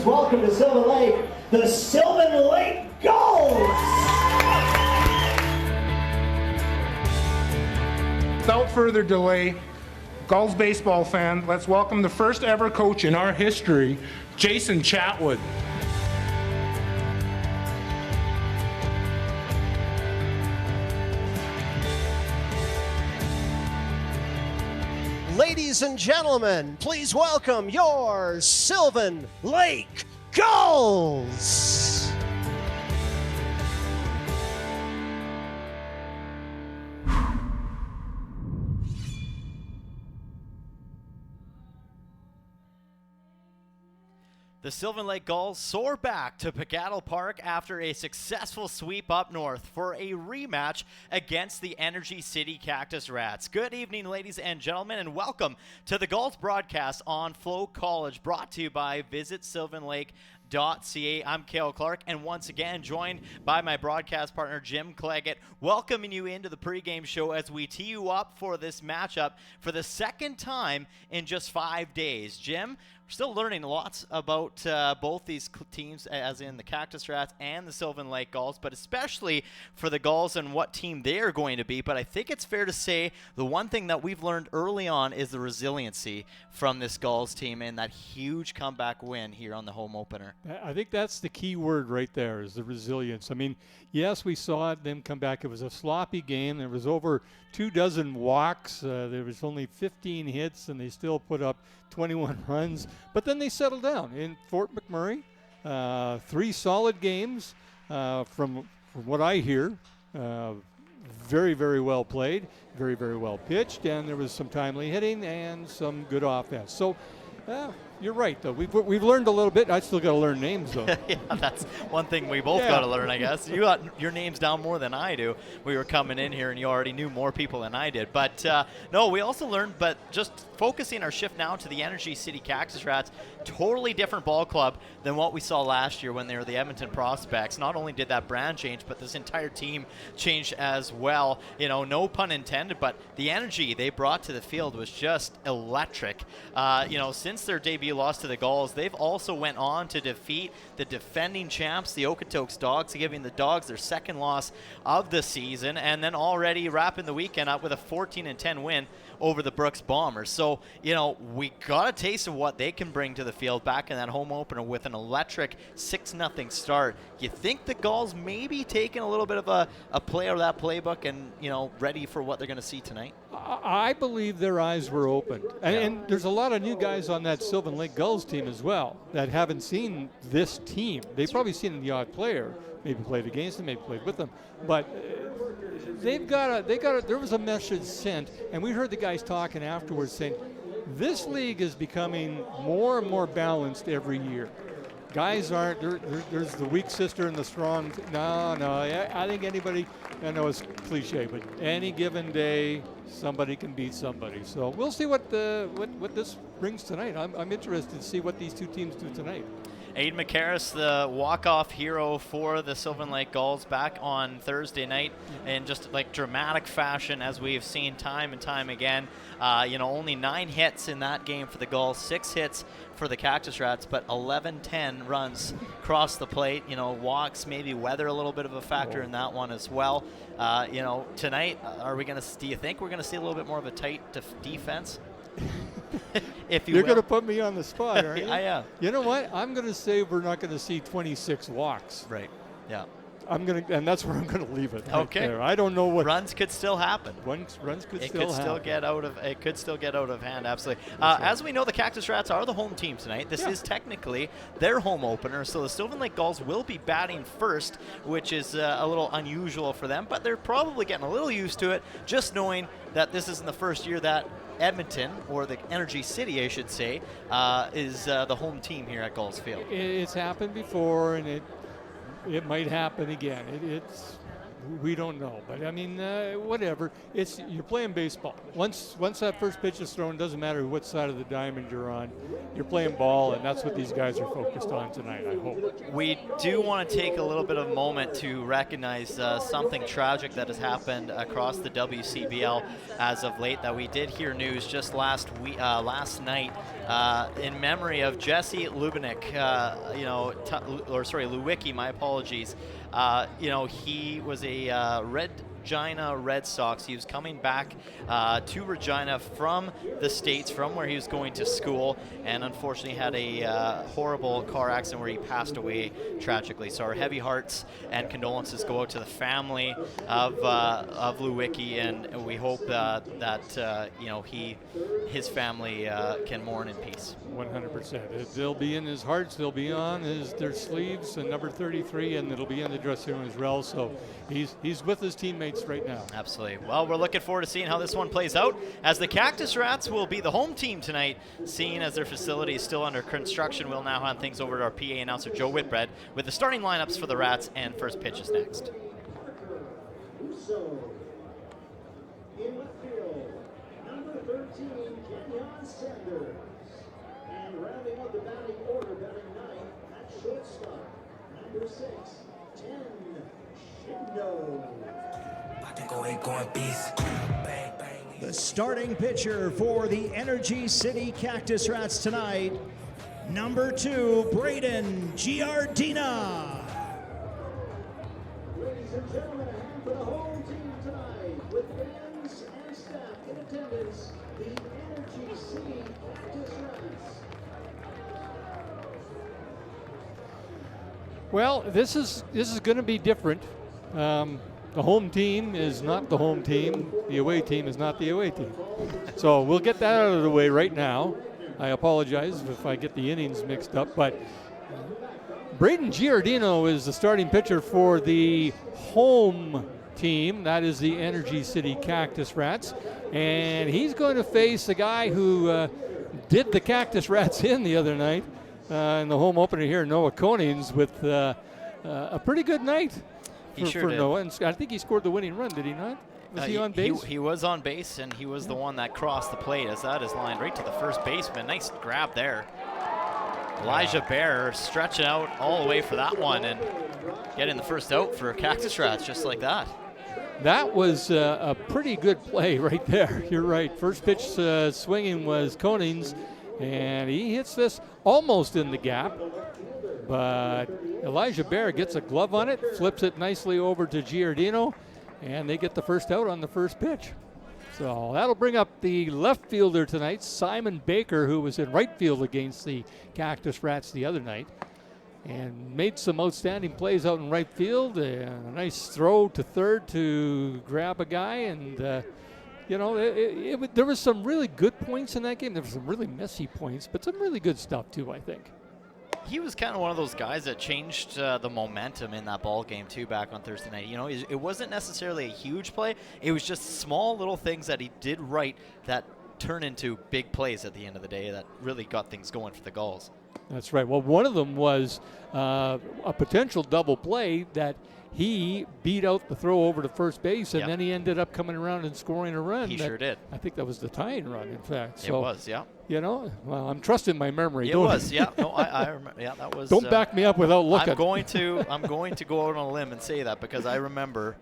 Welcome to Sylvan Lake, the Sylvan Lake Gulls! Without further delay, Gulls baseball fan, let's welcome the first ever coach in our history, Jason Chatwood. Ladies and gentlemen, please welcome your Sylvan Lake Gulls! The Sylvan Lake Gulls soar back to Picador Park after a successful sweep up north for a rematch against the City Cactus Rats. Good evening, ladies and gentlemen, and welcome to the Gulls broadcast on FloCollege, brought to you by VisitSylvanLake.ca. I'm Cale Clark, and once again joined by my broadcast partner Jim Claggett, welcoming you into the pregame show as we tee you up for this matchup for the second time in just 5 days. Jim, we're still learning lots about both these teams, as in the Cactus Rats and the Sylvan Lake Gulls, but especially for the Gulls and what team they are going to be. But I think it's fair to say the one thing that we've learned early on is the resiliency from this Gulls team and that huge comeback win here on the home opener. I think that's the key word right there, is the resilience. I mean, yes, we saw them come back. It was a sloppy game. There was over 24 walks. There was only 15 hits, and they still put up 21 runs. But then they settled down in Fort McMurray. 3 solid games from what I hear. Very, very well played, very, very well pitched, and there was some timely hitting and some good offense. So you're right, though. We've learned a little bit. I still got to learn names, though. Yeah, that's one thing we both got to learn, I guess. You got your names down more than I do. We were coming in here, and you already knew more people than I did. But, no, we also learned, but just focusing our shift now to the City Cactus Rats, totally different ball club than what we saw last year when they were the Edmonton Prospects. Not only did that brand change, but this entire team changed as well. You know, no pun intended, but the energy they brought to the field was just electric. You know, since their debut loss to the Gulls, they've also went on to defeat the defending champs, the Okotoks Dogs, giving the Dogs their second loss of the season, and then already wrapping the weekend up with a 14-10 win over the Brooks Bombers. So, you know, we got a taste of what they can bring to the field back in that home opener with an electric 6-0 start. You think the Gulls maybe taking a little bit of a play out of that playbook and, you know, ready for what they're going to see tonight? I believe their eyes were opened. And there's a lot of new guys on that Sylvan Lake Gulls team as well that haven't seen this team. They've probably seen the odd player, maybe played against them, maybe played with them. But there was a message sent, and we heard the guys talking afterwards saying, this league is becoming more and more balanced every year. Guys aren't, there's the weak sister and the strong. No, I think anybody, I know it's cliche, but any given day, somebody can beat somebody. So we'll see what this brings tonight. I'm interested to see what these two teams do tonight. Aiden McCarris, the walk-off hero for the Sylvan Lake Gulls, back on Thursday night in just like dramatic fashion, as we've seen time and time again. You know, only 9 hits in that game for the Gulls, 6 hits for the Cactus Rats, but 11-10 runs across the plate. You know, walks, maybe weather a little bit of a factor in that one as well. You know, tonight, do you think we're going to see a little bit more of a tight defense? If You're going to put me on the spot, aren't you? I am. You know what? I'm going to say we're not going to see 26 walks. Right. Yeah. And that's where I'm going to leave it. Right Okay. there. I don't know what runs could still happen. Runs could it still could happen. still get out of. It could still get out of hand. Absolutely. Right. As we know, the Cactus Rats are the home team tonight. This is technically their home opener, so the Sylvan Lake Gulls will be batting first, which is a little unusual for them. But they're probably getting a little used to it, just knowing that this isn't the first year that Edmonton, or the Energy City, I should say, is the home team here at Gulls Field. It's happened before, and it might happen again. We don't know, but I mean, whatever. You're playing baseball. Once that first pitch is thrown, doesn't matter what side of the diamond you're on. You're playing ball, and that's what these guys are focused on tonight, I hope. We do want to take a little bit of a moment to recognize something tragic that has happened across the WCBL as of late. That we did hear news just last night in memory of Jesse Lubinik, Lewicki, my apologies. He was a Regina Red Sox. He was coming back to Regina from the States, from where he was going to school, and unfortunately had a horrible car accident where he passed away tragically. So our heavy hearts and condolences go out to the family of Lewicki, and we hope that his family can mourn in peace. 100%. They'll be in his hearts. They'll be on their sleeves, and number 33, and it'll be in the dressing room as well. So he's with his teammates right now. Absolutely. Well, we're looking forward to seeing how this one plays out, as the Cactus Rats will be the home team tonight, seeing as their facility is still under construction. We'll now hand things over to our PA announcer, Joe Whitbread, with the starting lineups for the Rats, and first pitch is next. In left field, number 13, Kenyon Sanders. And rounding out the batting order, batting ninth at shortstop, number 6, 10, Shindo. The starting pitcher for the Energy City Cactus Rats tonight, number 2, Braden Giardina. Ladies and gentlemen, a hand for the home team tonight, with fans and staff in attendance, the Energy City Cactus Rats. Well, this is going to be different. The home team is not the home team. The away team is not the away team. So we'll get that out of the way right now. I apologize if I get the innings mixed up, but Braden Giardino is the starting pitcher for the home team. That is the Energy City Cactus Rats. And he's going to face the guy who did the Cactus Rats in the other night in the home opener here, Noah Konings, with a pretty good night. For Noah, and I think he scored the winning run, did he not? Was he on base? He was on base, and he was the one that crossed the plate, as that is lined right to the first baseman. Nice grab there. Elijah Bear stretching out all the way for that one and getting the first out for Cactus Rats just like that. That was a pretty good play right there. You're right. First pitch swinging was Konings, and he hits this almost in the gap. But Elijah Bear gets a glove on it, flips it nicely over to Giardino, and they get the first out on the first pitch. So that'll bring up the left fielder tonight, Simon Baker, who was in right field against the Cactus Rats the other night and made some outstanding plays out in right field. A nice throw to third to grab a guy, and there was some really good points in that game. There were some really messy points, but some really good stuff too, I think. He was kind of one of those guys that changed the momentum in that ball game too back on Thursday night. It wasn't necessarily a huge play. It was just small little things that he did right that turn into big plays at the end of the day that really got things going for the Gulls. That's right. Well, one of them was a potential double play that he beat out the throw over to first base, and then he ended up coming around and scoring a run. He sure did. I think that was the tying run, in fact. It was, yeah. Well, I'm trusting my memory. It was, yeah. No, I remember. Yeah, that was. Don't back me up without looking. I'm going to go out on a limb and say that because I remember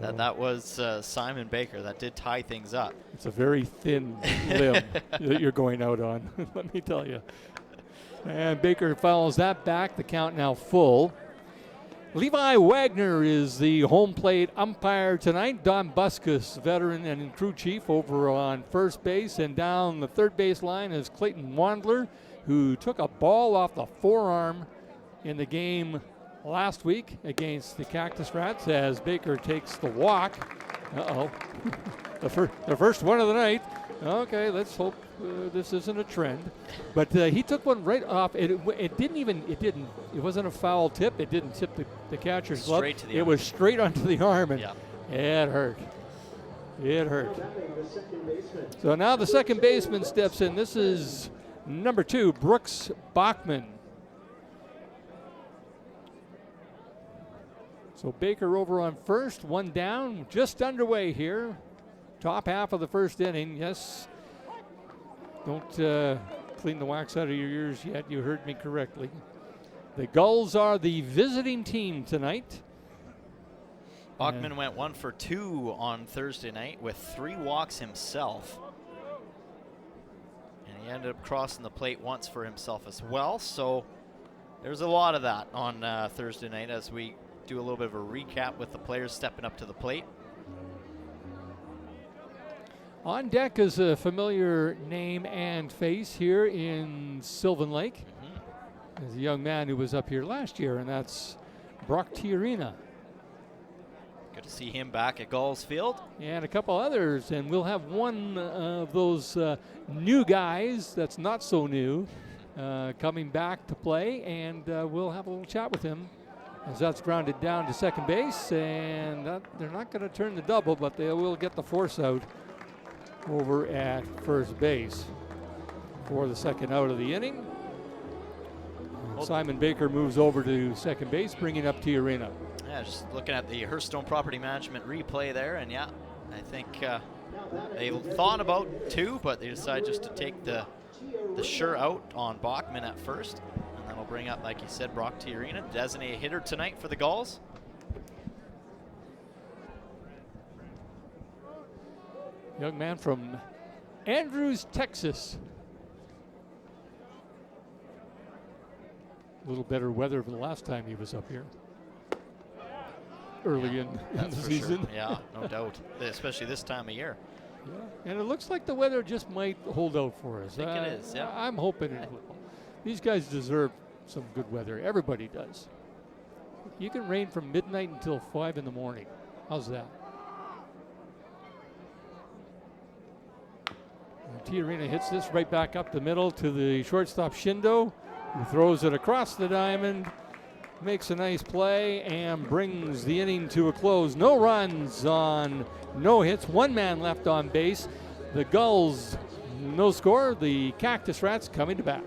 that was Simon Baker that did tie things up. It's a very thin limb that you're going out on. Let me tell you. And Baker fouls that back. The count now full. Levi Wagner is the home plate umpire tonight. Don Buskus, veteran and crew chief, over on first base. And down the third base line is Clayton Wandler, who took a ball off the forearm in the game last week against the Cactus Rats as Baker takes the walk. Uh-oh. the first one of the night. Okay, let's hope this isn't a trend. But he took one right off. It wasn't a foul tip. It didn't tip the catcher's glove. It was straight onto the arm, and it hurt. It hurt. So now the second baseman steps in. This is number 2, Brooks Bachman. So Baker over on first, one down, just underway here. Top half of the first inning. Yes, don't clean the wax out of your ears yet. You heard me correctly. The Gulls are the visiting team tonight. Bachman went 1 for 2 on Thursday night with 3 walks himself. And he ended up crossing the plate once for himself as well. So there's a lot of that on Thursday night as we do a little bit of a recap with the players stepping up to the plate. On deck is a familiar name and face here in Sylvan Lake. There's a young man who was up here last year, and that's Brock Tiarina. Good to see him back at Gulls Field. And a couple others, and we'll have one of those new guys that's not so new coming back to play, and we'll have a little chat with him as that's grounded down to second base, and they're not going to turn the double, but they will get the force out over at first base for the second out of the inning. Simon Baker moves over to second base, bringing up Tiarina. Yeah, just looking at the Hearthstone Property Management replay there, and yeah, I think they thought about 2, but they decided just to take the sure out on Bachman at first, and that'll bring up, like you said, Brock Tiarina, designated hitter tonight for the Gulls. Young man from Andrews, Texas. A little better weather than the last time he was up here. Early in the season. Sure. Yeah, no doubt. Especially this time of year. Yeah, and it looks like the weather just might hold out for us. I think it is, yeah. I'm hoping it will. These guys deserve some good weather. Everybody does. You can rain from midnight until 5 in the morning. How's that? Tiarina hits this right back up the middle to the shortstop Shindo, who throws it across the diamond, makes a nice play, and brings the inning to a close. No runs on no hits, 1 man left on base. The Gulls, no score. The Cactus Rats coming to bat.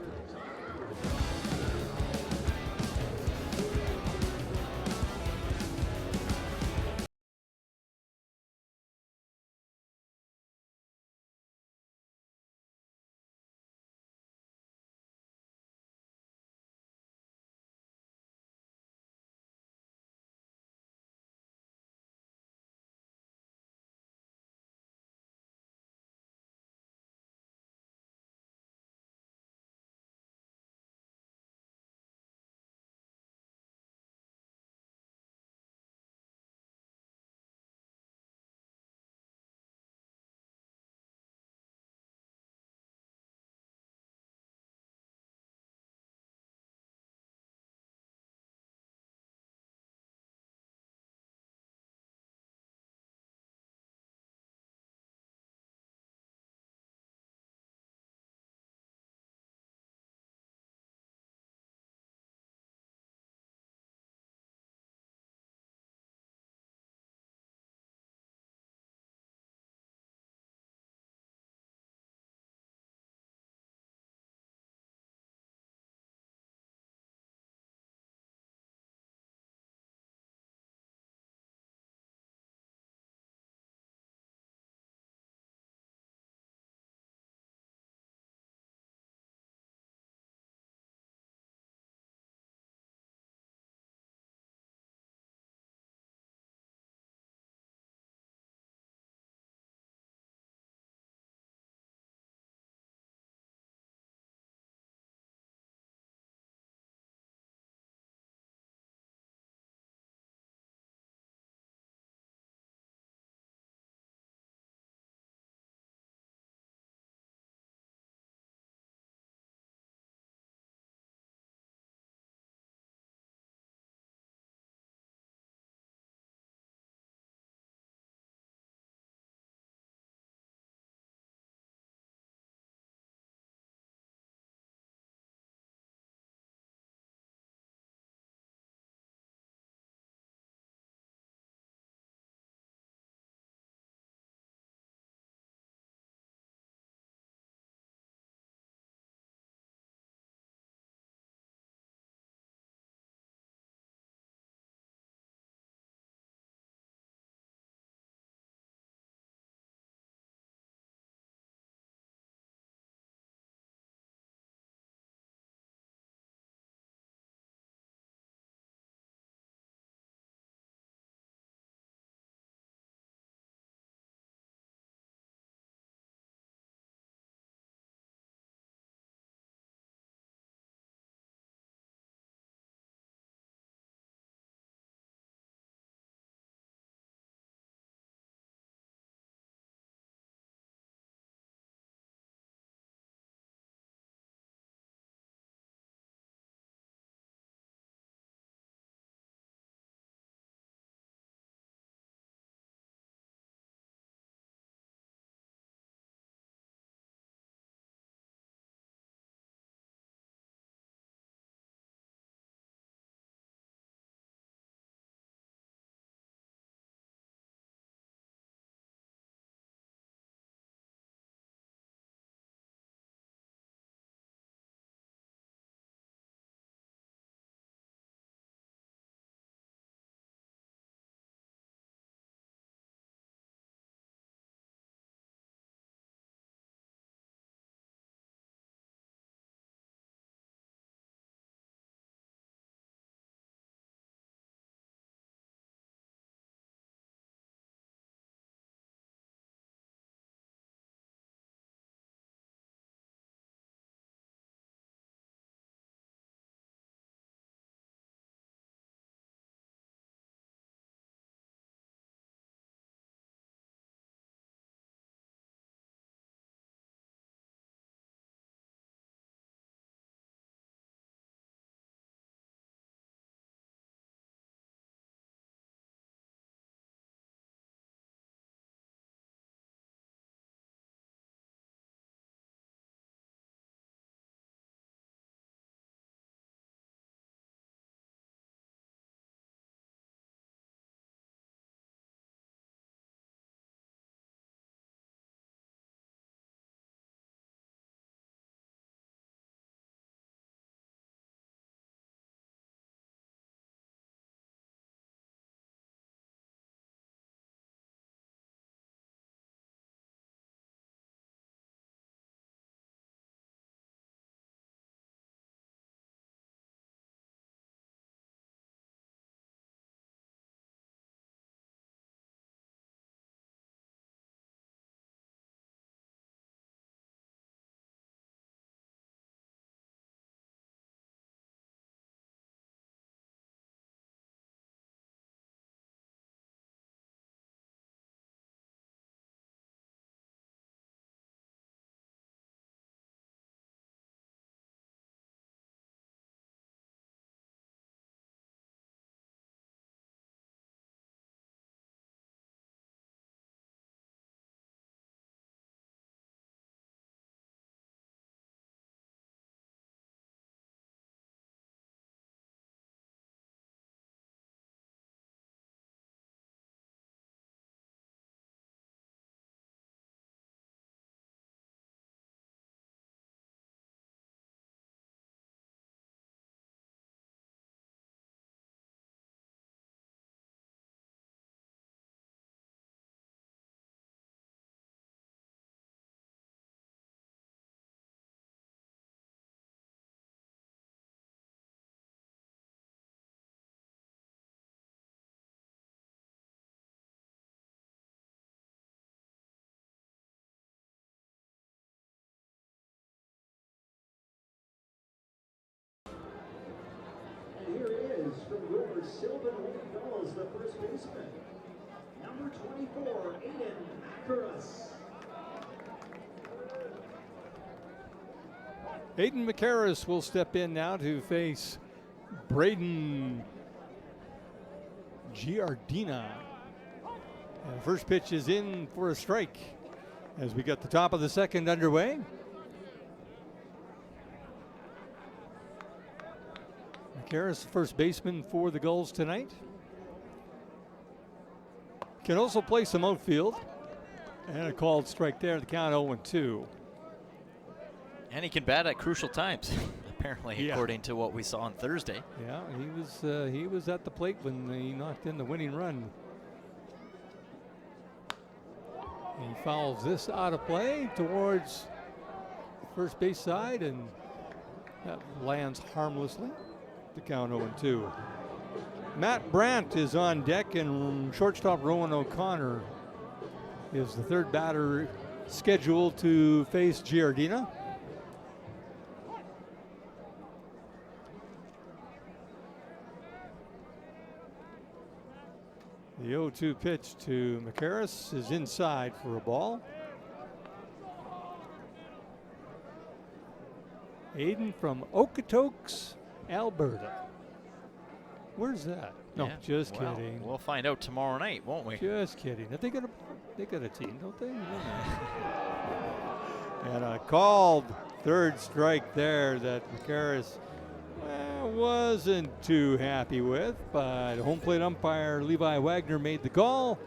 Sylvan Lake Gulls, the first baseman. Number 24, Aiden Macaris. Aiden McCarris will step in now to face Braden Giardina. And the first pitch is in for a strike as we get the top of the second underway. McCarris, first baseman for the Gulls tonight. Can also play some outfield. And a called strike there, the count 0-2. And he can bat at crucial times, apparently, according to what we saw on Thursday. Yeah, he was at the plate when he knocked in the winning run. He fouls this out of play towards first base side, and that lands harmlessly. The count 0-2. Matt Brandt is on deck, and shortstop Rowan O'Connor is the third batter scheduled to face Giardina. The 0-2 pitch to McCarris is inside for a ball. Aiden from Okotoks, Alberta. Where's that? No, Yeah, just well, kidding. We'll find out tomorrow night, won't we? Just kidding. They got a team, don't they? And a called third strike there that McCarris wasn't too happy with, but home plate umpire Levi Wagner made the call,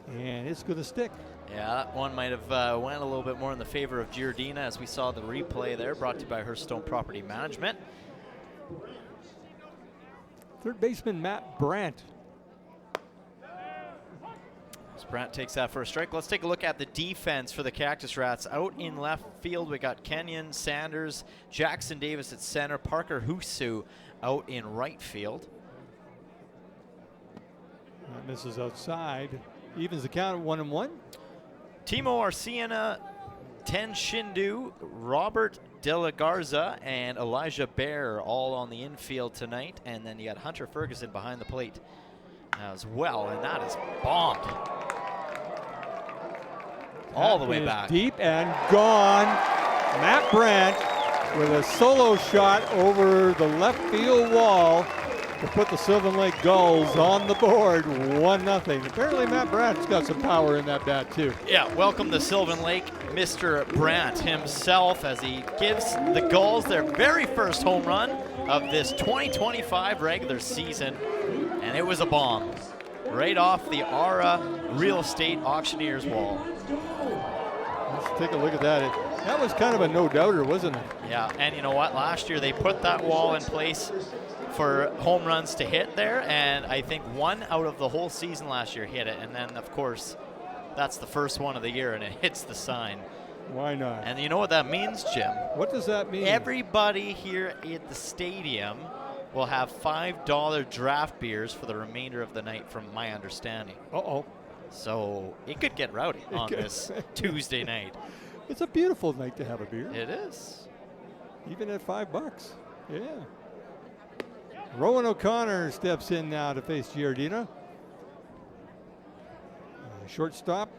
and it's going to stick. Yeah, that one might have went a little bit more in the favor of Giardina, as we saw the replay there, brought to you by Hearthstone Property Management. Third baseman Matt Brandt. As Brandt takes that for a strike, let's take a look at the defense for the Cactus Rats. Out in left field, we got Kenyon Sanders, Jackson Davis at center, Parker Husu out in right field. That misses outside. Evens the count at 1-1. Timo Arciana, Ten Shindu, Robert De La Garza, and Elijah Bear all on the infield tonight. And then you got Hunter Ferguson behind the plate as well, and that is bombed all the way back. Deep and gone. Matt Brandt with a solo shot over the left field wall to put the Sylvan Lake Gulls on the board, 1-0. Apparently Matt Brandt's got some power in that bat too. Yeah, welcome to Sylvan Lake, Mr. Brandt himself, as he gives the Gulls their very first home run of this 2025 regular season, and it was a bomb right off the Ara Real Estate Auctioneer's wall. Let's take a look at that. That was kind of a no-doubter, wasn't it? Yeah, and you know what? Last year they put that wall in place for home runs to hit there, and I think one out of the whole season last year hit it, and then of course that's the first one of the year and it hits the sign. Why not? And you know what that means, Jim? What does that mean? Everybody here at the stadium will have $5 draft beers for the remainder of the night, from my understanding. Uh-oh. So it could get rowdy on this Tuesday night. It's a beautiful night to have a beer. It is. Even at $5. Yeah. Rowan O'Connor steps in now to face Giardina. Shortstop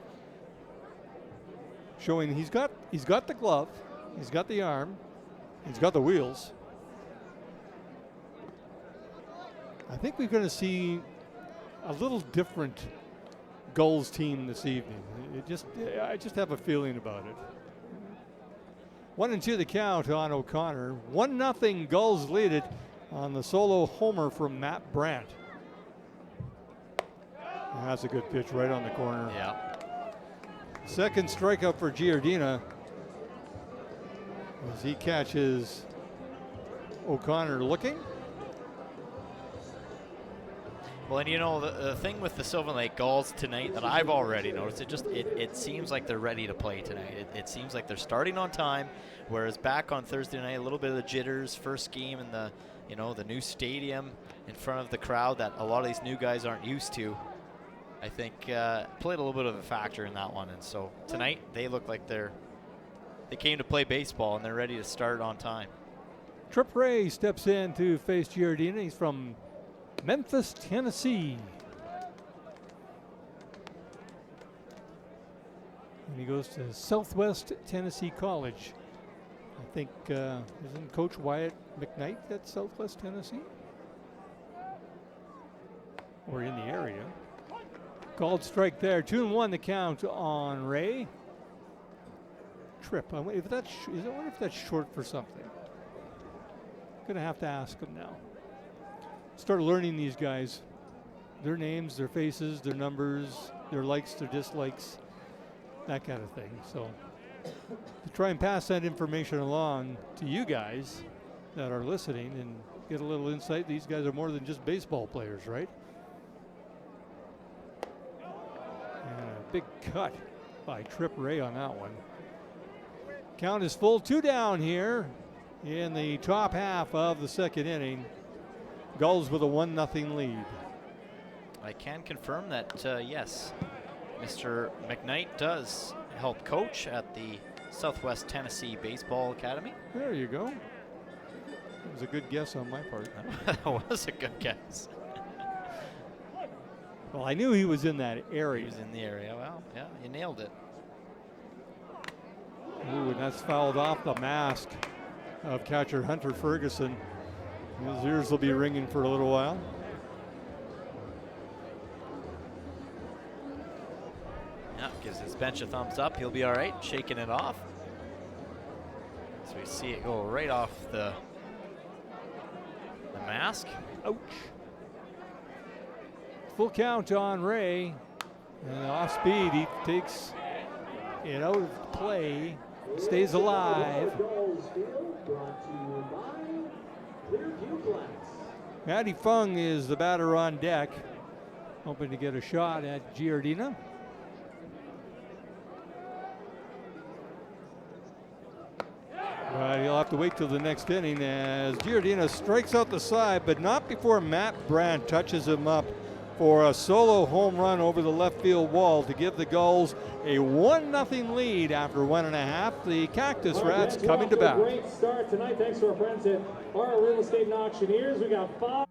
showing he's got the glove, he's got the arm, he's got the wheels. I think we're going to see a little different Gulls team this evening. I just have a feeling about it. 1-2 the count on O'Connor. 1-0 Gulls lead it on the solo homer from Matt Brandt. And that's a good pitch right on the corner. Yeah. Second strikeout for Giardina as he catches O'Connor looking. Well, and you know, the thing with the Sylvan Lake Gulls tonight that I've already noticed, it seems like they're ready to play tonight. It seems like they're starting on time, whereas back on Thursday night, a little bit of the jitters, first game in the new stadium in front of the crowd that a lot of these new guys aren't used to, I think played a little bit of a factor in that one. And so tonight they look like they came to play baseball and they're ready to start on time. Trip Ray steps in to face Giardina. He's from Memphis, Tennessee. And he goes to Southwest Tennessee College. I think, isn't Coach Wyatt McKnight at Southwest Tennessee? Or in the area. Called strike there. 2-1 the count on Ray. Trip. I wonder if that's short for something. Gonna have to ask him now. Start learning these guys. Their names, their faces, their numbers, their likes, their dislikes, that kind of thing. So to try and pass that information along to you guys that are listening and get a little insight. These guys are more than just baseball players, right? And a big cut by Trip Ray on that one. Count is full, 2 down here in the top half of the second inning. Gulls with a 1-0 lead. I can confirm that, yes, Mr. McKnight does help coach at the Southwest Tennessee Baseball Academy. There you go. It was a good guess on my part. That was a good guess. Well, I knew he was in that area. He was in the area. Well, yeah, you nailed it. Ooh, and that's fouled off the mask of catcher Hunter Ferguson. His ears will be ringing for a little while. Yeah, gives his bench a thumbs up. He'll be all right, shaking it off. So we see it go right off the mask. Ouch. Full count on Ray. And off speed, he takes it out of play. Stays alive. Matty Fung is the batter on deck, hoping to get a shot at Giardina. But he'll have to wait till the next inning as Giardina strikes out the side, but not before Matt Brandt touches him up for a solo home run over the left field wall to give the Gulls a 1-0 lead after 1.5. The Cactus Rats coming to bat. Great start tonight. Thanks to our friends at our Real Estate and Auctioneers. We got 5.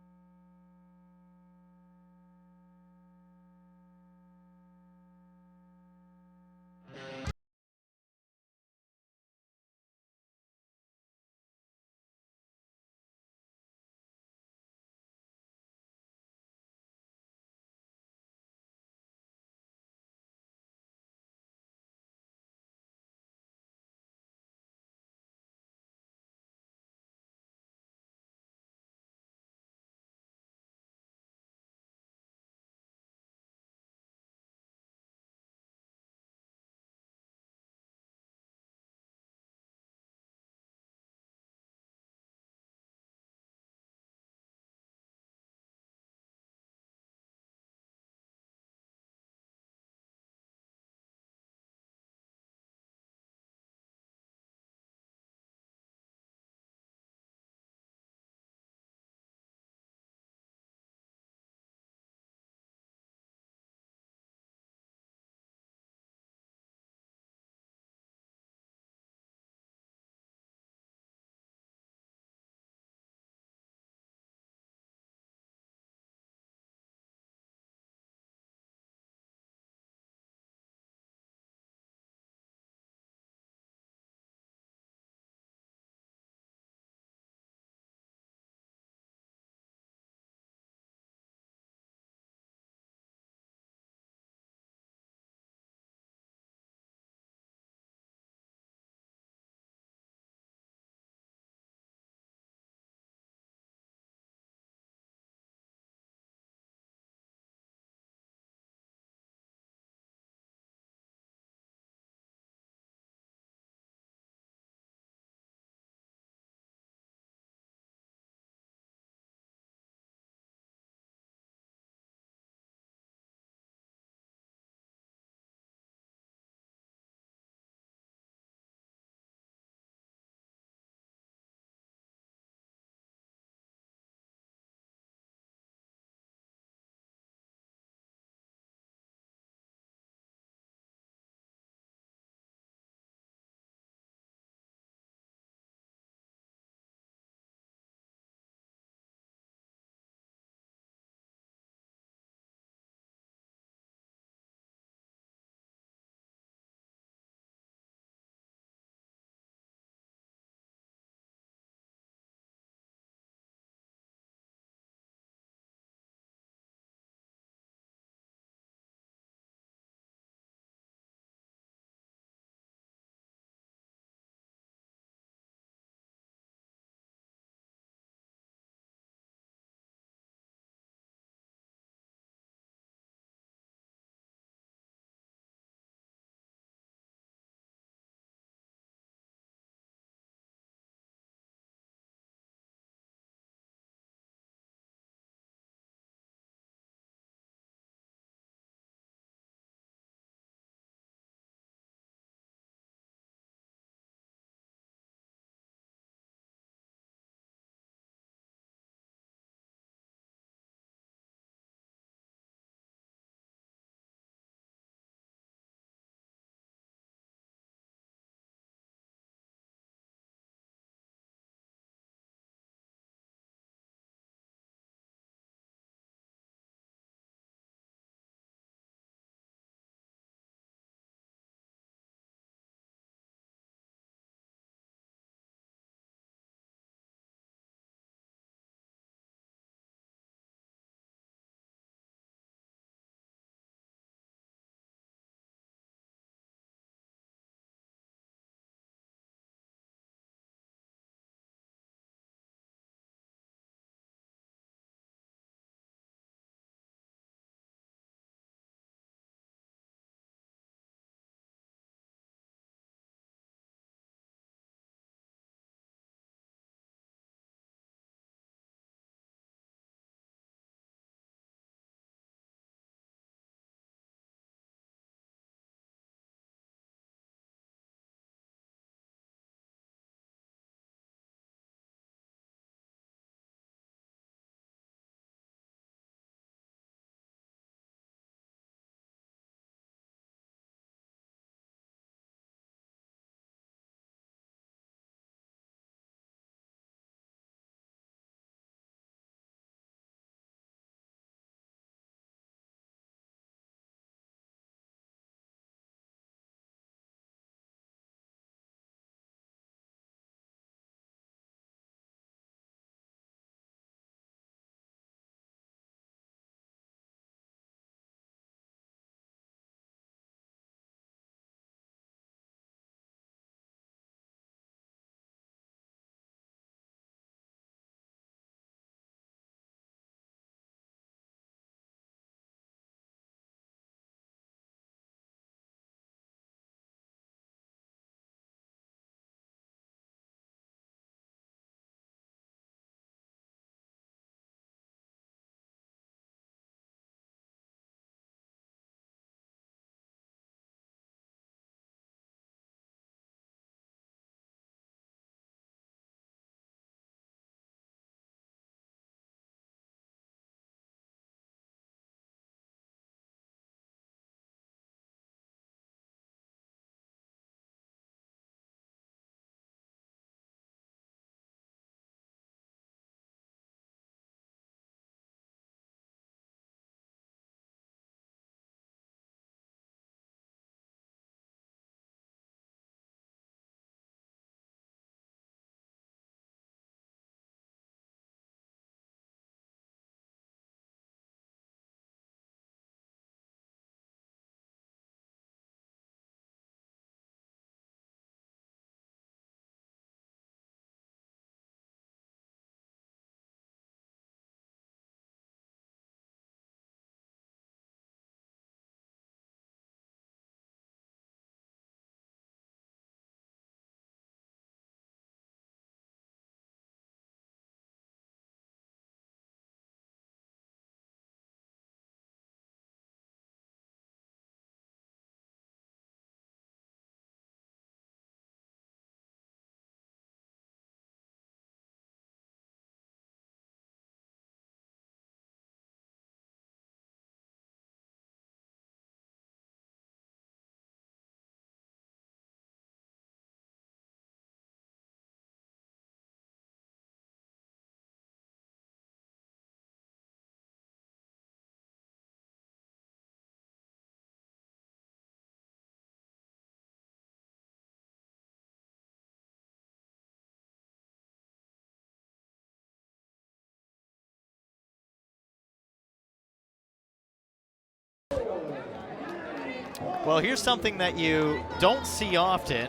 Well, here's something that you don't see often.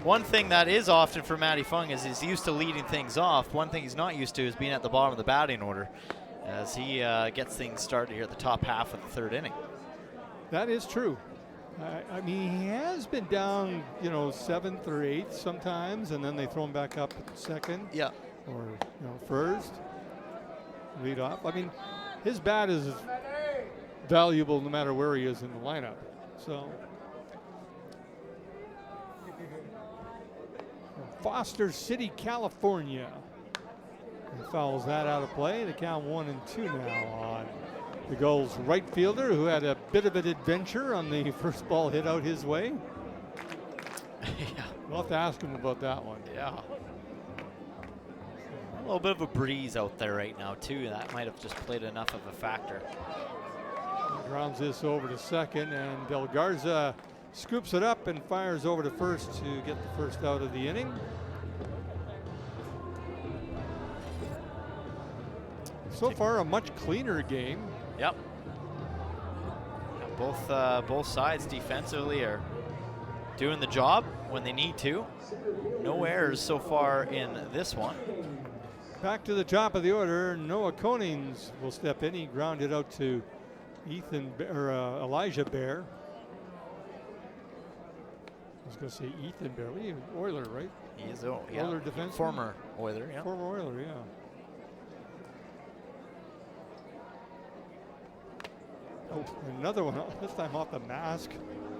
One thing that is often for Matty Fung is he's used to leading things off. One thing he's not used to is being at the bottom of the batting order as he gets things started here at the top half of the third inning. That is true. I mean, he has been down, 7th or 8th sometimes, and then they throw him back up at second. Yeah. Or, first. Lead off. I mean, his bat is valuable no matter where he is in the lineup. So, Foster City, California. He fouls that out of play. The count 1-2 now on the Gulls right fielder, who had a bit of an adventure on the first ball hit out his way. Yeah. We'll have to ask him about that one. Yeah. A little bit of a breeze out there right now, too. That might have just played enough of a factor. He grounds this over to second, and Del Garza scoops it up and fires over to first to get the first out of the inning. So far, a much cleaner game. Yep. Both sides defensively are doing the job when they need to. No errors so far in this one. Back to the top of the order, Noah Konings will step in. He grounded out to Elijah Bear. I was going to say Ethan Bear. Oiler, right? He is, yeah. Oiler defenseman? Former Oiler, yeah. Former Oiler, yeah. Oh, another one, this time off the mask.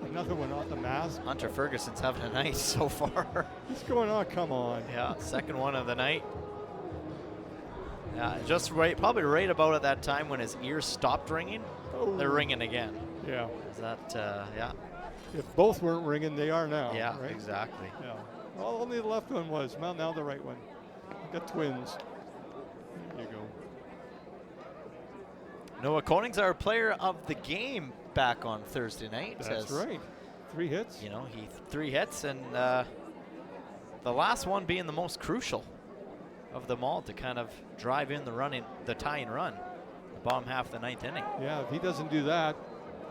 Another one off the mask. Hunter Ferguson's having a night so far. What's going on? Come on. Yeah, second one of the night. Yeah, just probably right about at that time when his ears stopped ringing, they're ringing again. Yeah. Is that, yeah. If both weren't ringing, they are now. Yeah, right? exactly. Yeah. Well, only the left one was. Well, now the right one. Got twins. There you go. Noah Konings, our player of the game, back on Thursday night. That's right. 3 hits. You know, he 3 hits, and the last one being the most crucial of them all to kind of drive in the tying run, the bottom half of the 9th inning. Yeah, if he doesn't do that.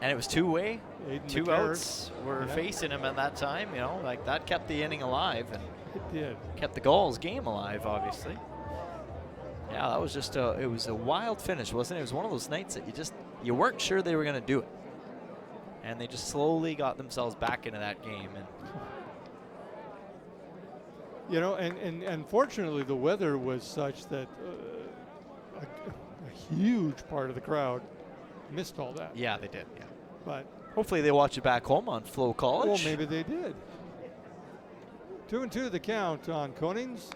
And it was two-way. Aiden 2 McCarron outs were facing him at that time. You know, like that kept the inning alive and it did. Kept the Gulls game alive, obviously. Yeah, that was just it was a wild finish, wasn't it? It was one of those nights that you weren't sure they were going to do it. And they just slowly got themselves back into that game. And you know, and unfortunately the weather was such that a huge part of the crowd missed all that. Yeah, they did. Yeah. But hopefully they watch it back home on FloCollege. Well, maybe they did. 2-2 the count on Konings.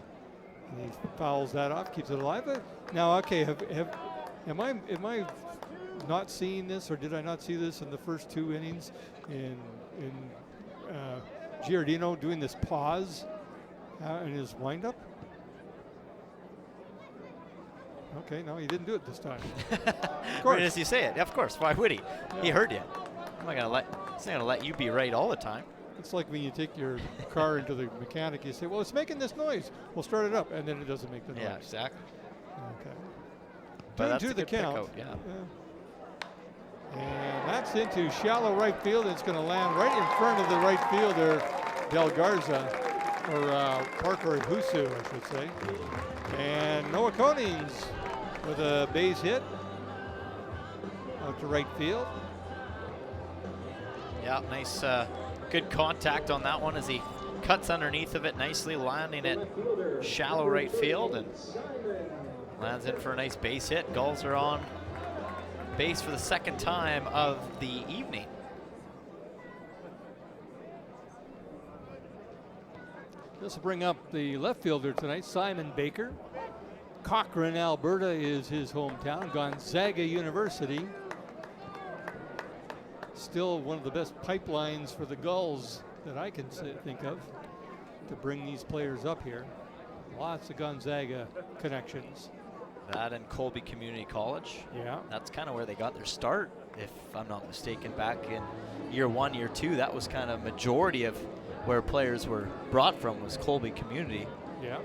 He fouls that off, keeps it alive. Now, okay, am I not seeing this, or did I not see this in the first 2 innings in Giardino doing this pause in his windup? Okay, no, he didn't do it this time. Of course. Right as you say it, of course. Why would he? Yeah. He heard you. He's not gonna let you be right all the time. It's like when you take your car into the mechanic, you say, well, it's making this noise. We'll start it up, and then it doesn't make the noise. Yeah, exactly. Okay. But that's to a the good count. Yeah. And that's into shallow right field. It's going to land right in front of the right fielder, Del Garza, or Parker Husu, I should say. And Noah Konings with a base hit out to right field. Yeah, nice, good contact on that one as he cuts underneath of it nicely, landing it shallow right field and lands in for a nice base hit. Gulls are on base for the second time of the evening. This will bring up the left fielder tonight, Simon Baker. Cochrane, Alberta is his hometown. Gonzaga University. Still one of the best pipelines for the Gulls that I can think of to bring these players up here. Lots of Gonzaga connections. That and Colby Community College. Yeah. That's kind of where they got their start, if I'm not mistaken. Back in year 1, year 2, that was kind of majority of where players were brought from, was Colby Community. Yeah.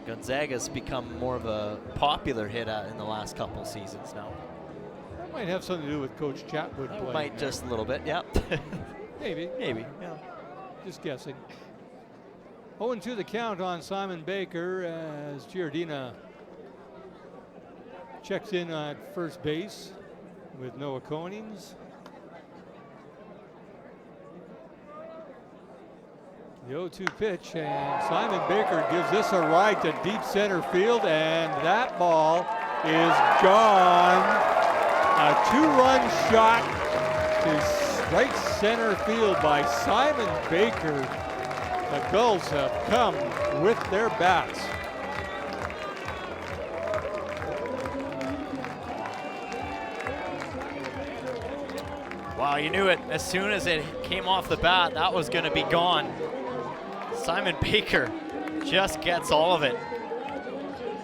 Gonzaga's become more of a popular hit in the last couple seasons now. That might have something to do with Coach Chatwood playing. Might just a little bit, yeah. Maybe. Maybe, yeah. Just guessing. 0-2 the count on Simon Baker as Giardina checks in at first base with Noah Konings. The 0-2 pitch, and Simon Baker gives this a ride to deep center field, and that ball is gone. A 2-run shot to right center field by Simon Baker. The Gulls have come with their bats. Wow, you knew it as soon as it came off the bat, that was going to be gone. Simon Baker just gets all of it.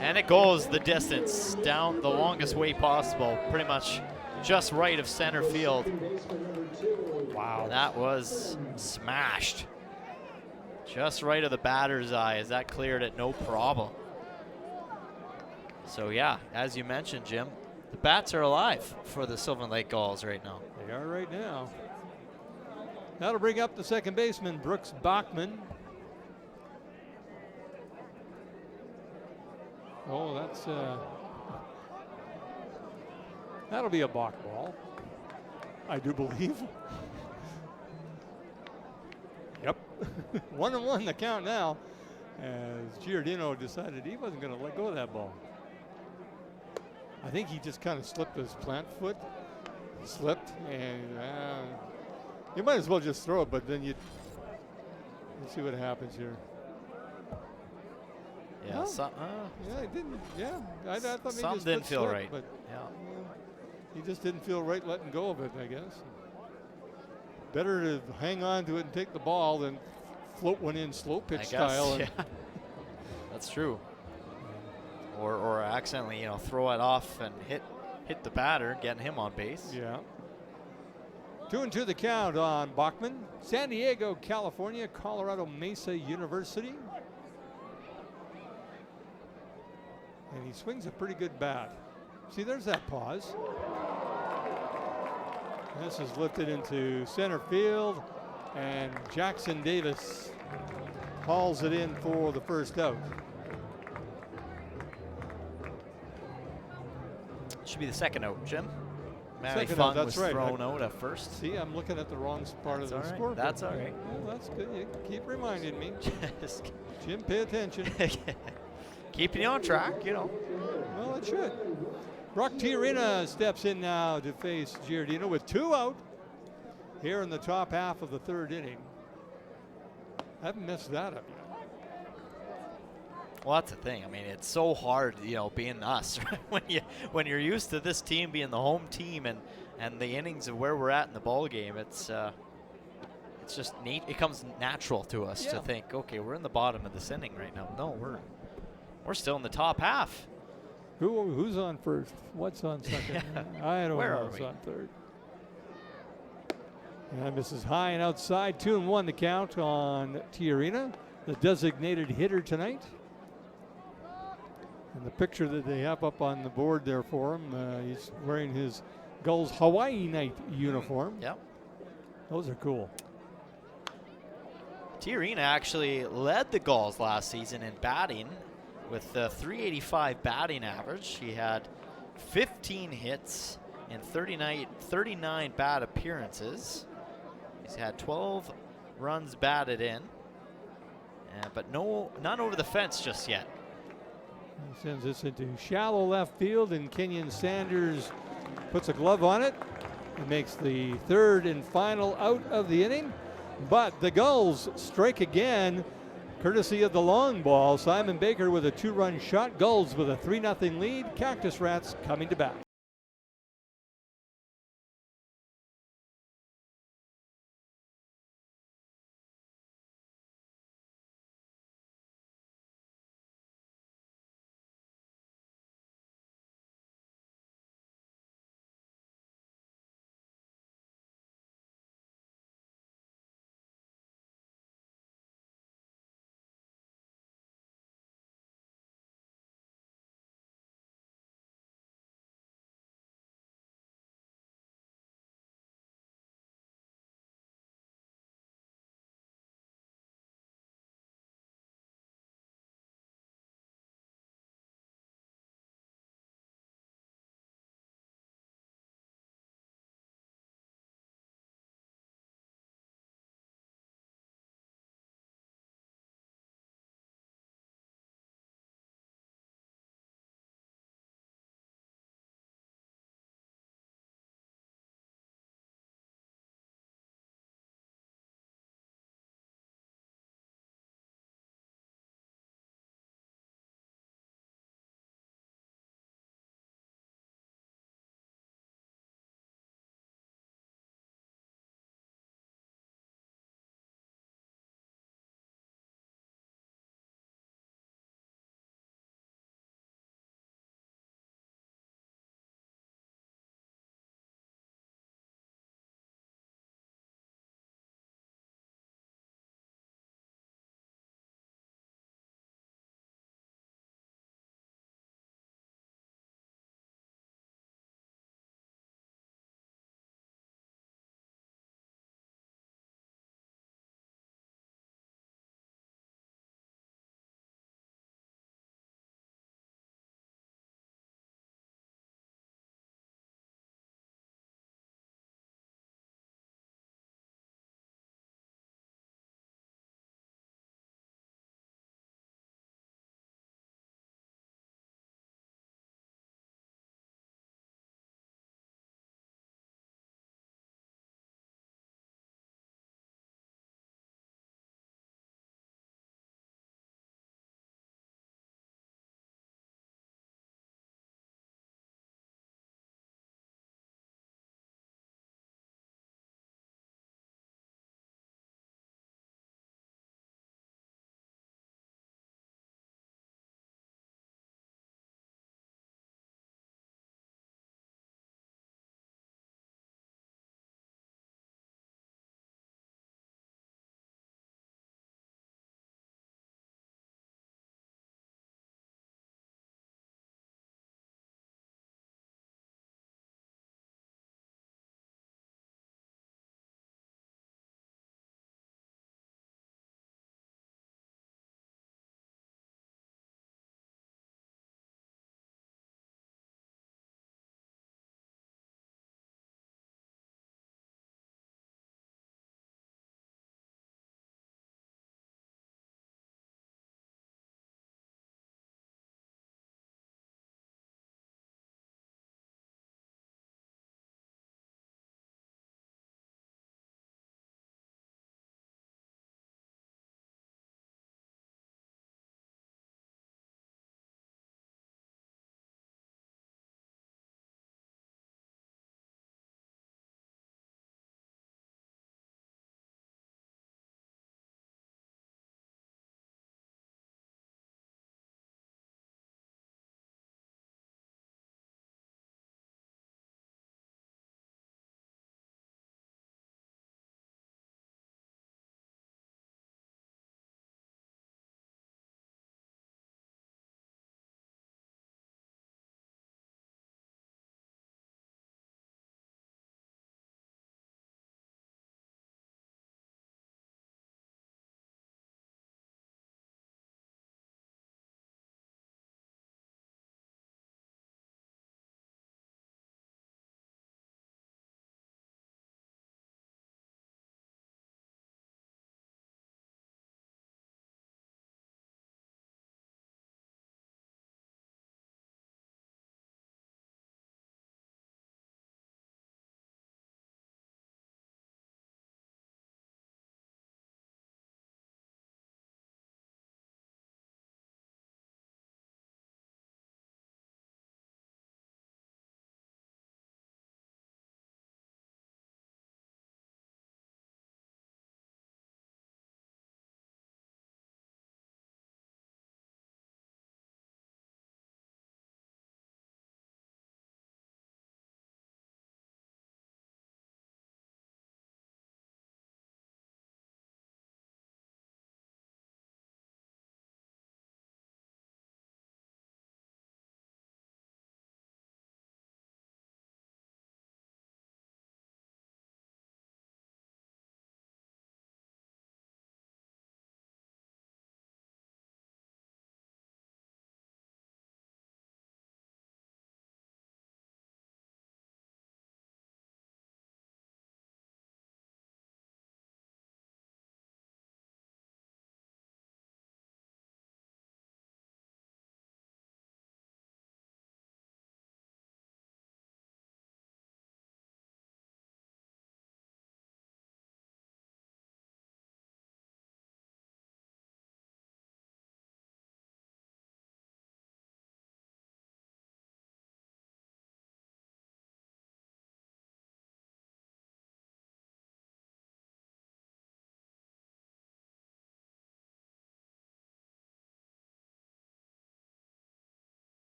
And it goes the distance, down the longest way possible, pretty much just right of center field. Wow, that was smashed. Just right of the batter's eye as that cleared it, no problem. So yeah, as you mentioned, Jim, the bats are alive for the Sylvan Lake Gulls right now. They are right now. That'll bring up the second baseman, Brooks Bachman. Oh, that'll be a balk ball, I do believe. Yep. 1-1 the count now, as Giardino decided he wasn't going to let go of that ball. I think he just kind of slipped his plant foot, and you might as well just throw it, but then let's see what happens here. Yeah, yeah, it didn't. Yeah, I thought maybe some didn't feel right. But yeah, he just didn't feel right letting go of it, I guess. Better to hang on to it and take the ball than float one in slow pitch style. Yeah. That's true. Or accidentally, throw it off and hit the batter, getting him on base. Yeah. 2-2 the count on Bachman. San Diego, California, Colorado Mesa University. And he swings a pretty good bat. See, there's that pause. This is lifted into center field, and Jackson Davis hauls it in for the first out. Should be the second out, Jim. Matty Second Fung out, that's was right. thrown out at first. See, I'm looking at the wrong part of the scoreboard. That's all right. Well, that's good. You keep reminding me. Jim, pay attention. Keeping you on track, Well, it should. Brock Tiarina steps in now to face Giardino with 2 out here in the top half of the third inning. Haven't messed that up yet. Well, that's the thing. I mean, it's so hard, being us right? when you're used to this team being the home team and the innings of where we're at in the ball game. It's just neat. It comes natural to us to think, okay, we're in the bottom of this inning right now. No, we're still in the top half. Who's on first? What's on second? I don't know who's on third. And this is high and outside. 2-1 the count on Tiarina, the designated hitter tonight. And the picture that they have up on the board there for him, he's wearing his Gulls Hawaii night uniform. Yep. Those are cool. Tiarina actually led the Gulls last season in batting with a .385 batting average. He had 15 hits in 39 bat appearances. He's had 12 runs batted in, but none over the fence just yet. He sends this into shallow left field, and Kenyon Sanders puts a glove on it and makes the third and final out of the inning. But the Gulls strike again, courtesy of the long ball. Simon Baker with a 2-run shot. Gulls with a 3-0 lead. Cactus Rats coming to bat.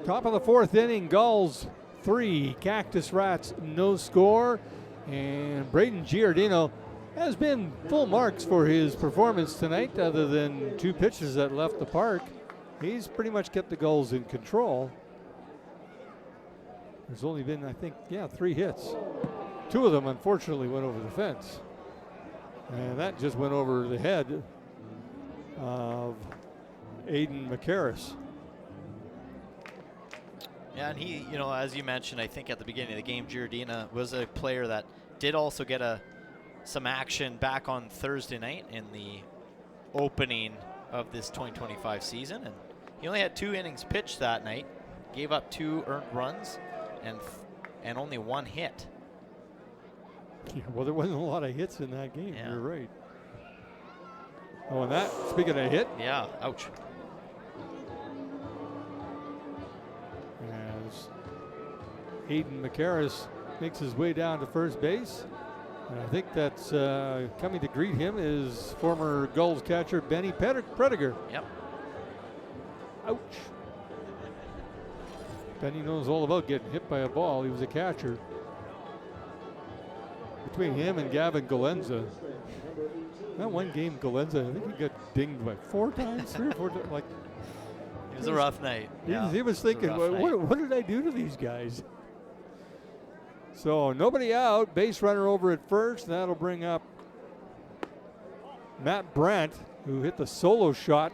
Top of the fourth inning, Gulls 3, Cactus Rats no score. And Braden Giardino has been full marks for his performance tonight, other than 2 pitches that left the park. He's pretty much kept the Gulls in control. There's only been, I think, 3 hits. 2 of them, unfortunately, went over the fence. And that just went over the head of Aiden McCarris. Yeah, and he, as you mentioned, I think at the beginning of the game, Giardina was a player that did also get some action back on Thursday night in the opening of this 2025 season. And he only had 2 innings pitched that night, gave up 2 earned runs, and only 1 hit. Yeah, well, there wasn't a lot of hits in that game. Yeah. You're right. Oh, and that, speaking of hit. Yeah, ouch. As Aiden McCarris makes his way down to first base. And I think that's coming to greet him is former Gulls catcher Benny Prediger. Yep. Ouch. Benny knows all about getting hit by a ball. He was a catcher. Between him and Gavin Galenza. That one game, Galenza, I think he got dinged by 4 times, 3 or 4 times. Like, It was a rough night. he was thinking, what did I do to these guys? So nobody out, base runner over at first. That'll bring up Matt Brandt, who hit the solo shot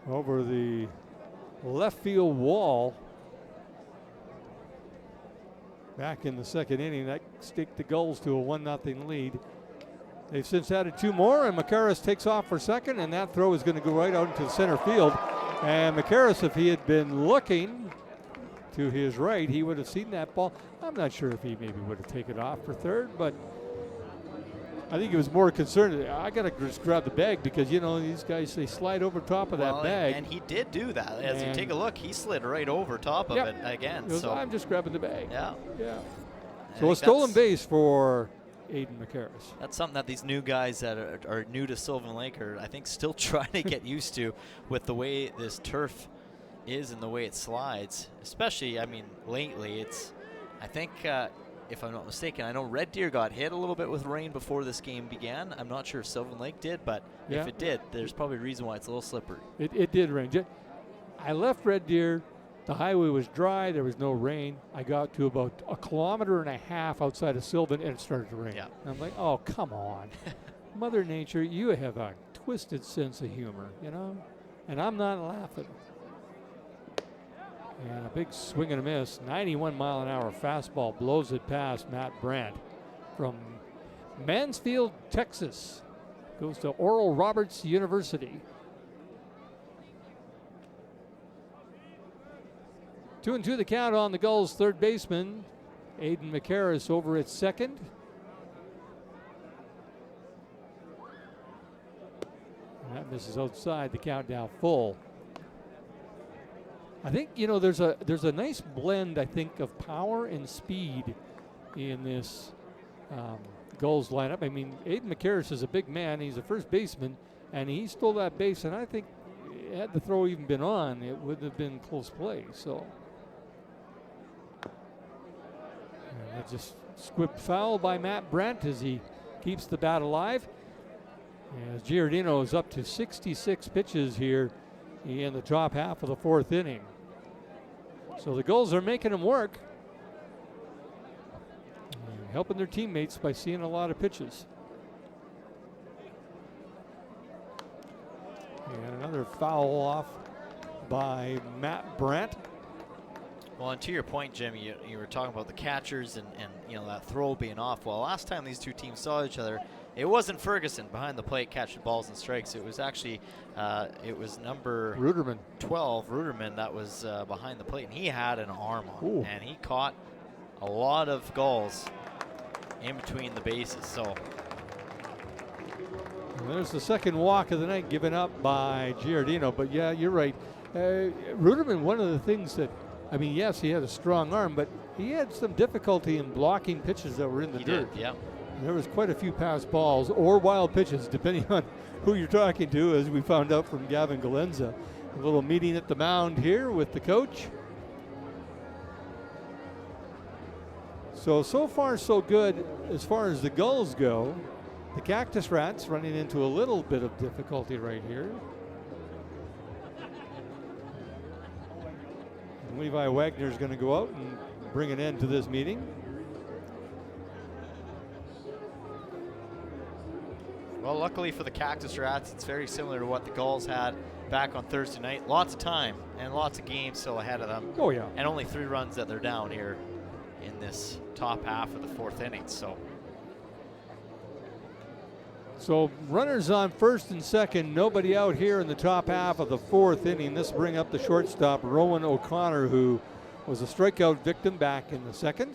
over the left field wall back in the second inning. That staked the Gulls to a 1-0 lead. They've since added 2 more, and McCarris takes off for second, and that throw is going to go right out into the center field. And McCarris, if he had been looking to his right, he would have seen that ball. I'm not sure if he maybe would have taken it off for third, but I think he was more concerned. I got to just grab the bag because, these guys, they slide over top of that bag. And he did do that. As you take a look, he slid right over top of it again. So I'm just grabbing the bag. Yeah. So a stolen base for Aiden McCarris. That's something that these new guys that are new to Sylvan Lake are, I think, still trying to get used to with the way this turf is and the way it slides. Especially, lately, I think, if I'm not mistaken, I know Red Deer got hit a little bit with rain before this game began. I'm not sure if Sylvan Lake did, but if it did, there's probably a reason why it's a little slippery. It did rain. I left Red Deer. The highway was dry. There was no rain. I got to about 1.5 kilometers outside of Sylvan, and it started to rain. Yeah. I'm like, oh, come on. Mother Nature, you have a twisted sense of humor, And I'm not laughing. And a big swing and a miss. 91-mile-an-hour fastball blows it past Matt Brandt from Mansfield, Texas. Goes to Oral Roberts University. 2-2 the count on the Gulls' third baseman, Aiden McCarris, over at second. And that misses outside, the count now full. I think, there's a nice blend, I think, of power and speed in this Gulls lineup. Aiden McCarris is a big man. He's a first baseman, and he stole that base, and I think had the throw even been on, it would have been close play. So that just squipped foul by Matt Brandt as he keeps the bat alive. As Giardino is up to 66 pitches here in the top half of the fourth inning. So the Gulls are making him work, and helping their teammates by seeing a lot of pitches. And another foul off by Matt Brandt. Well, and to your point, Jim, you were talking about the catchers and that throw being off. Well, last time these two teams saw each other, it wasn't Ferguson behind the plate catching balls and strikes. It was actually it was number Ruderman. 12, Ruderman, that was behind the plate, and he had an arm on. Ooh. And he caught a lot of Gulls in between the bases. So and there's the second walk of the night given up by Giardino. But yeah, you're right. Ruderman, one of the things that, yes, he had a strong arm, but he had some difficulty in blocking pitches that were in the dirt. Yeah. There was quite a few pass balls or wild pitches, depending on who you're talking to, as we found out from Gavin Galenza. A little meeting at the mound here with the coach. So far so good as far as the Gulls go. The Cactus Rats running into a little bit of difficulty right here. And Levi Wagner is going to go out and bring an end to this meeting. Well, luckily for the Cactus Rats, it's very similar to what the Gulls had back on Thursday night. Lots of time and lots of games still ahead of them. Oh, yeah. And only 3 runs that they're down here in this top half of the 4th inning. So runners on first and second, nobody out here in the top half of the 4th inning. This will bring up the shortstop, Rowan O'Connor, who was a strikeout victim back in the 2nd.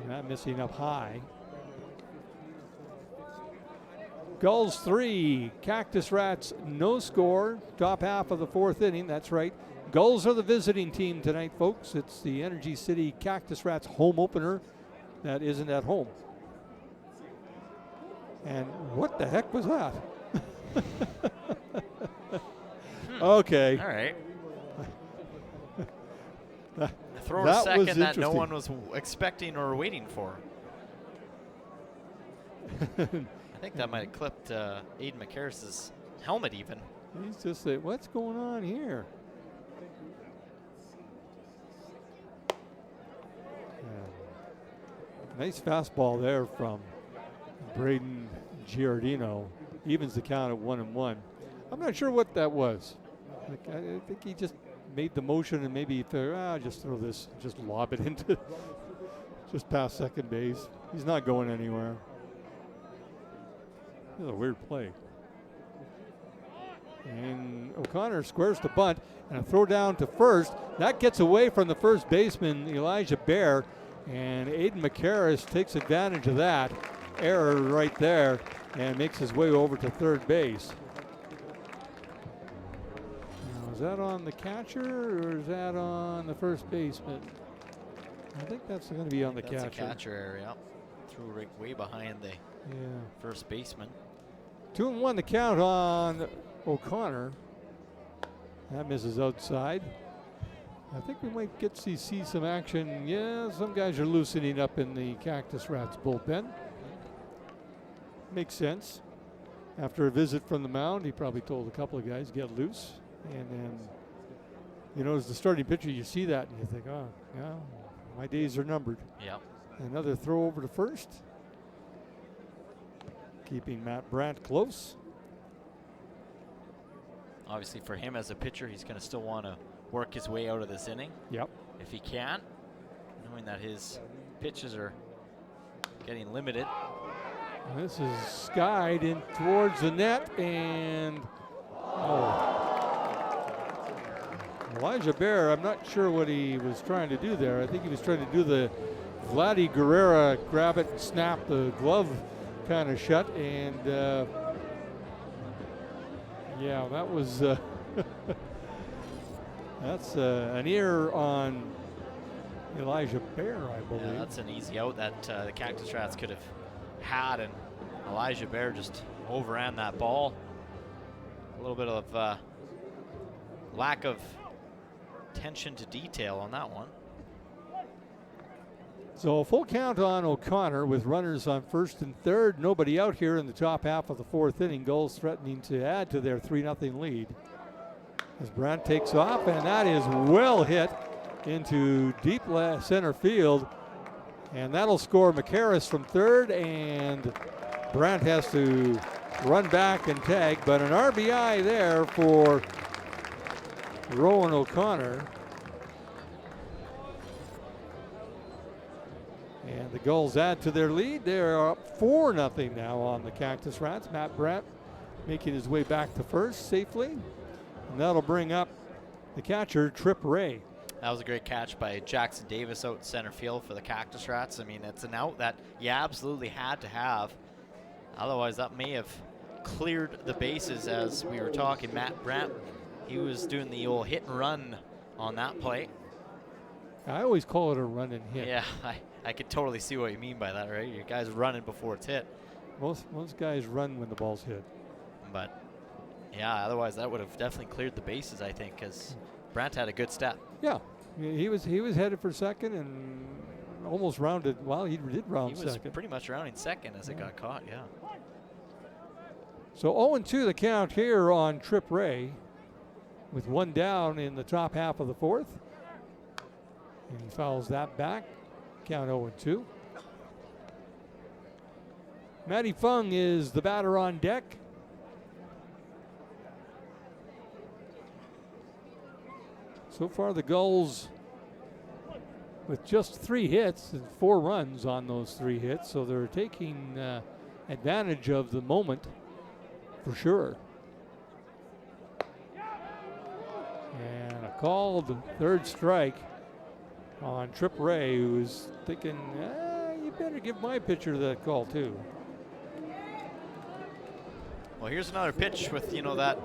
Not missing up high. Gulls 3, Cactus Rats no score. Top half of the 4th inning. That's right. Gulls are the visiting team tonight, folks. It's the Energy City Cactus Rats home opener that isn't at home. And what the heck was that? Okay. All right. Throw a That was second that no interesting. one was expecting or waiting for. I think that might have clipped Aiden McCarris's helmet even. He's just like, what's going on here? Nice fastball there from Braden Giardino. Evens the count at 1-1. I'm not sure what that was. Like, I think he just made the motion and maybe he figured, just throw this, just lob it into just past second base. He's not going anywhere. This is a weird play. And O'Connor squares the bunt and a throw down to first. That gets away from the first baseman, Elijah Bear. And Aiden McCarris takes advantage of that error right there and makes his way over to third base. Now, is that on the catcher or is that on the first baseman? I think that's going to be on the catcher. That's a catcher error, yeah. Threw right way behind the first baseman. 2-1 the count on O'Connor. That misses outside. I think we might get to see some action. Yeah, some guys are loosening up in the Cactus Rats bullpen. Makes sense. After a visit from the mound, he probably told a couple of guys, get loose. And then, as the starting pitcher, you see that and you think, oh, yeah, my days are numbered. Yeah. Another throw over to first. Keeping Matt Brandt close. Obviously, for him as a pitcher, he's going to still want to work his way out of this inning. Yep. If he can, knowing that his pitches are getting limited. This is skied in towards the net, and Elijah Bear, I'm not sure what he was trying to do there. I think he was trying to do the Vladdy Guerrera grab it and snap the glove kind of shut, and that was that's an error on Elijah Bear, I believe. Yeah, that's an easy out that the Cactus Rats could have had, and Elijah Bear just overran that ball. A little bit of lack of attention to detail on that one. So a full count on O'Connor with runners on first and third. Nobody out here in the top half of the 4th inning. Gulls threatening to add to their 3-0 lead. As Brandt takes off, and that is well hit into deep left center field. And that'll score McCarris from third, and Brandt has to run back and tag, but an RBI there for Rowan O'Connor. And the Gulls add to their lead. They are up 4-0 now on the Cactus Rats. Matt Brandt making his way back to first safely. And that'll bring up the catcher, Tripp Ray. That was a great catch by Jackson Davis out in center field for the Cactus Rats. I mean, it's an out that you absolutely had to have. Otherwise, that may have cleared the bases. As we were talking, Matt Brandt, he was doing the old hit and run on that play. I always call it a run and hit. Yeah, I could totally see what you mean by that, right? Your guy's running before it's hit. Most guys run when the ball's hit. But yeah, otherwise that would have definitely cleared the bases, I think, because Brandt had a good step. Yeah, he was headed for second and almost rounded. Well, he did round second. He was pretty much rounding second as it got caught. Yeah. So 0-2 the count here on Trip Ray, with one down in the top half of the fourth. And he fouls that back. Count 0-2. Matty Fung is the batter on deck. So far the Gulls with just 3 hits and 4 runs on those 3 hits. So they're taking advantage of the moment for sure. And a called third strike on Trip Ray, who's thinking, you better give my pitcher that call too. Well, here's another pitch with, that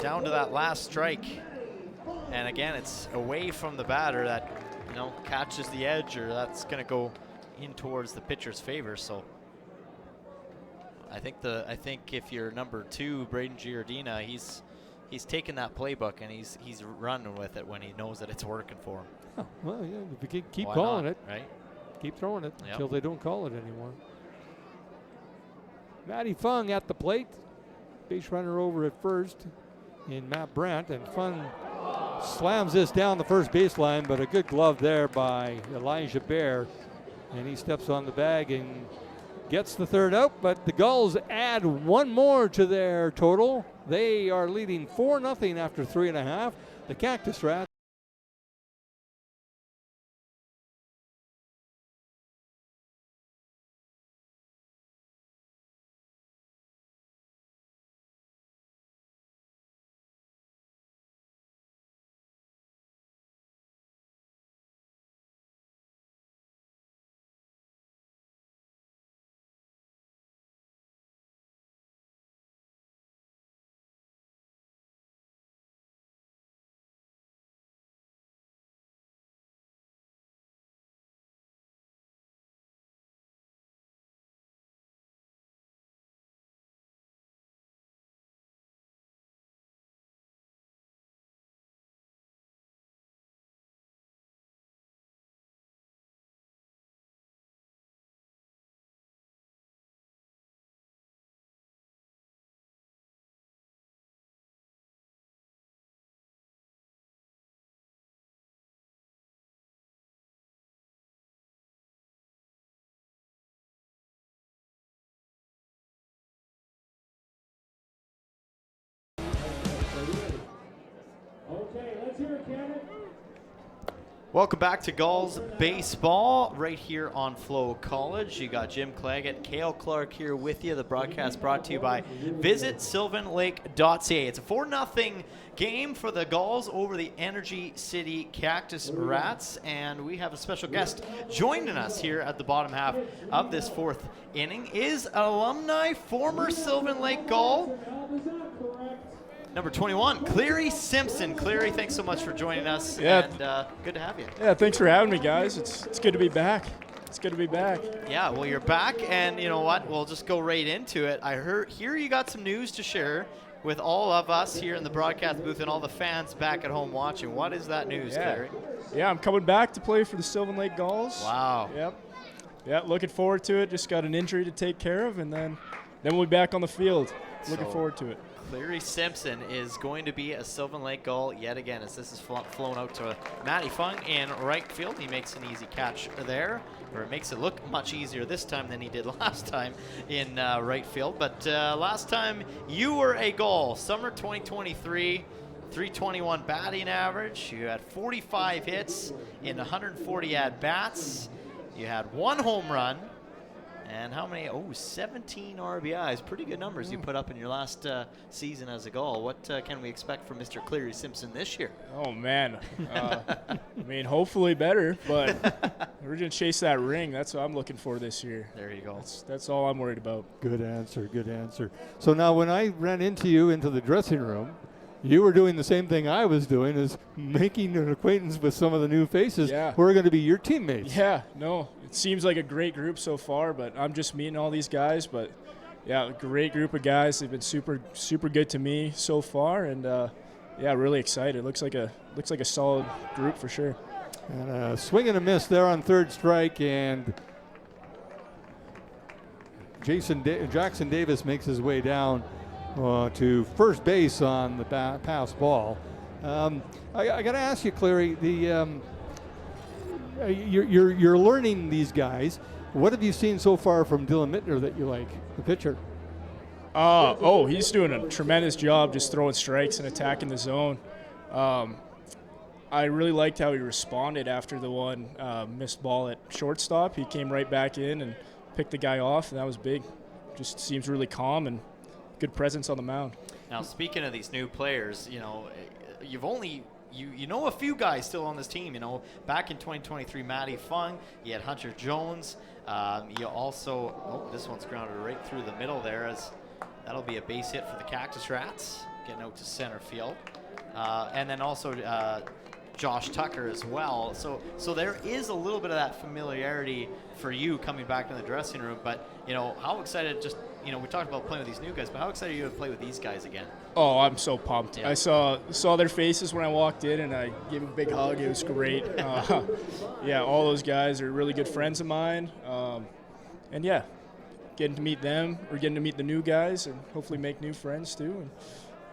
down to that last strike. And again, it's away from the batter that, catches the edge, or that's going to go in towards the pitcher's favor. So I think if you're number 2, Braden Giardina, he's taken that playbook and he's running with it when he knows that it's working for him. Oh, well, yeah, if you keep Why calling not, it, right? Keep throwing it Yep. until they don't call it anymore. Matty Fung at the plate. Base runner over at first in Matt Brandt, and Fung slams this down the first baseline, but a good glove there by Elijah Bear, and he steps on the bag and gets the third out. But the Gulls add one more to their total. They are leading 4-0 after 3.5. The Cactus Rats. Okay, let's hear it, Cameron. Welcome back to Gulls Baseball right here on FloCollege. You got Jim Claggett, Cale Clark here with you. The broadcast brought to you by Visit SylvanLake.ca. It's a 4-0 game for the Gulls over the Energy City Cactus Rats, and we have a special guest joining us here at the bottom half of this fourth inning. Is alumni, former Sylvan Lake Gull, number 21, Cleary Simpson. Cleary, thanks so much for joining us. Yeah. And good to have you. Yeah, thanks for having me, guys. It's good to be back. It's good to be back. Yeah, well, you're back, and you know what? We'll just go right into it. I hear you got some news to share with all of us here in the broadcast booth and all the fans back at home watching. What is that news, Cleary? Yeah, I'm coming back to play for the Sylvan Lake Gulls. Wow. Yep. Yeah, looking forward to it. Just got an injury to take care of, and then we'll be back on the field. Looking forward to it. Cleary Simpson is going to be a Sylvan Lake Gull yet again, as this is flown out to Matty Fung in right field. He makes an easy catch there, or it makes it look much easier this time than he did last time in right field. But last time you were a Gull, summer 2023, 321 batting average. You had 45 hits in 140 at-bats. You had 1 home run. And how many? 17 RBIs. Pretty good numbers you put up in your last season as a Gull. What can we expect from Mr. Cleary Simpson this year? Oh, man. I mean, hopefully better, but we're going to chase that ring. That's what I'm looking for this year. There you go. That's all I'm worried about. Good answer, good answer. So now when I ran into you into the dressing room, you were doing the same thing I was doing, is making an acquaintance with some of the new faces who are going to be your teammates. Yeah, no, it seems like a great group so far, but I'm just meeting all these guys. But, yeah, a great group of guys. They've been super, super good to me so far, and, yeah, really excited. Looks like a solid group for sure. And a swing and a miss there on third strike, and Jackson Davis makes his way down to first base on the pass ball. I got to ask you, Clary, you're learning these guys. What have you seen so far from Dylan Mittner that you like, the pitcher? He's doing a tremendous job just throwing strikes and attacking the zone. I really liked how he responded after the one missed ball at shortstop. He came right back in and picked the guy off, and that was big. Just seems really calm and good presence on the mound. Now, speaking of these new players, you've only you know a few guys still on this team. Back in 2023, Matty Fung, you had Hunter Jones. You also, this one's grounded right through the middle there, as that'll be a base hit for the Cactus Rats, getting out to center field. And then also Josh Tucker as well. So there is a little bit of that familiarity for you coming back to the dressing room. But, how excited we talked about playing with these new guys, but how excited are you to play with these guys again? Oh, I'm so pumped. Yeah. I saw their faces when I walked in, and I gave them a big hug. It was great. Yeah, all those guys are really good friends of mine. And, yeah, getting to meet them, or getting to meet the new guys, and hopefully make new friends too. And,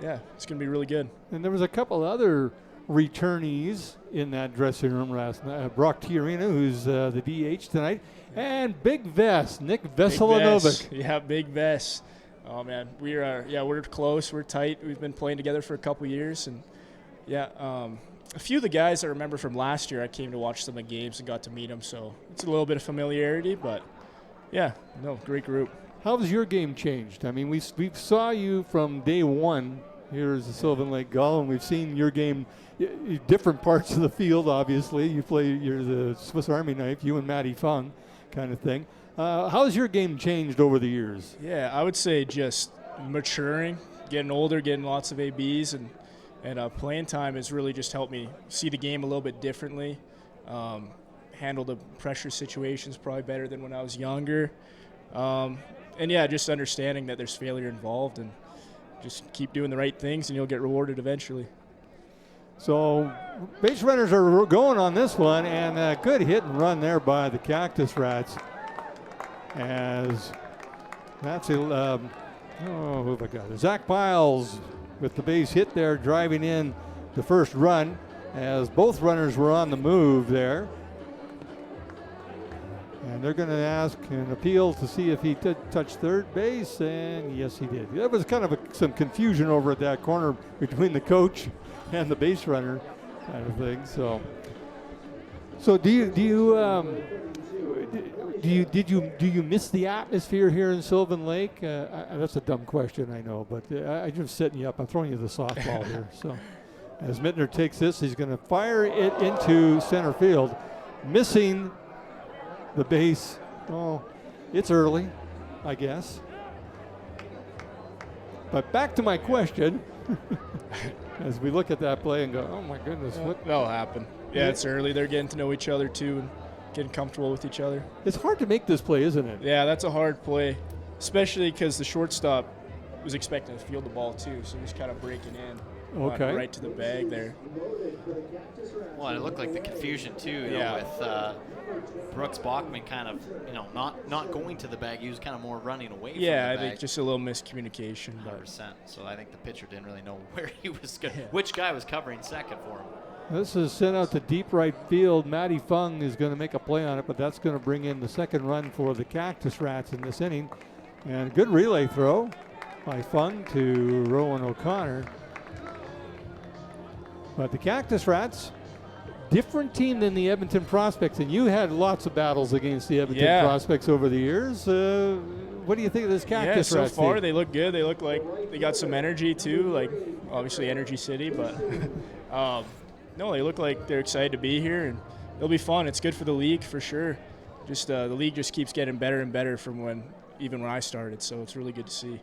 yeah, it's going to be really good. And there was a couple other returnees in that dressing room last night. Brock Tiarina, who's the DH tonight, and Big Vest, Nick Veselinovic. Yeah, Big Vest. Oh, man, we're close. We're tight. We've been playing together for a couple years. And, yeah, a few of the guys I remember from last year, I came to watch some of the games and got to meet them. So it's a little bit of familiarity, but, yeah, no, great group. How has your game changed? I mean, we saw you from day one here as the Sylvan Lake Gull, and we've seen your game, different parts of the field, obviously. You're the Swiss Army knife, you and Matty Fung kind of thing. How has your game changed over the years? Yeah, I would say just maturing, getting older, getting lots of ABs, and playing time has really just helped me see the game a little bit differently, handle the pressure situations probably better than when I was younger. And, yeah, just understanding that there's failure involved, and just keep doing the right things and you'll get rewarded eventually. So base runners are going on this one, and a good hit and run there by the Cactus Rats. As that's who have I got? Zach Piles with the base hit there, driving in the first run, as both runners were on the move there. And they're going to ask an appeal to see if he did touch third base, and yes, he did. There was kind of some confusion over at that corner between the coach and the base runner, kind of thing. So do you miss the atmosphere here in Sylvan Lake? That's a dumb question, I know, but I'm just setting you up. I'm throwing you the softball here. So as Mittner takes this, he's going to fire it into center field, missing the base. Oh, it's early, I guess. But back to my question. As we look at that play and go, oh my goodness, what? That'll happen. Yeah, it's early. They're getting to know each other too and getting comfortable with each other. It's hard to make this play, isn't it? Yeah, that's a hard play, especially because the shortstop was expecting to field the ball too, so he's kind of breaking in. Okay. Right to the bag there. Well, and it looked like the confusion too, with Brooks Bachman kind of, not going to the bag. He was kind of more running away from the bag. I think just a little miscommunication. 100%. So I think the pitcher didn't really know where he was going, which guy was covering second for him. This is sent out to deep right field. Matty Fung is going to make a play on it, but that's going to bring in the second run for the Cactus Rats in this inning. And good relay throw by Fung to Rowan O'Connor. But the Cactus Rats, different team than the Edmonton Prospects, and you had lots of battles against the Edmonton Prospects over the years. What do you think of this Cactus Rats so far team? they look good. They look like they got some energy too, like obviously Energy City, but no, they look like they're excited to be here, and it'll be fun. It's good for the league for sure. Just the league just keeps getting better and better from even when I started, so it's really good to see.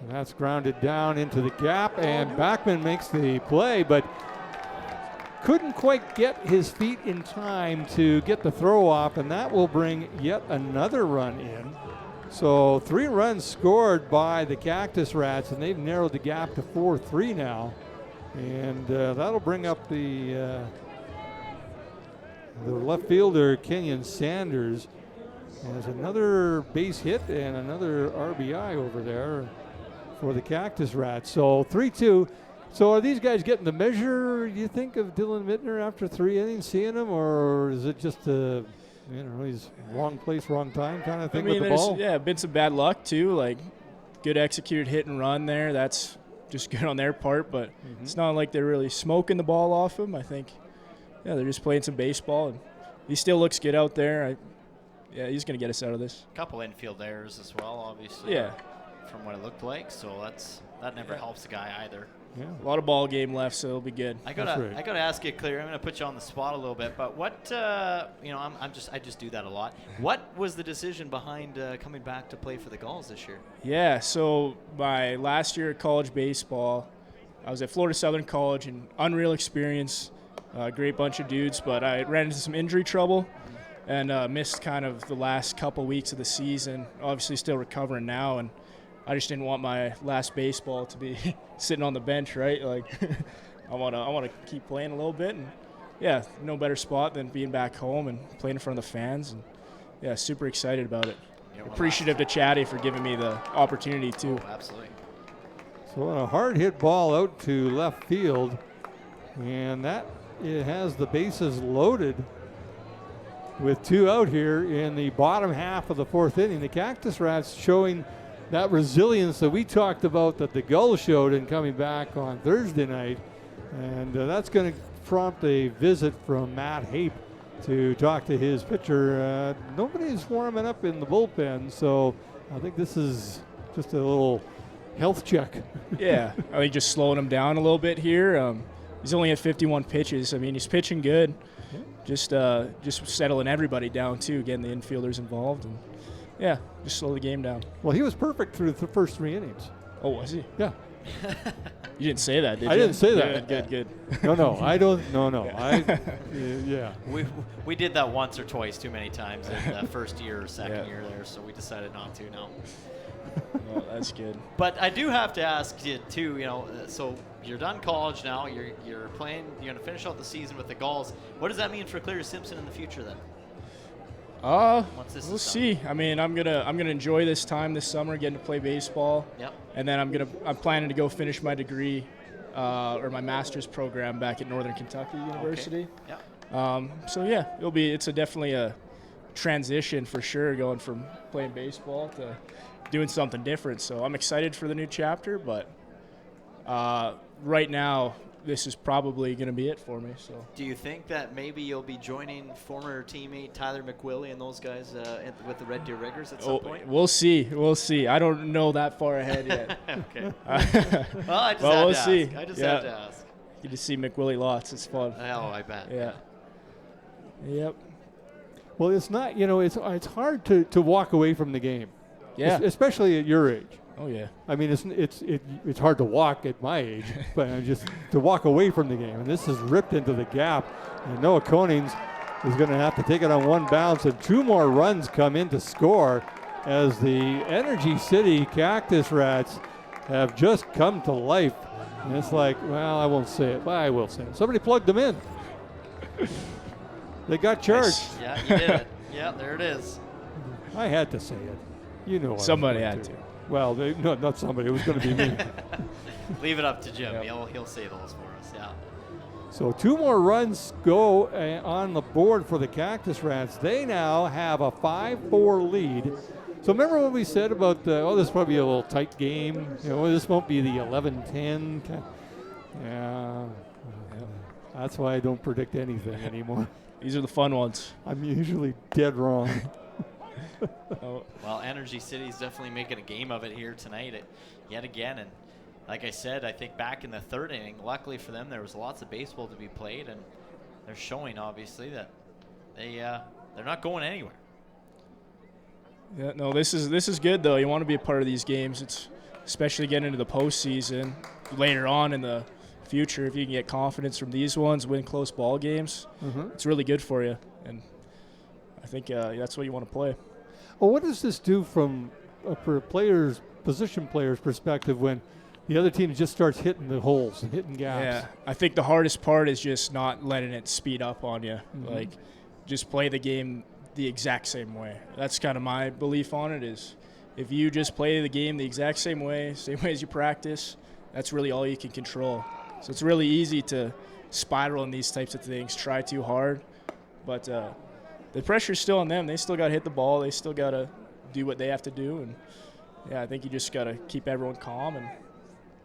And that's grounded down into the gap, and Backman makes the play, but couldn't quite get his feet in time to get the throw off, and that will bring yet another run in. So 3 runs scored by the Cactus Rats, and they've narrowed the gap to 4-3 now. And that'll bring up the left fielder, Kenyon Sanders, has another base hit and another RBI over there for the Cactus Rats. So 3-2. So are these guys getting the measure, you think, of Dylan Mittner after 3 innings, seeing him, or is it just he's wrong place, wrong time kind of thing with the ball? Yeah, been some bad luck too. Like good executed hit and run there. That's just good on their part, but it's not like they're really smoking the ball off him. I think, they're just playing some baseball, and he still looks good out there. He's going to get us out of this. A couple infield errors as well, obviously. Yeah. From what it looked like, so that never helps the guy either. Yeah. A lot of ball game left, so it'll be good. I gotta ask you, Clear. I'm gonna put you on the spot a little bit, but what I just do that a lot. What was the decision behind coming back to play for the Gulls this year? Yeah, so my last year at college baseball, I was at Florida Southern College, and unreal experience, great bunch of dudes, but I ran into some injury trouble and missed kind of the last couple weeks of the season. Obviously, still recovering now, and I just didn't want my last baseball to be sitting on the bench, right? Like, I want to keep playing a little bit, and no better spot than being back home and playing in front of the fans, and super excited about it. Appreciative to Chatty for giving me the opportunity too. Oh, absolutely. So a hard hit ball out to left field, and it has the bases loaded with 2 out here in the bottom half of the 4th inning. The Cactus Rats showing that resilience that we talked about that the Gulls showed in coming back on Thursday night. And that's going to prompt a visit from Matt Hape to talk to his pitcher. Nobody's warming up in the bullpen, so I think this is just a little health check. Yeah, I think just slowing him down a little bit here. He's only at 51 pitches. I mean, he's pitching good. Yeah. Just settling everybody down, too, getting the infielders involved. And just slow the game down. Well, he was perfect through the first 3 innings. Oh, was he? Yeah. You didn't say that, did you? I didn't say that. Good. No, I don't. No. Yeah. We did that once or twice too many times in the first year or second year there, so we decided not to now. Well, that's good. But I do have to ask you too. So you're done college now. You're playing. You're going to finish out the season with the Gulls. What does that mean for Clear Simpson in the future then? We'll see. I mean, I'm gonna enjoy this time this summer, getting to play baseball. Yep. And then I'm planning to go finish my degree, or my master's program back at Northern Kentucky University. Okay. Yep. It's definitely a transition for sure, going from playing baseball to doing something different. So I'm excited for the new chapter, but right now, this is probably going to be it for me. So, do you think that maybe you'll be joining former teammate Tyler McWillie and those guys with the Red Deer Riggers at some point? We'll see. I don't know that far ahead yet. Okay. Well, I just had to ask. You just see McWillie lots. It's fun. Oh, I bet. Yeah. Yep. Well, it's not. It's hard to walk away from the game. Yeah. Especially at your age. Oh yeah. I mean, it's hard to walk at my age, but just to walk away from the game. And this is ripped into the gap. And Noah Konings is going to have to take it on 1 bounce, and 2 more runs come in to score as the Energy City Cactus Rats have just come to life. And it's like, well, I won't say it, but I will say it. Somebody plugged them in. They got charged. Nice. Yeah, you did it. Yeah, there it is. I had to say it. You know, somebody had to. Well, no, not somebody. It was going to be me. Leave it up to Jim. Yep. He'll say those for us. Yeah. So 2 more runs go on the board for the Cactus Rats. They now have a 5-4 lead. So remember what we said about this will probably be a little tight game. This won't be the 11-10. Yeah. That's why I don't predict anything anymore. These are the fun ones. I'm usually dead wrong. Well, Energy City is definitely making a game of it here tonight yet again. And like I said, I think back in the 3rd inning, luckily for them, there was lots of baseball to be played, and they're showing obviously that they're not going anywhere. Yeah, no, this is good though. You want to be a part of these games. It's especially getting into the postseason later on in the future. If you can get confidence from these ones, win close ball games, it's really good for you. And I think that's what you want to play. Well, what does this do from for players, position players' perspective when the other team just starts hitting the holes and hitting gaps? Yeah, I think the hardest part is just not letting it speed up on you. Like, just play the game the exact same way. That's kind of my belief on it is if you just play the game the exact same way as you practice, that's really all you can control. So it's really easy to spiral in these types of things, try too hard. But the pressure's still on them. They still got to hit the ball. They still got to do what they have to do. And, yeah, I think you just got to keep everyone calm. And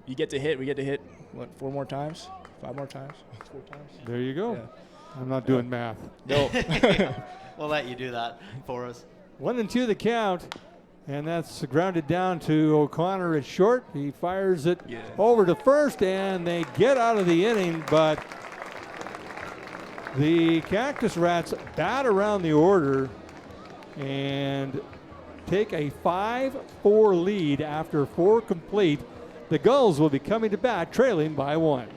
you get to hit. We get to hit, what, 4 more times? 5 more times? 4 times? There you go. Yeah. I'm not doing math. No. We'll let you do that for us. 1-2 the count, and that's grounded down to O'Connor at short. He fires it over to first, and they get out of the inning, but the Cactus Rats bat around the order and take a 5-4 lead after 4 complete. The Gulls will be coming to bat, trailing by 1.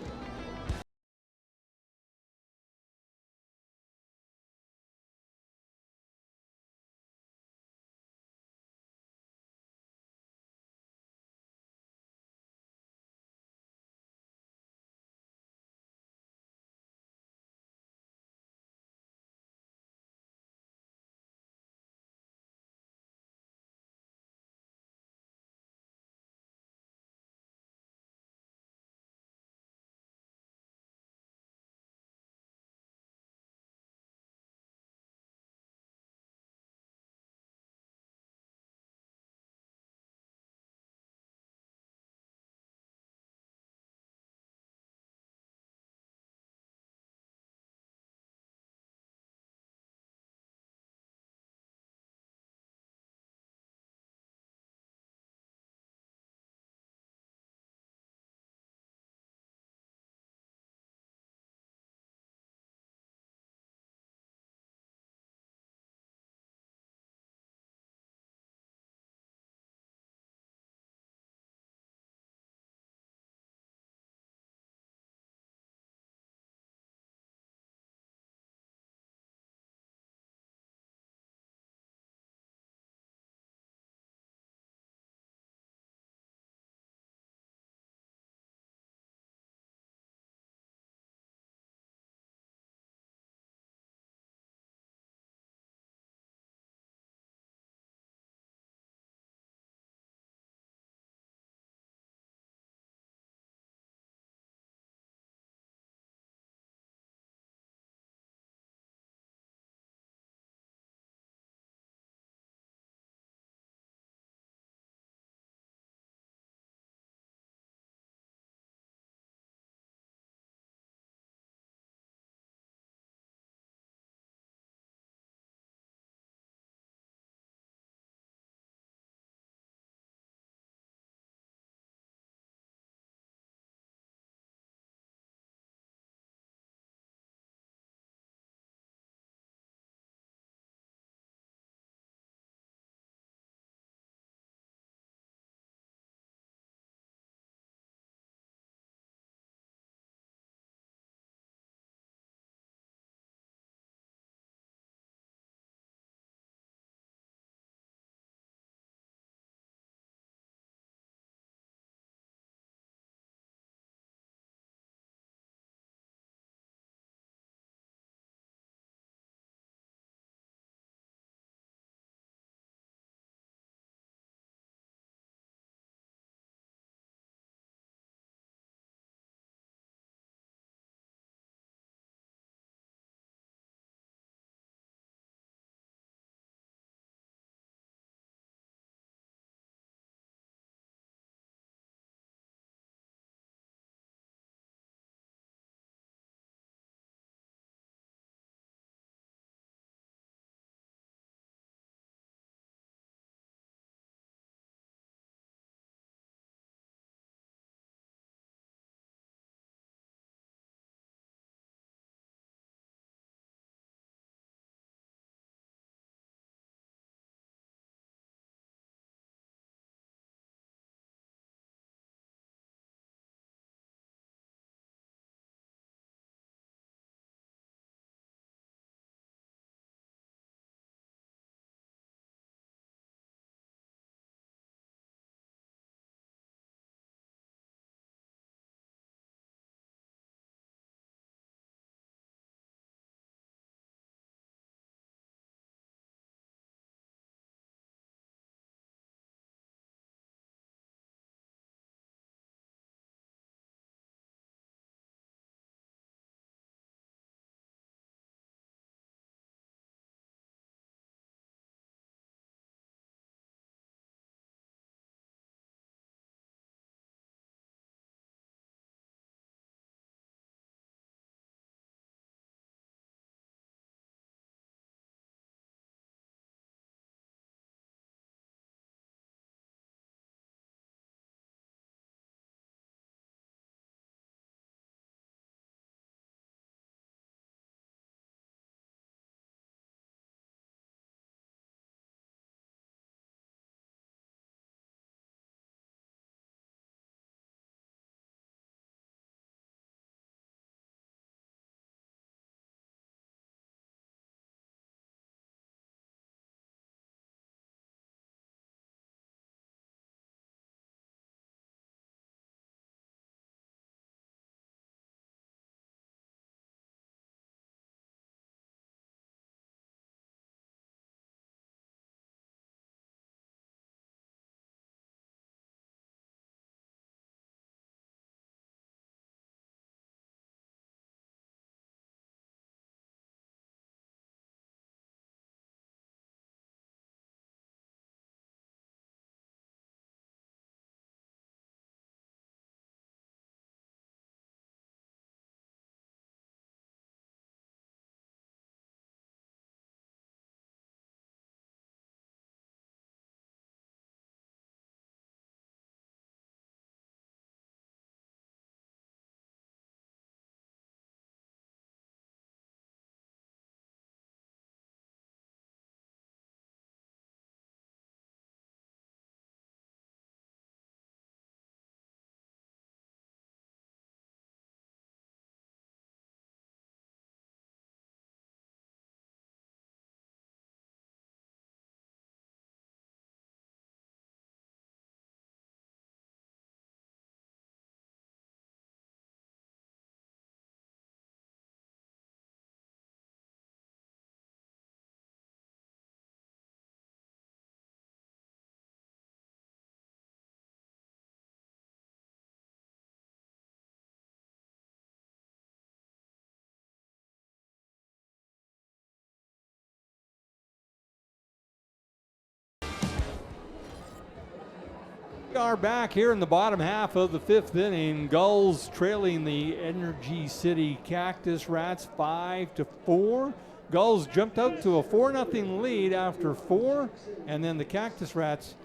We are back here in the bottom half of the 5th inning. Gulls trailing the Energy City Cactus Rats 5-4. Gulls jumped out to a 4-0 lead after 4, and then the Cactus Rats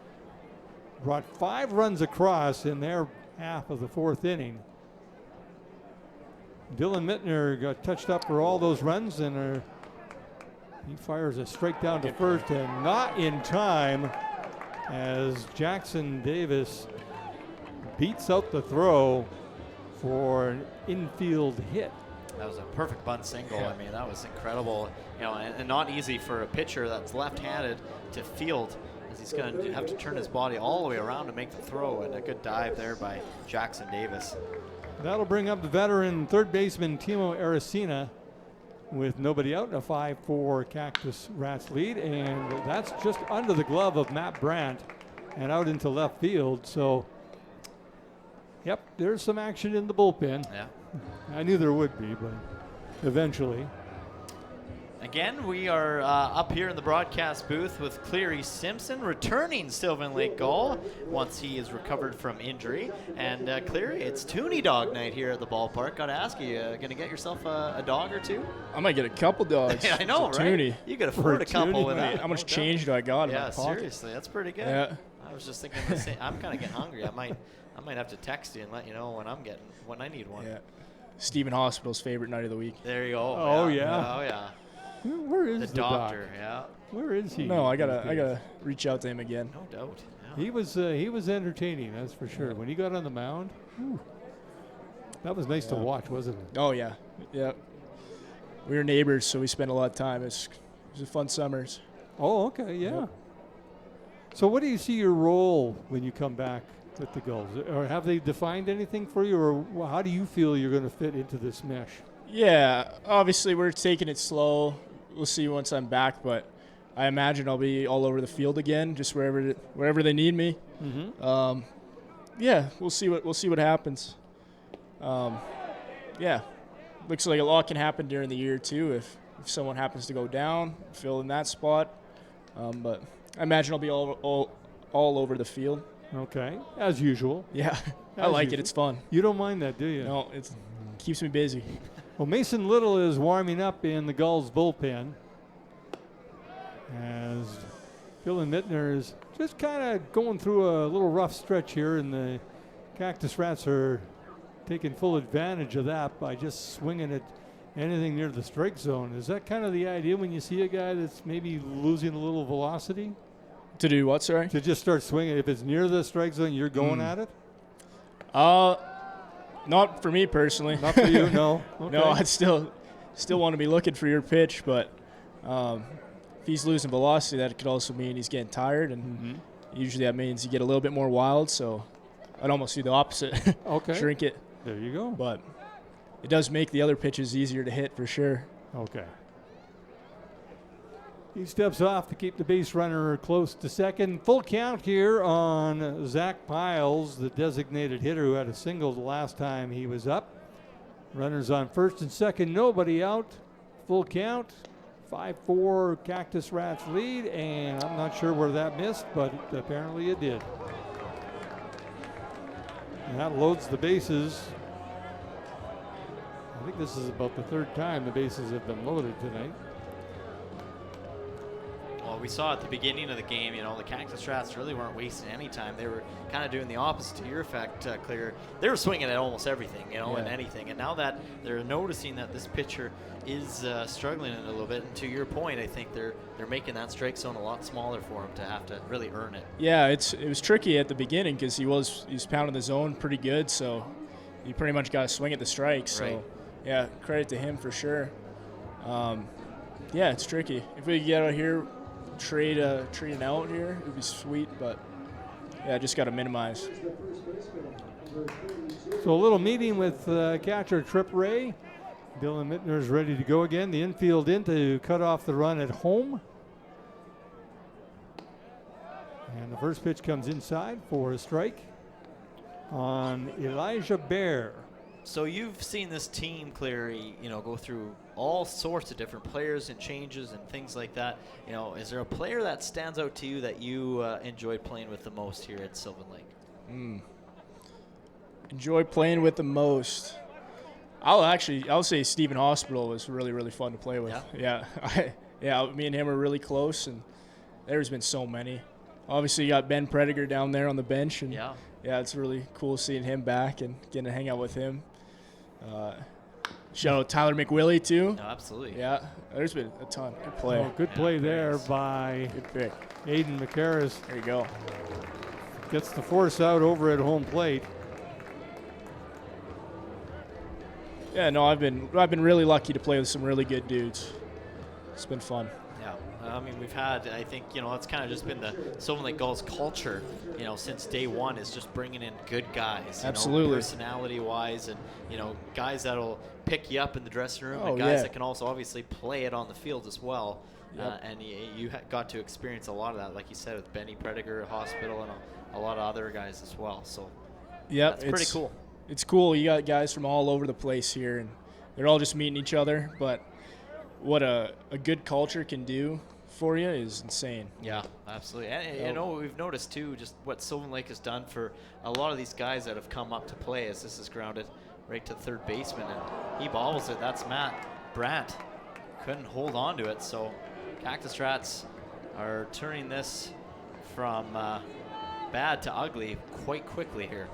brought 5 runs across in their half of the 4th inning. Dylan Mittner got touched up for all those runs, and he fires a strike down to first, and not in time, as Jackson Davis beats out the throw for an infield hit. That was a perfect bunt single. I mean, that was incredible. And not easy for a pitcher that's left-handed to field, as he's going to have to turn his body all the way around to make the throw, and a good dive there by Jackson Davis. That'll bring up the veteran third baseman Timo Aracena with nobody out, a 5-4 Cactus Rats lead, and that's just under the glove of Matt Brandt and out into left field. So, yep, there's some action in the bullpen. Yeah. I knew there would be, but eventually. Again, we are up here in the broadcast booth with Cleary Simpson, returning Sylvan Lake Gull once he is recovered from injury. And Cleary, it's Toonie Dog night here at the ballpark. Got to ask you, going to get yourself a dog or two? I might get a couple dogs. I know, It's a right? Toonie. You could afford a couple with that. How much change do I got in Yeah, my pocket? seriously, that's pretty good. Yeah. I was just thinking the same. I'm kind of getting hungry. I might have to text you and let you know when I need one. Yeah. Stephen Hospital's favorite night of the week. There you go. Oh, yeah. Oh yeah. Where is The the doctor. doc? Yeah. Where is he? No, I these days? gotta reach out to him again. No doubt. Yeah. He was entertaining, that's for sure. When he got on the mound, whew, that was nice to watch, wasn't it? Oh yeah, yeah. We were neighbors, so we spent a lot of time. It was a fun summers. Oh, okay, yeah. Yep. So what do you see your role when you come back with the Gulls? Or have they defined anything for you, or how do you feel you're going to fit into this mesh? Yeah, obviously we're taking it slow. We'll see once I'm back, but I imagine I'll be all over the field again, just wherever they need me. Mm-hmm. Yeah, we'll see what happens. Yeah, looks like a lot can happen during the year too if someone happens to go down, fill in that spot. But I imagine I'll be all over the field. Okay, as usual. Yeah, I As like usual. it. It's fun. You don't mind that, do you? No, it keeps me busy. Well, Mason Little is warming up in the Gulls bullpen as Dylan Mittner is just kind of going through a little rough stretch here, and the Cactus Rats are taking full advantage of that by just swinging at anything near the strike zone. Is that kind of the idea when you see a guy that's maybe losing a little velocity? To do what, sorry? To just start swinging. If it's near the strike zone, you're going at it? Not for me personally. Not for you, no. Okay. No, I'd still want to be looking for your pitch, but if he's losing velocity, that could also mean he's getting tired, and usually that means you get a little bit more wild, so I'd almost do the opposite. Okay. Shrink it. There you go. But it does make the other pitches easier to hit for sure. Okay. He steps off to keep the base runner close to second. Full count here on Zach Piles, the designated hitter who had a single the last time he was up. Runners on first and second, nobody out. Full count. 5-4 Cactus Rats lead, and I'm not sure where that missed, but apparently it did. And that loads the bases. I think this is about the third time the bases have been loaded tonight. Well, we saw at the beginning of the game, the Cactus Rats really weren't wasting any time. They were kind of doing the opposite to your effect, Clear. They were swinging at almost everything, and anything. And now that they're noticing that this pitcher is struggling a little bit, and to your point, I think they're making that strike zone a lot smaller for him to have to really earn it. Yeah, it was tricky at the beginning because he was pounding the zone pretty good, so you pretty much got to swing at the strikes. Right. So, yeah, credit to him for sure. Yeah, it's tricky. If we could get out here, trade an out here, it would be sweet, but yeah, just got to minimize. So a little meeting with catcher Trip Ray. Dylan Mittner's ready to go again. The infield in to cut off the run at home. And the first pitch comes inside for a strike on Elijah Bear. So you've seen this team, Cleary, go through all sorts of different players and changes and things like that. Is there a player that stands out to you that you enjoyed playing with the most here at Sylvan Lake? Enjoy playing with the most. I'll say Stephen Hospital was really, really fun to play with. Yeah. Me and him are really close, and there's been so many. Obviously, you got Ben Prediger down there on the bench, and it's really cool seeing him back and getting to hang out with him. Shout out Tyler McWillie too. No, absolutely. Yeah, there's been a ton. Good play. Oh, good play there by Good pick. Aiden McCarris. There you go. Gets the force out over at home plate. Yeah, no, I've been really lucky to play with some really good dudes. It's been fun. Yeah, I mean, we've had, I think, it's kind of just been the Sylvan Lake Gulls culture, since day one, is just bringing in good guys. Absolutely. Personality-wise, and, guys that'll pick you up in the dressing room, Oh, and guys yeah. that can also obviously play it on the field as well. Yep. And you got to experience a lot of that, like you said, with Benny Prediger, Hospital, and a lot of other guys as well. So Yep, that's pretty cool. It's cool. You got guys from all over the place here, and they're all just meeting each other. But what a good culture can do for you is insane. Yeah, absolutely. And we've noticed too just what Sylvan Lake has done for a lot of these guys that have come up to play, as this is grounded right to third baseman, and he bobbles it. That's Matt Brandt. Couldn't hold on to it, so Cactus Rats are turning this from bad to ugly quite quickly here.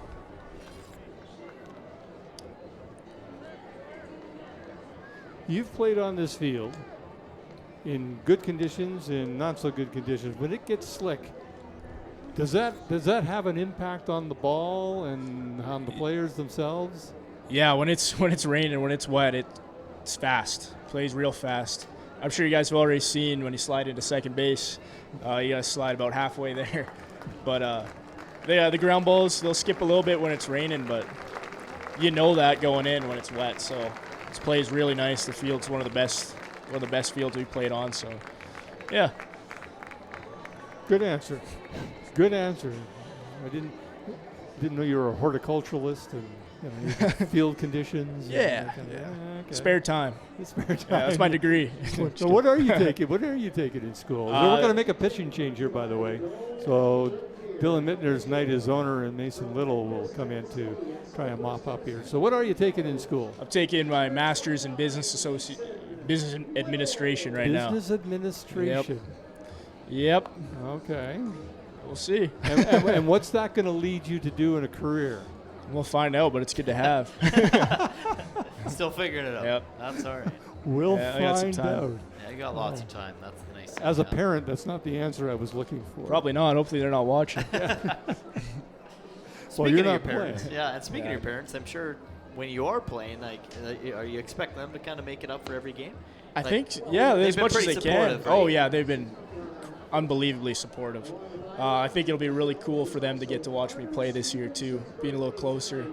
You've played on this field in good conditions and not so good conditions. When it gets slick, does that have an impact on the ball and on the players themselves? Yeah, when it's raining, when it's wet, it's fast. Plays real fast. I'm sure you guys have already seen when you slide into second base, you gotta slide about halfway there. But the ground balls, they'll skip a little bit when it's raining, but you know that going in when it's wet. So this play is really nice. The field's one of the best fields we've played on. So yeah. Good answer. Good answer. I didn't know you were a horticulturalist and field conditions. Yeah. Okay. Spare time. Spare time. Yeah, that's my degree. So what are you taking? What are you taking in school? We're going to make a pitching change here, by the way. So Dylan Mittner's night, his owner, and Mason Little will come in to try and mop up here. So what are you taking in school? I'm taking my master's in business administration right now. Business administration. Yep. Okay. We'll see. And what's that going to lead you to do in a career? We'll find out, but it's good to have. Still figuring it out. Yep. That's all right. We'll I got some find time. out. Yeah, you got lots of time. That's the nice thing. As a parent, that's not the answer I was looking for. Probably not. Hopefully they're not watching. Well, Speaking you're of your not parents, playing. and speaking of your parents, I'm sure when you are playing, are you expect them to kind of make it up for every game? I think, yeah, they've as been much as pretty they can. supportive, right? Oh, yeah, they've been unbelievably supportive. I think it'll be really cool for them to get to watch me play this year, too, being a little closer.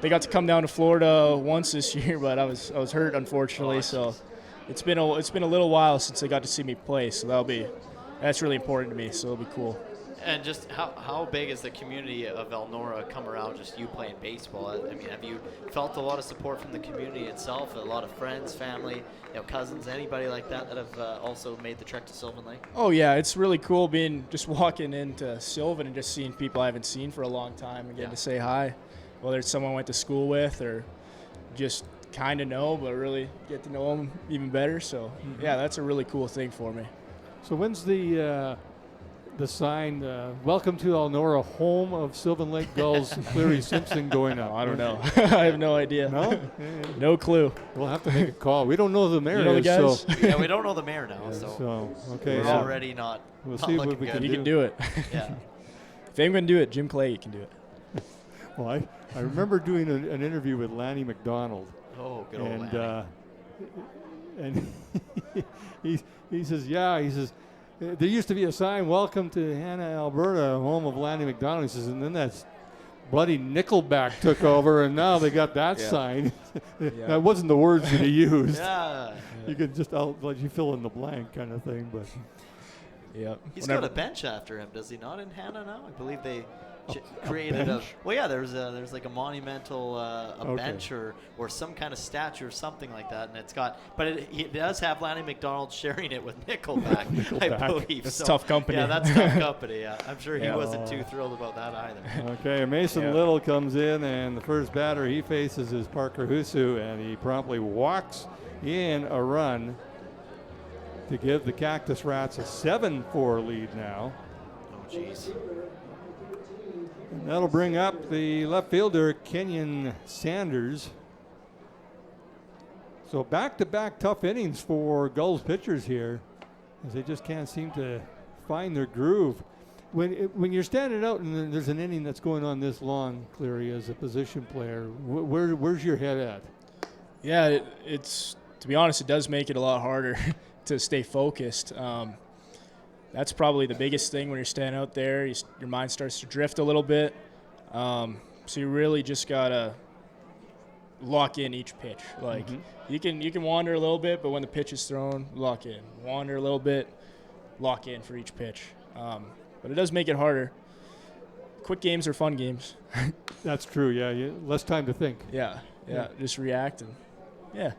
They got to come down to Florida once this year, but I was hurt, unfortunately, so it's been a little while since they got to see me play, so that's really important to me, so it'll be cool. And just how big is the community of Elnora come around just you playing baseball? I mean, have you felt a lot of support from the community itself? A lot of friends, family, cousins, anybody like that have also made the trek to Sylvan Lake? Oh, yeah, it's really cool just walking into Sylvan and just seeing people I haven't seen for a long time and getting to say hi, whether it's someone I went to school with or just kind of know, but really get to know them even better. So, yeah, that's a really cool thing for me. So when's the sign, welcome to Elnora, home of Sylvan Lake Gulls, Cleary Simpson going up? I don't know. I have no idea. No? No clue. We'll have to make a call. We don't know the mayor. You know the guys? So, Yeah, we don't know the mayor now, so okay. we're So already not we'll not see what looking we good. can You can do it. Yeah. If anyone can do it, Jim Clay can do it. well, I remember doing an interview with Lanny McDonald. Oh, good old And Lanny. and he says, there used to be a sign, welcome to Hannah, Alberta, home of Lanny McDonald. He says, and then that's bloody Nickelback took over, and now they got that sign. That wasn't the words that he used. Yeah. You could just, I'll let you fill in the blank kind of thing. But Yeah. He's got a bench after him, does he not, in Hannah now? I believe they created a bench? well, yeah. There's like a monumental Okay. bench or some kind of statue or something like that, and it's got. But it does have Lanny McDonald sharing it with Nickelback, I Nickelback. believe. That's so, tough company. Yeah, that's tough company. Yeah, I'm sure he Yeah. wasn't too thrilled about that either. Okay, Mason Yeah. Little comes in, and the first batter he faces is Parker Husu, and he promptly walks in a run to give the Cactus Rats a 7-4 lead now. Oh, jeez. And that'll bring up the left fielder, Kenyon Sanders. So back-to-back tough innings for Gulls pitchers here, as they just can't seem to find their groove. When you're standing out and there's an inning that's going on this long, Cleary, as a position player, where's your head at? Yeah, it's to be honest, it does make it a lot harder to stay focused. That's probably the biggest thing when you're standing out there. Your mind starts to drift a little bit. So you really just gotta lock in each pitch. Like you can wander a little bit, but when the pitch is thrown, lock in. Wander a little bit, lock in for each pitch. But it does make it harder. Quick games are fun games. That's true, yeah. Less time to think. Yeah. Just react and yeah.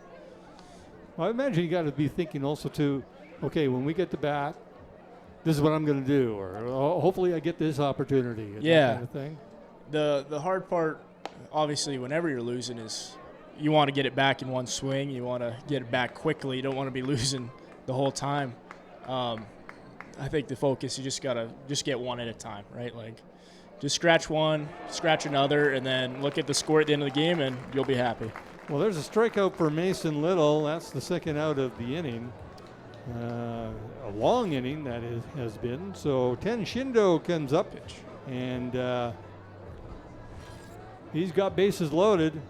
Well, I imagine you got to be thinking also too, okay, when we get to bat, this is what I'm going to do, or hopefully I get this opportunity. That kind of thing. The hard part, obviously, whenever you're losing is you want to get it back in one swing. You want to get it back quickly. You don't want to be losing the whole time. I think the focus, you just got to get one at a time, right? Like just scratch one, scratch another, and then look at the score at the end of the game, and you'll be happy. Well, there's a strikeout for Mason Little. That's the second out of the inning. A long inning that has been. So Ten Shindo comes up, and he's got bases loaded.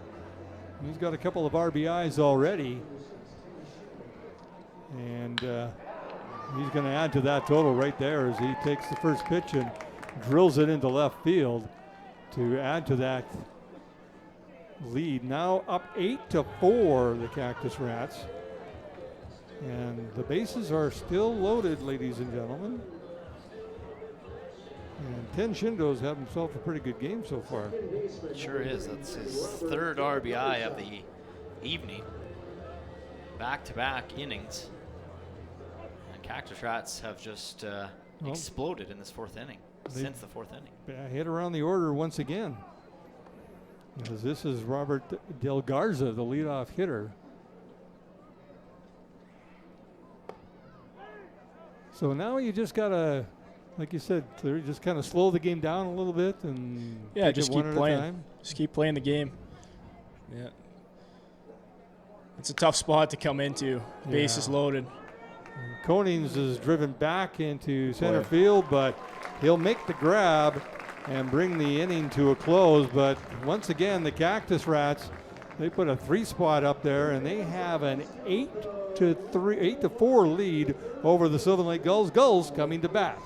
He's got a couple of RBIs already. And he's going to add to that total right there as he takes the first pitch and drills it into left field to add to that lead. Now up 8-4, the Cactus Rats. And the bases are still loaded, ladies and gentlemen. And Ten Shindo's had himself a pretty good game so far. Sure is. That's his third RBI of the evening. Back-to-back innings. And Cactus Rats have just exploded in this fourth inning, since the fourth inning. Hit around the order once again. Because this is Robert Del Garza, the leadoff hitter. So now you just got to, like you said, Cleary, just kind of slow the game down a little bit and just keep playing. Just keep playing the game. Yeah. It's a tough spot to come into. Bases loaded. Konings is driven back into center field, but he'll make the grab and bring the inning to a close. But once again, the Cactus Rats, they put a 3 spot up there, and they have an 8-4 lead over the Sylvan Lake Gulls. Gulls coming to bat.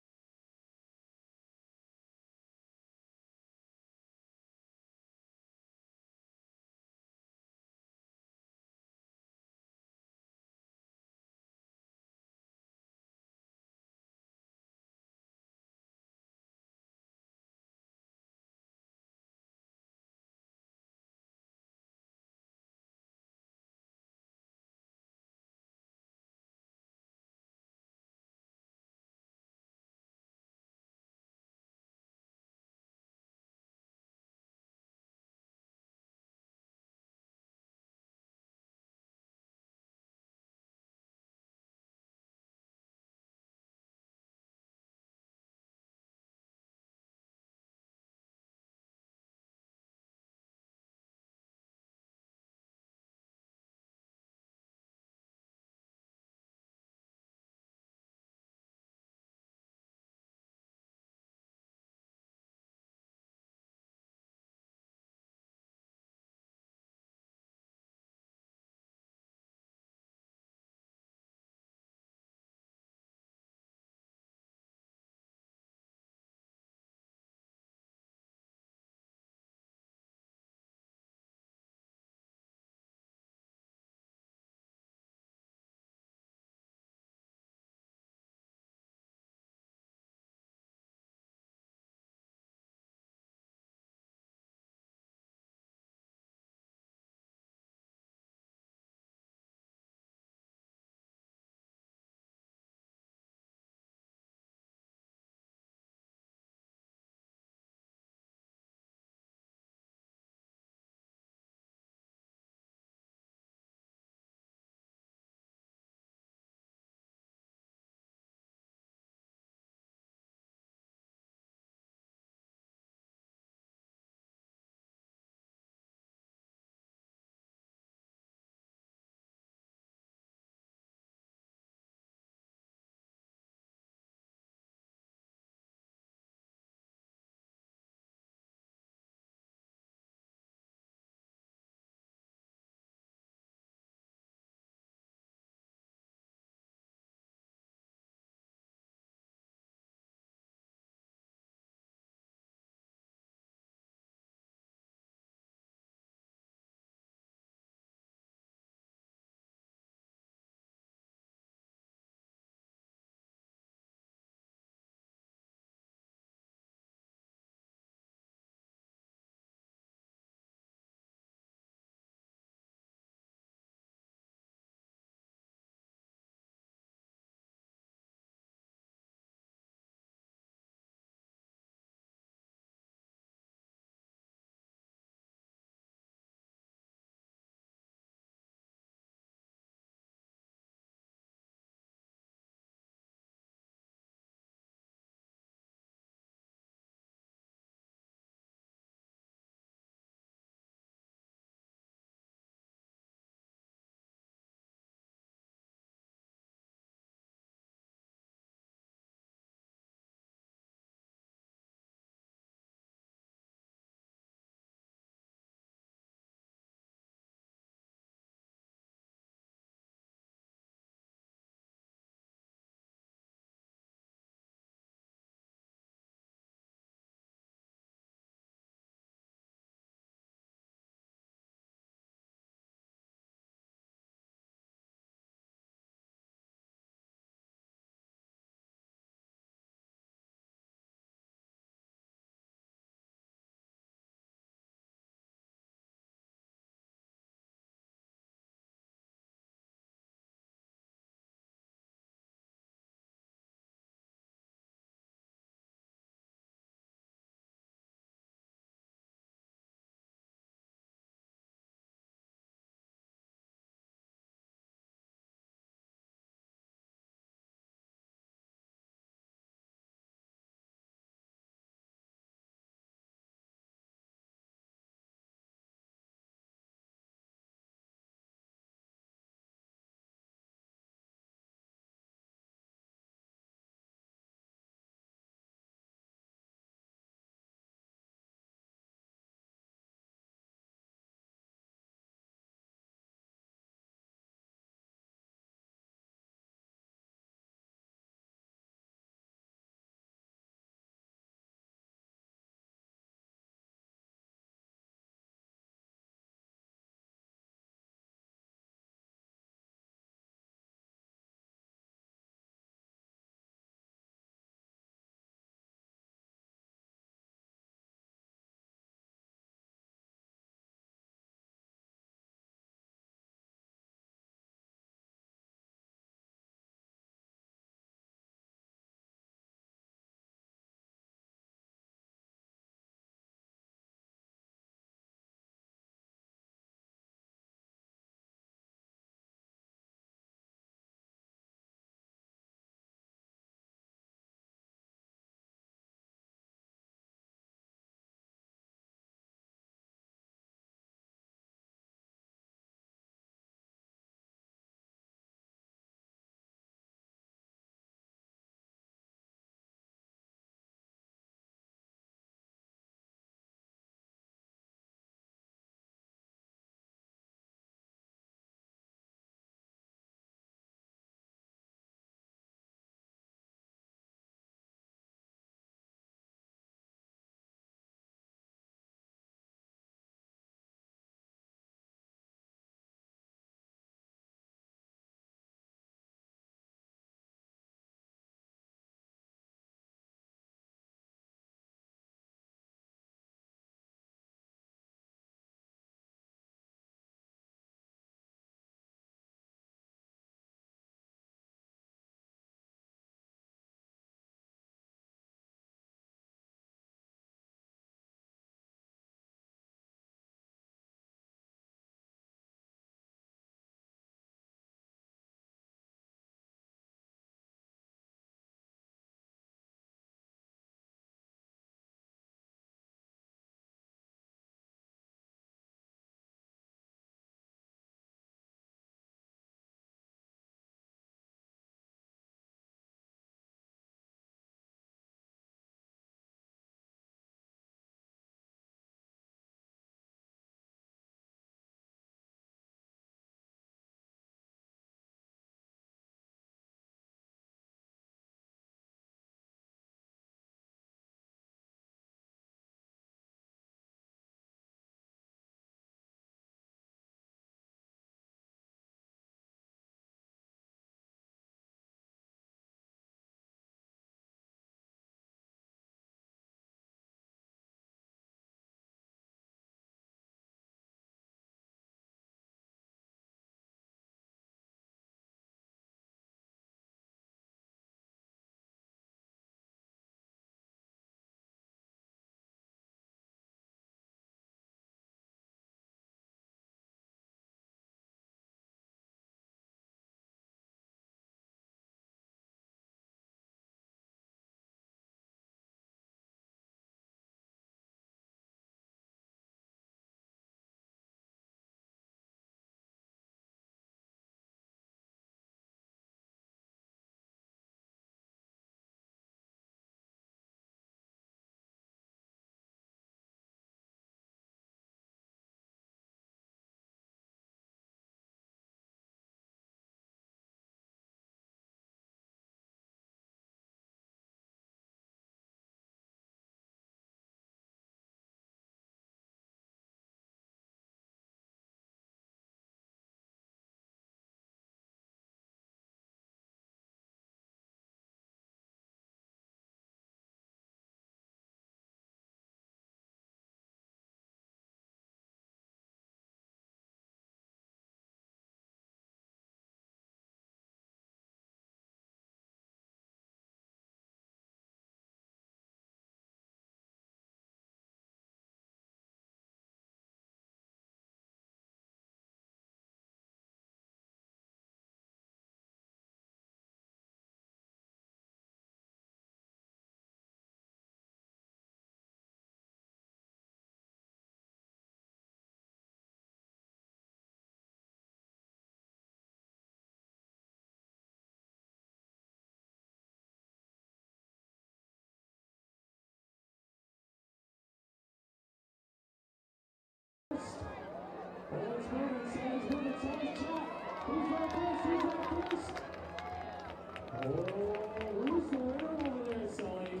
Who's the winner over there, Sully?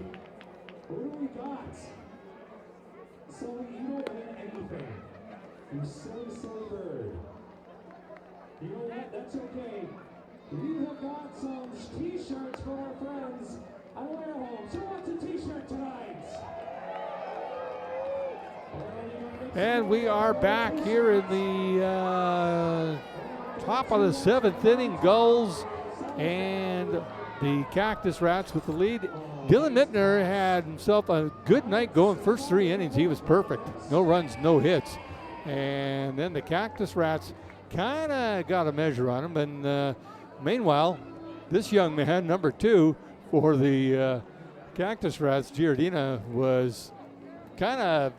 Who do we got? Sully, you don't win anything. You silly bird. You know what? That's okay. We have got some t-shirts for our friends at Warehomes. Who wants a t-shirt tonight? And we are back here in the top of the 7th inning. Gulls and the Cactus Rats with the lead. Dylan Mittner had himself a good night going. First 3 innings, he was perfect. No runs, no hits. And then the Cactus Rats kind of got a measure on him. And meanwhile, this young man, number 2 for the Cactus Rats, Giardina, was kind of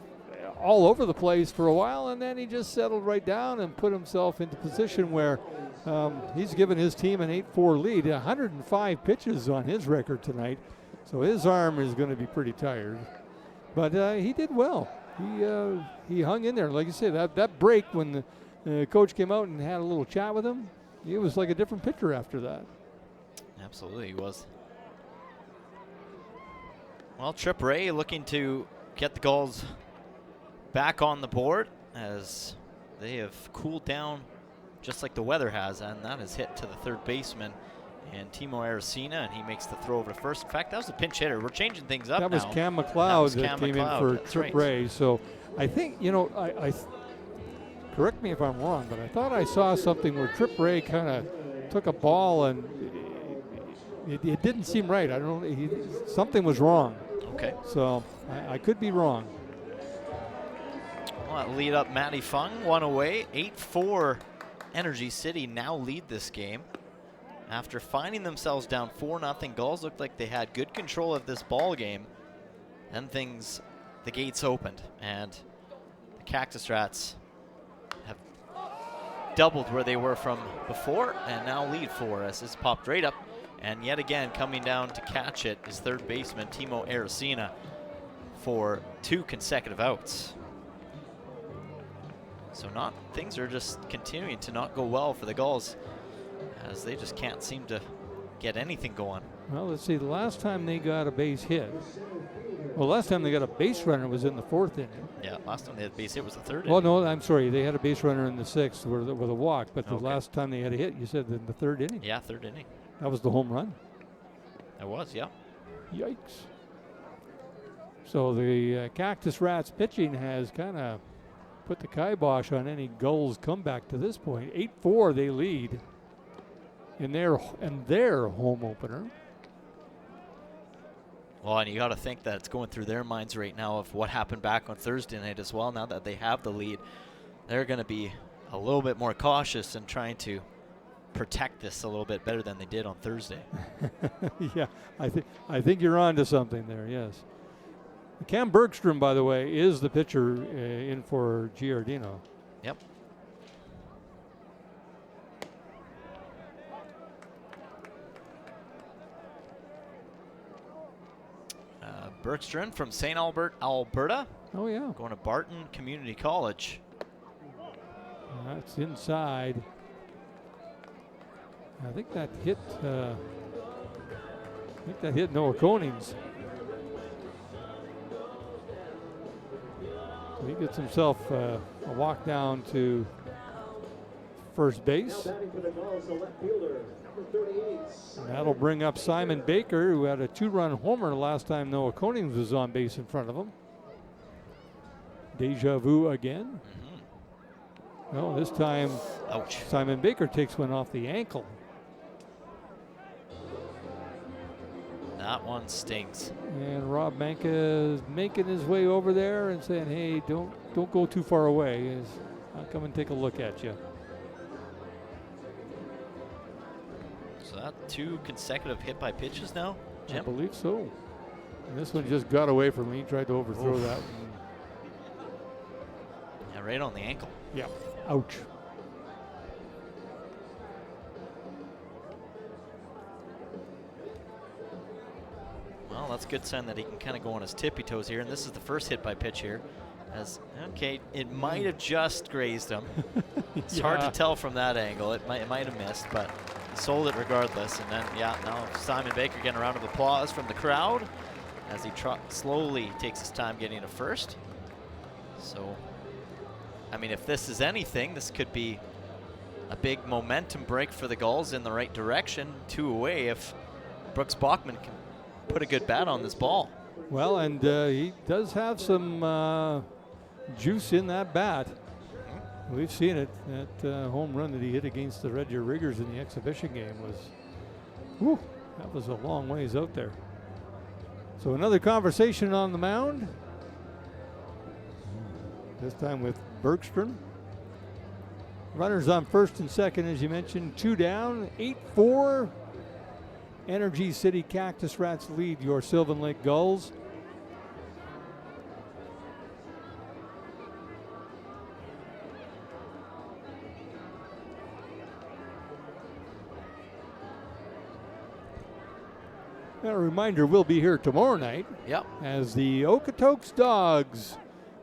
all over the place for a while, and then he just settled right down and put himself into position where he's given his team an 8-4 lead. 105 pitches on his record tonight, so his arm is going to be pretty tired. But he did well. He hung in there. Like you said, that break when the coach came out and had a little chat with him, he was like a different pitcher after that. Absolutely, he was. Well, Trip Ray looking to get the Gulls back on the board as they have cooled down just like the weather has, and that is hit to the third baseman and Timo Aracena, and he makes the throw over to first. In fact, that was a pinch hitter. We're changing things up now. That was Cam McLeod that came in for Trip Ray. So I think, I correct me if I'm wrong, but I thought I saw something where Trip Ray kind of took a ball and it didn't seem right. I don't know. Something was wrong. Okay. So I could be wrong. Well, that lead up Matty Fung, one away. 8-4 Energy City now lead this game. After finding themselves down 4-0, Gulls looked like they had good control of this ball game. Then the gates opened, and the Cactus Rats have doubled where they were from before and now lead 4 as this popped right up. And yet again, coming down to catch it is third baseman Timo Aracena for 2 consecutive outs. So things are just continuing to not go well for the Gulls as they just can't seem to get anything going. Well, let's see. The last time they got a base hit, last time they got a base runner was in the 4th inning. Yeah, last time they had a base hit was the 3rd Well, inning. no, I'm sorry. They had a base runner in the 6th with a walk, but the last time they had a hit, you said in the 3rd inning. Yeah, 3rd inning. That was the home run. That was, yeah. Yikes. So the Cactus Rats pitching has kind of put the kibosh on any Gulls comeback to this point. 8-4 they lead in their home opener. Well, and you got to think that it's going through their minds right now of what happened back on Thursday night as well. Now that they have the lead, they're going to be a little bit more cautious and trying to protect this a little bit better than they did on Thursday. Yeah, I think you're on to something there, yes. Cam Bergstrom, by the way, is the pitcher in for Giardino. Yep. Bergstrom from St. Albert, Alberta. Oh, yeah. Going to Barton Community College. That's inside. I think that hit Noah Konings. So he gets himself a walk down to first base. And that'll bring up Simon Baker, who had a 2-run homer last time Noah Konings was on base in front of him. Deja vu again. No, this time Ouch. Simon Baker takes one off the ankle. That one stings. And Rob Manka is making his way over there and saying, hey, don't go too far away. I'll come and take a look at you. So that 2 consecutive hit by pitches now, Jim? I believe so. And this one just got away from me. He tried to overthrow that one. Yeah, right on the ankle. Yeah. Ouch. Well, that's a good sign that he can kind of go on his tippy toes here. And this is the first hit by pitch here. Okay, it might have just grazed him. It's hard to tell from that angle. It might have missed, but sold it regardless. And then, yeah, now Simon Baker getting a round of applause from the crowd as he slowly takes his time getting to first. So, I mean, if this is anything, this could be a big momentum break for the Gulls in the right direction. 2 away if Brooks Bachman can put a good bat on this ball. Well, and he does have some juice in that bat. We've seen it. That home run that he hit against the Red Deer Riggers in the exhibition game was, whew, that was a long ways out there. So another conversation on the mound. This time with Bergstrom. Runners on first and second, as you mentioned, 2 down, 8-4. Energy City Cactus Rats lead your Sylvan Lake Gulls. And a reminder, we'll be here tomorrow night. Yep. As the Okotoks Dogs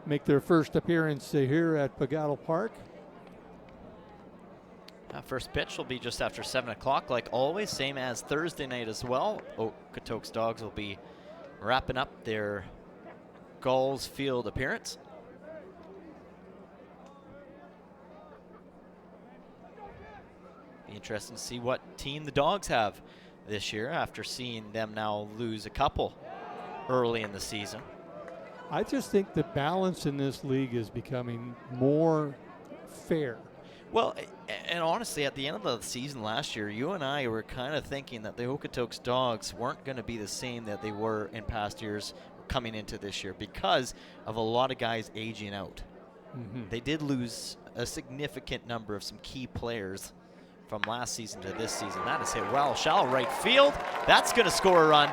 make their first appearance here at Pagato Park. First pitch will be just after 7 o'clock, like always, same as Thursday night as well. Okotoks Dogs will be wrapping up their Gulls field appearance. Be interesting to see what team the Dogs have this year after seeing them now lose a couple early in the season. I just think the balance in this league is becoming more fair. Well, and honestly, at the end of the season last year, you and I were kind of thinking that the Okotoks Dogs weren't going to be the same that they were in past years coming into this year because of a lot of guys aging out. They did lose a significant number of some key players from last season to this season. That is hit well. Shallow right field. That's going to score a run.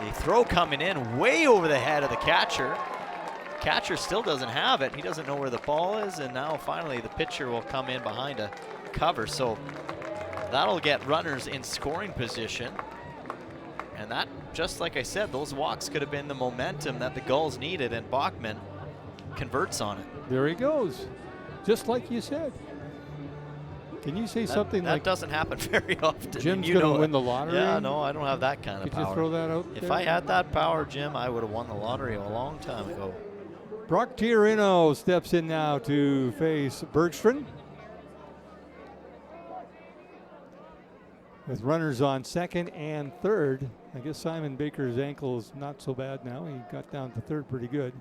The throw coming in way over the head of the catcher. Catcher still doesn't have it. He doesn't know where the ball is, and now finally the pitcher will come in behind a cover. So that'll get runners in scoring position. And that, just like I said, those walks could have been the momentum that the Gulls needed, and Bachman converts on it. There he goes, just like you said. Can you say something like that doesn't happen very often? Jim's going to win the lottery? Yeah, no, I don't have that kind of power. Could you throw that out If there? I had that power, Jim, I would have won the lottery a long time ago. Brock Tiarino steps in now to face Bergstrom. With runners on second and third. I guess Simon Baker's ankle is not so bad now. He got down to third pretty good.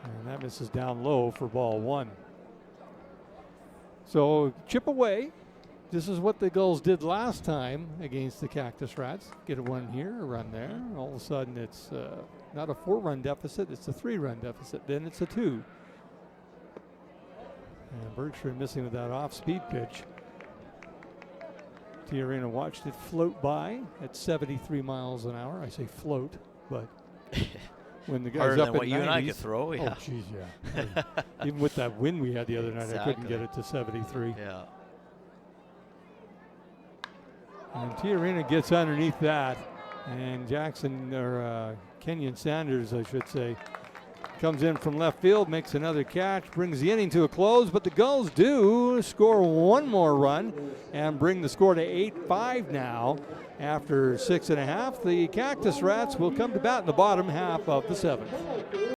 And that misses down low for ball 1. So chip away. This is what the Gulls did last time against the Cactus Rats. Get a run here, a run there. All of a sudden it's not a 4-run deficit, it's a 3-run deficit. Then it's a 2. And Bergstrom missing with that off-speed pitch. Tiarino watched it float by at 73 miles an hour. I say float, but when the guy's harder up than at what you and I 90s, could throw, yeah. Oh, jeez, yeah. Even with that wind we had the other night, I couldn't Exactly. get it to 73. Yeah. And Tiarino gets underneath that, and Jackson, or Kenyon Sanders, I should say, comes in from left field, makes another catch, brings the inning to a close, but the Gulls do score one more run and bring the score to 8-5 now. After 6.5, the Cactus Rats will come to bat in the bottom half of the 7th.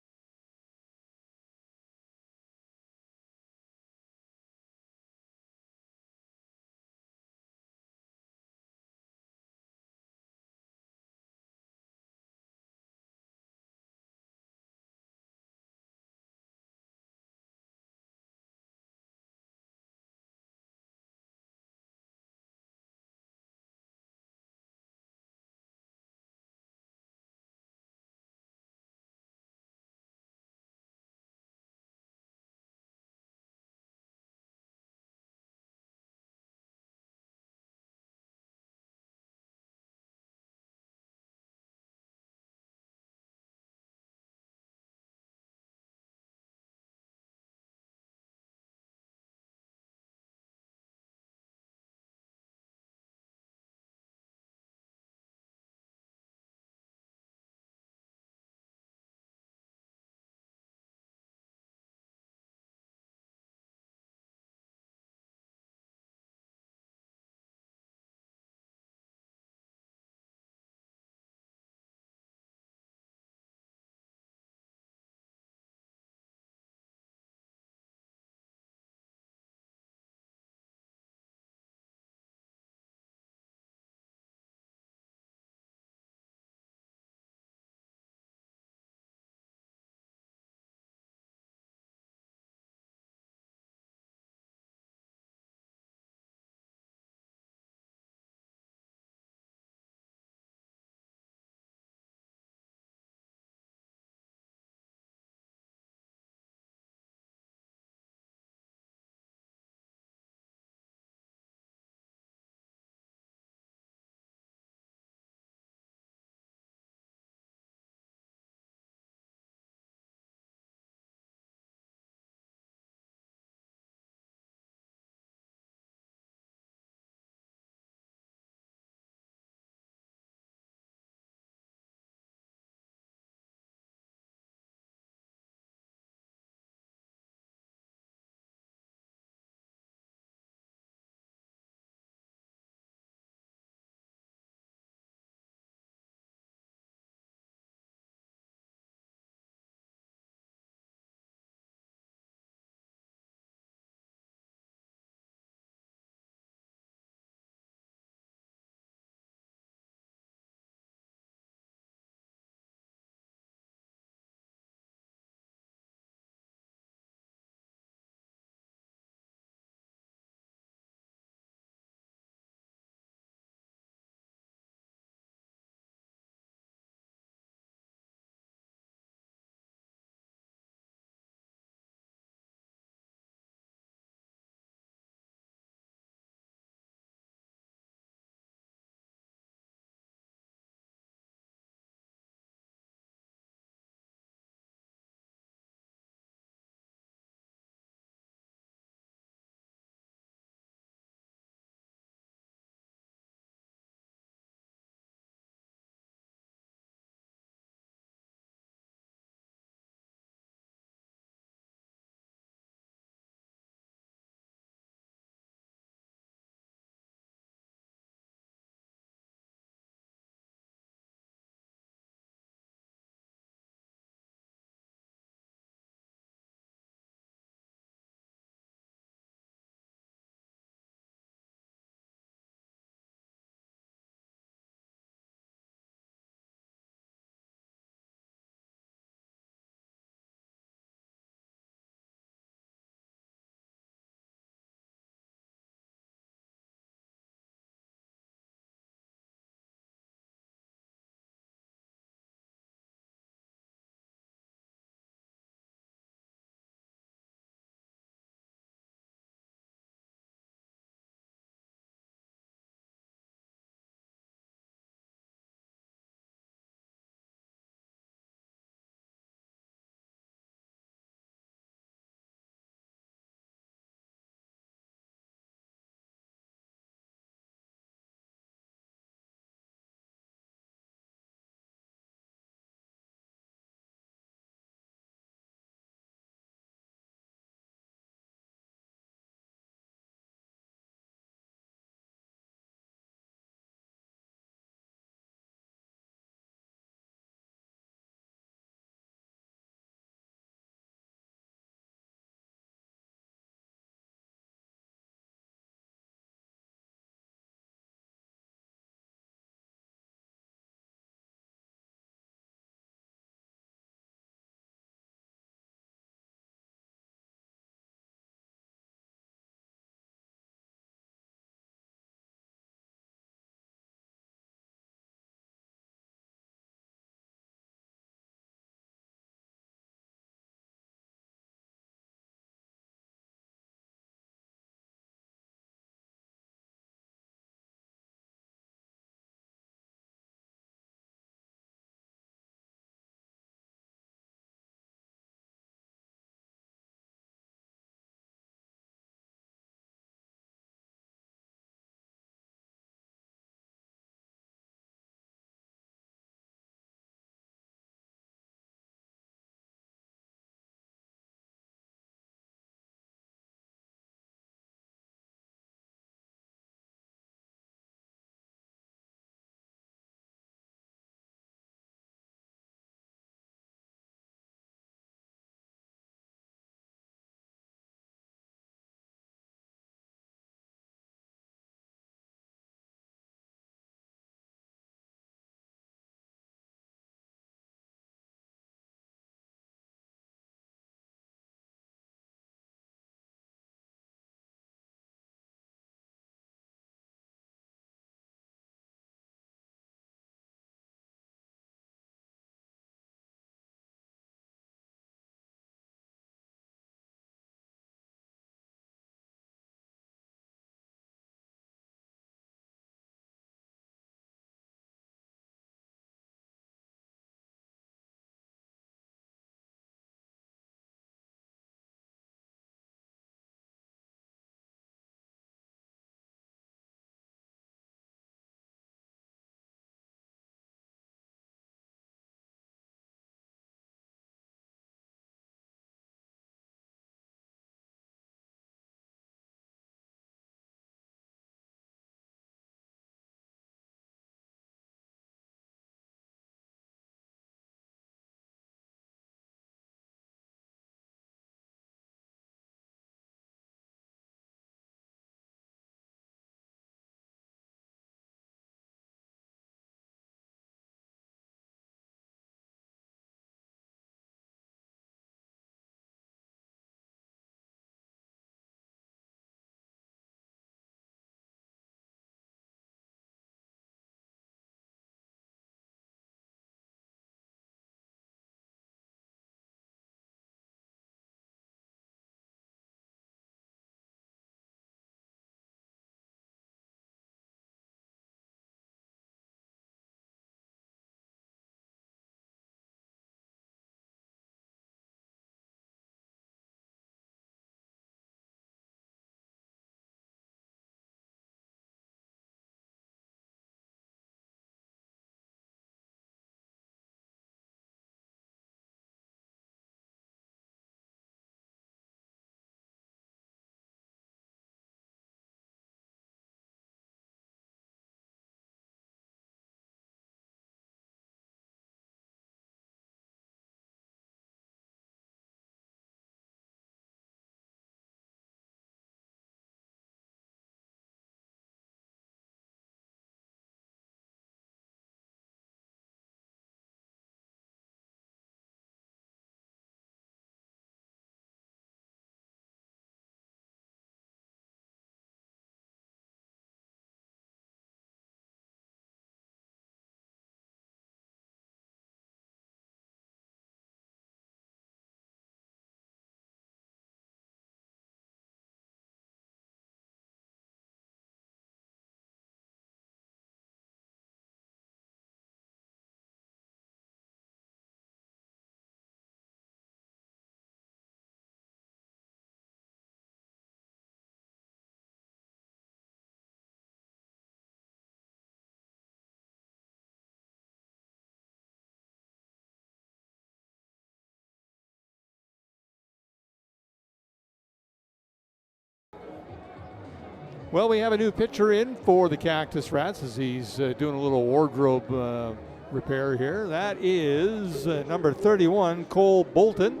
Well, we have a new pitcher in for the Cactus Rats as he's doing a little wardrobe repair here. That is number 31, Cole Bolton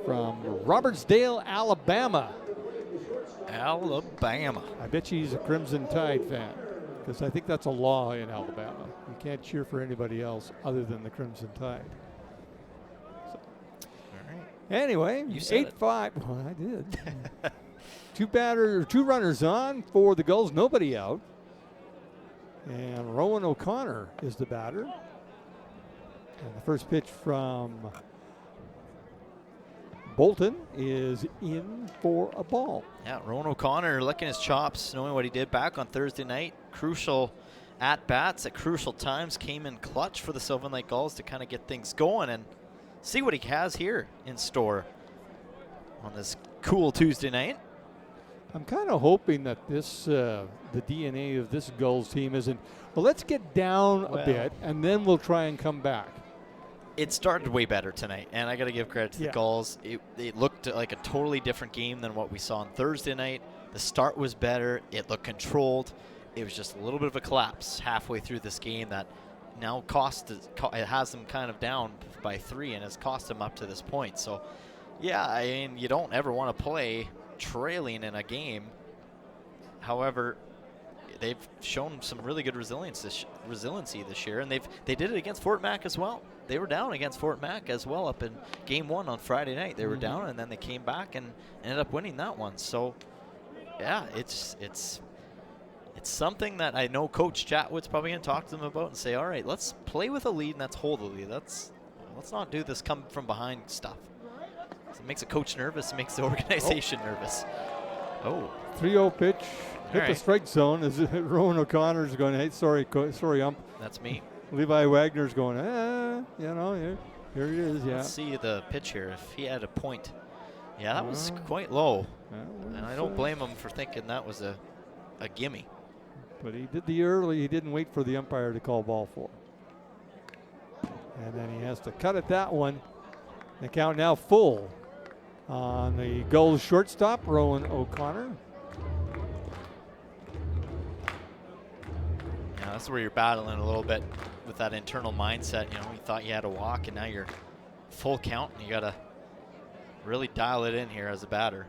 from Robertsdale, Alabama. Alabama. I bet you he's a Crimson Tide fan, because I think that's a law in Alabama. You can't cheer for anybody else other than the Crimson Tide. So, All right. anyway, You said 8-5. Well, I did. Two runners on for the Gulls, nobody out. And Rowan O'Connor is the batter. And the first pitch from Bolton is in for a ball. Yeah, Rowan O'Connor licking his chops, knowing what he did back on Thursday night. Crucial at-bats at crucial times, came in clutch for the Sylvan Lake Gulls to kind of get things going and see what he has here in store on this cool Tuesday night. I'm kind of hoping that this, the DNA of this Gulls team isn't, well, let's get down a bit and then we'll try and come back. It started way better tonight, and I got to give credit to the Gulls. It looked like a totally different game than what we saw on Thursday night. The start was better. It looked controlled. It was just a little bit of a collapse halfway through this game that now it has them kind of down by 3 and has cost them up to this point. So, yeah, I mean, you don't ever want to play trailing in a game. However, they've shown some really good resiliency this year, and they did it against Fort Mac as well. They were down against Fort Mac as well up in Game 1 on Friday night. They were down, and then they came back and ended up winning that one. So, yeah, it's something that I know Coach Chatwood's probably going to talk to them about and say, all right, let's play with a lead and let's hold the lead. Let's not do this come from behind stuff. So it makes the coach nervous. It makes the organization nervous. Oh. 3-0 pitch. Hit the strike zone as Rowan O'Connor's going, hey, sorry, ump. That's me. Levi Wagner's going, here it is, yeah. Let's see the pitch here. If he had a point. Yeah, that was quite low. And I don't blame him for thinking that was a gimme. But he did the early. He didn't wait for the umpire to call ball 4. And then he has to cut at that one. The count now full on the Gulls shortstop, Rowan O'Connor. Yeah, that's where you're battling a little bit with that internal mindset. You know, you thought you had a walk, and now you're full count, and you got to really dial it in here as a batter.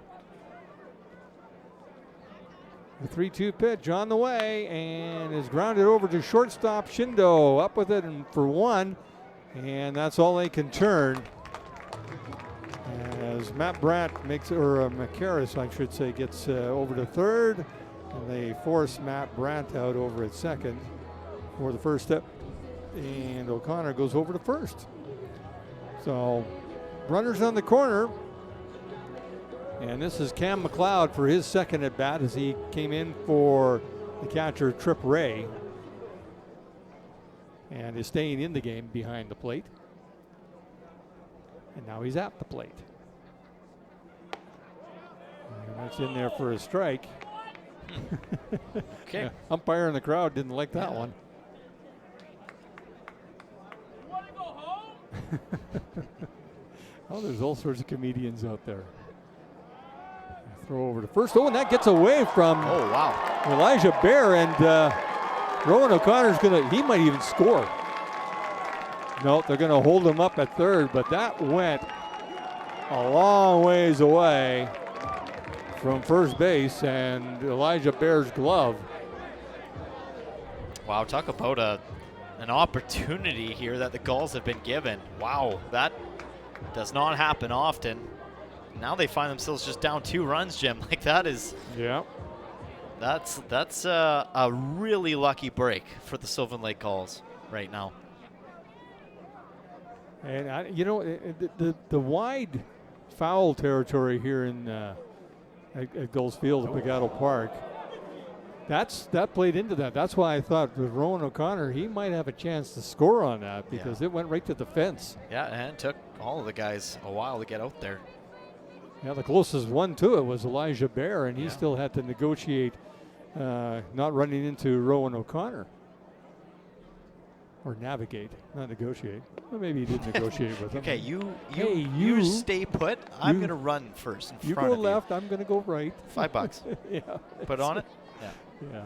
The 3-2 pitch on the way and is grounded over to shortstop Shindo. Up with it and for 1, and that's all they can turn. As Matt Brandt makes, or McCarris, I should say, gets over to third, and they force Matt Brandt out over at second for the first step, and O'Connor goes over to first. So runners on the corner. And this is Cam McLeod for his second at bat as he came in for the catcher Trip Ray and is staying in the game behind the plate. And now he's at the plate. And that's in there for a strike. Okay. Umpire in the crowd didn't like that one. You want to go home? Oh, there's all sorts of comedians out there. Throw over to first. Oh, and that gets away from Elijah Bear, and Rowan O'Connor's he might even score. No, they're going to hold him up at third, but that went a long ways away from first base and Elijah Bear's glove. Wow, talk about an opportunity here that the Gulls have been given. Wow, that does not happen often. Now they find themselves just down 2 runs, Jim. Like that is, that's a really lucky break for the Sylvan Lake Gulls right now. And the wide foul territory here in at Gulls Field at Pagado Park, that played into that. That's why I thought with Rowan O'Connor, he might have a chance to score on that because it went right to the fence. Yeah, and it took all of the guys a while to get out there. Yeah, the closest one to it was Elijah Bear, and he still had to negotiate not running into Rowan O'Connor. Or navigate, not negotiate. Well, maybe he did negotiate with him. Okay, you Hey, you stay put. I'm you- gonna run first in You front go of left, I'm going to go right. you. $5. Yeah. Put on it. Yeah.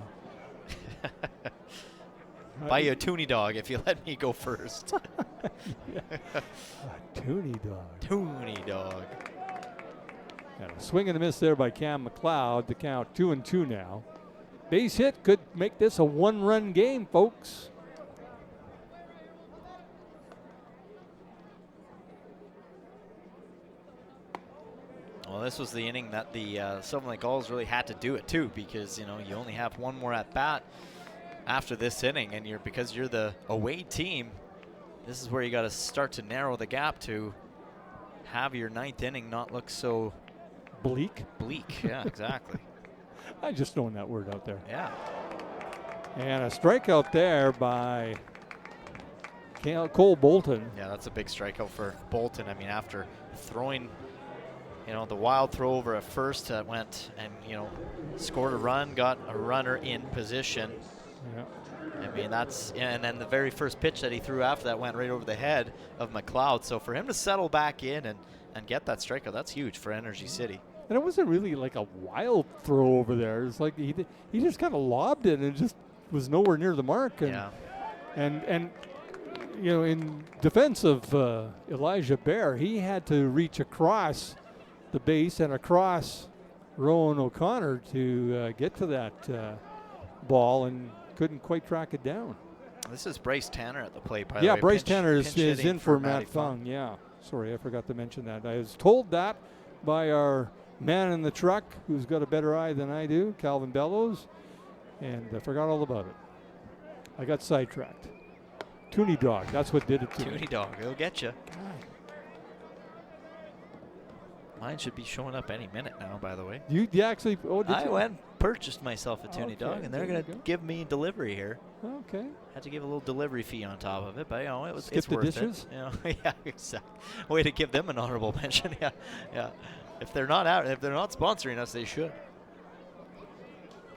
Buy you a toonie dog if you let me go first. A toonie dog. Toonie dog. And a swing and a miss there by Cam McLeod to count 2-2 now. Base hit could make this a one-run game, folks. Well, this was the inning that the Sylvan Lake Gulls really had to do it too, because you only have one more at bat after this inning, and because you're the away team, this is where you got to start to narrow the gap to have your ninth inning not look so Bleak. bleak. Yeah, exactly. I just throwing that word out there. Yeah. And a strikeout there by Cole Bolton. Yeah, that's a big strikeout for Bolton. I mean, after throwing, the wild throw over at first that went and, scored a run, got a runner in position. Yeah. I mean, and then the very first pitch that he threw after that went right over the head of McLeod. So for him to settle back in and get that strikeout, that's huge for Energy City. And it wasn't really like a wild throw over there. It's like he just kind of lobbed it and just was nowhere near the mark. And, Yeah. And in defense of Elijah Bear, he had to reach across the base and across Rowan O'Connor to get to that ball and couldn't quite track it down. This is Bryce Tanner at the plate, by the way. Yeah, Bryce Pinch- Tanner is pinch hitting in for Matty Matt Fung. Yeah, sorry, I forgot to mention that. I was told that by our man in the truck who's got a better eye than I do, Calvin Bellows, and I forgot all about it. I got sidetracked. Toonie dog, that's what did it to me. Toonie dog, it'll get you. Mine should be showing up any minute now, by the way. You actually, did I you? went and purchased myself a Toonie Okay, dog, and they're there going you to go. give me delivery here. Okay. Had to give a little delivery fee on top of it, but it's Skip the worth dishes? it. Yeah, exactly. Way to give them an honorable mention. Yeah. If they're not sponsoring us, they should.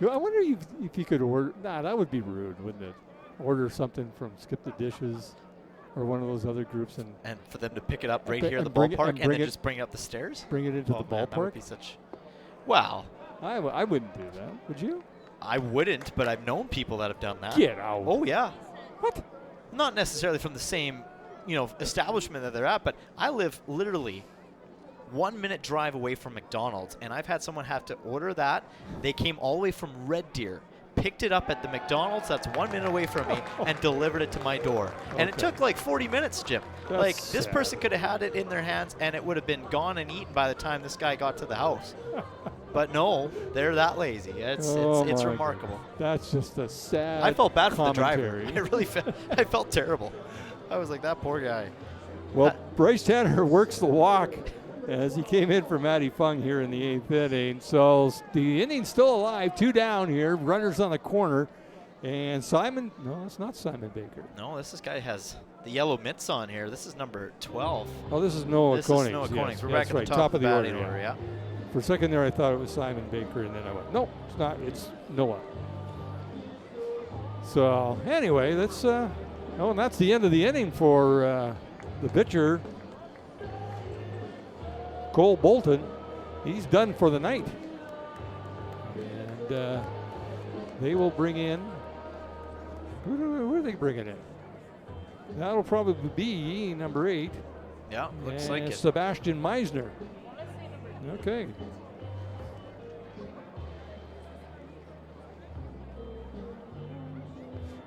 I wonder if you could order. Nah, that would be rude, wouldn't it? Order something from Skip the Dishes or one of those other groups and For them to pick it up right And here at the bring it- ballpark and and bring then it- just bring it up the stairs. bring it into Oh, the man, that would ballpark. be such. Wow. I wouldn't do that. Would you? I wouldn't, but I've known people that have done that. Get out. Oh yeah. What? Not necessarily from the same, establishment that they're at, but I live literally 1 minute drive away from McDonald's, and I've had someone have to order that. They came all the way from Red Deer, picked it up at the McDonald's that's 1 minute away from me, and delivered it to my door. And it Okay. took like 40 minutes, Jim. That's like this sad. person could have had it in their hands, and it would have been gone and eaten by the time this guy got to the house. But no, they're that lazy. It's my remarkable. goodness. That's just a sad. I felt bad for the driver. commentary. I really felt terrible. I was like, that poor guy. Well, Bryce Tanner works the walk as he came in for Matty Fung here in the 8th inning. So the inning's still alive, 2 down here, runners on the corner. And no, it's not Simon Baker. No, this guy has the yellow mitts on here. This is number 12. Oh, this is Noah This Koenig. is Noah Koenig. Yes, We're that's back at right. the top of the order. batting order, yeah. For a second there, I thought it was Simon Baker, and then I went, nope, it's not. It's Noah. So anyway, and that's the end of the inning for the pitcher, Cole Bolton. He's done for the night, and they will bring in. Who are they bringing in? That'll probably be number 8. Yeah, looks like it. Sebastian Meisner. Okay.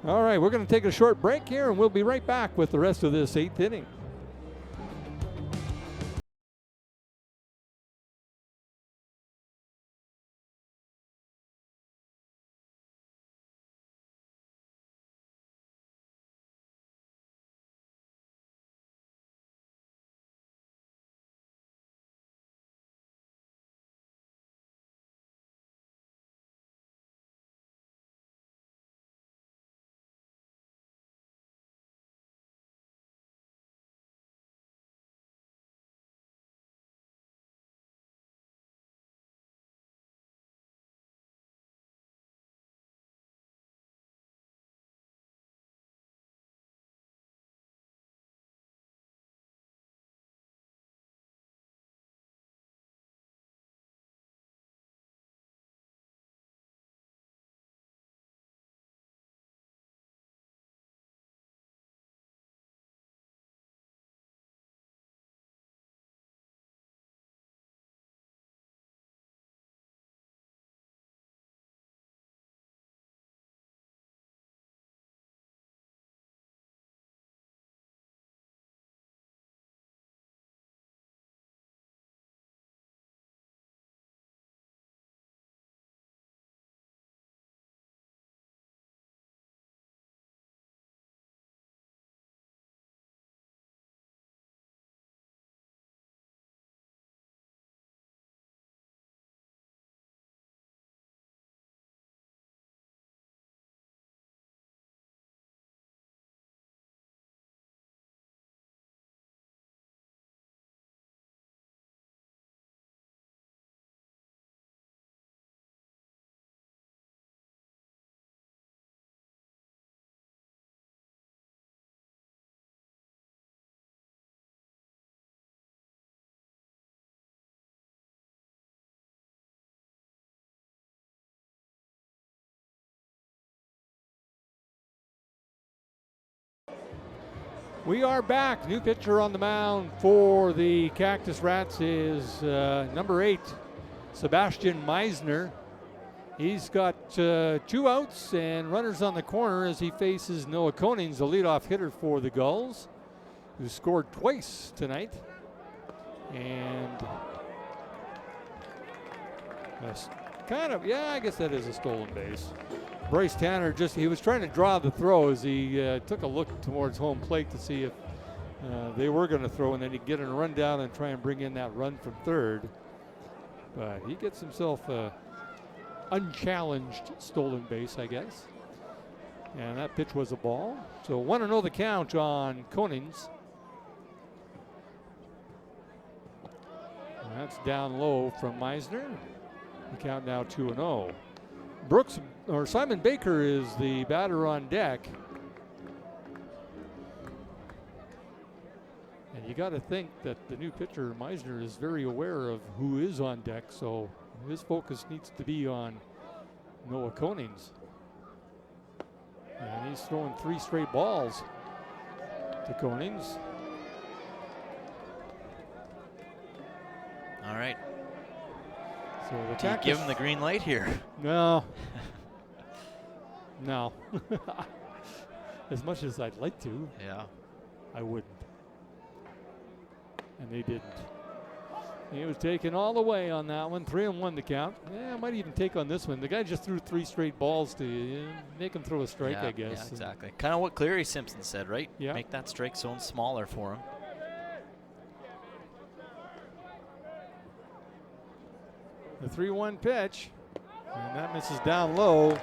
All right, we're going to take a short break here, and we'll be right back with the rest of this 8th inning. We are back. New pitcher on the mound for the Cactus Rats is number 8, Sebastian Meisner. He's got 2 outs and runners on the corner as he faces Noah Konings, the leadoff hitter for the Gulls, who scored twice tonight. And I guess that is a stolen base. Bryce Tanner he was trying to draw the throw as he took a look towards home plate to see if they were going to throw, and then he'd get a run down and try and bring in that run from third. But he gets himself a unchallenged stolen base, I guess. And that pitch was a ball. So 1-0 the count on Konings. And that's down low from Meisner. The count now 2-0. Simon Baker is the batter on deck. And you got to think that the new pitcher, Meisner, is very aware of who is on deck, so his focus needs to be on Noah Konings. And he's throwing 3 straight balls to Konings. All right. So the Do you Cactus, give him the green light here? No. No. As much as I'd like to, Yeah. I wouldn't. And they didn't. He was taken all the way on that one. 3-1 the count. Yeah, might even take on this one. The guy just threw 3 straight balls to you. Make him throw a strike, I guess. Yeah, exactly. Kind of what Cleary Simpson said, right? Yeah. Make that strike zone smaller for him. The 3-1 pitch. And that misses down low.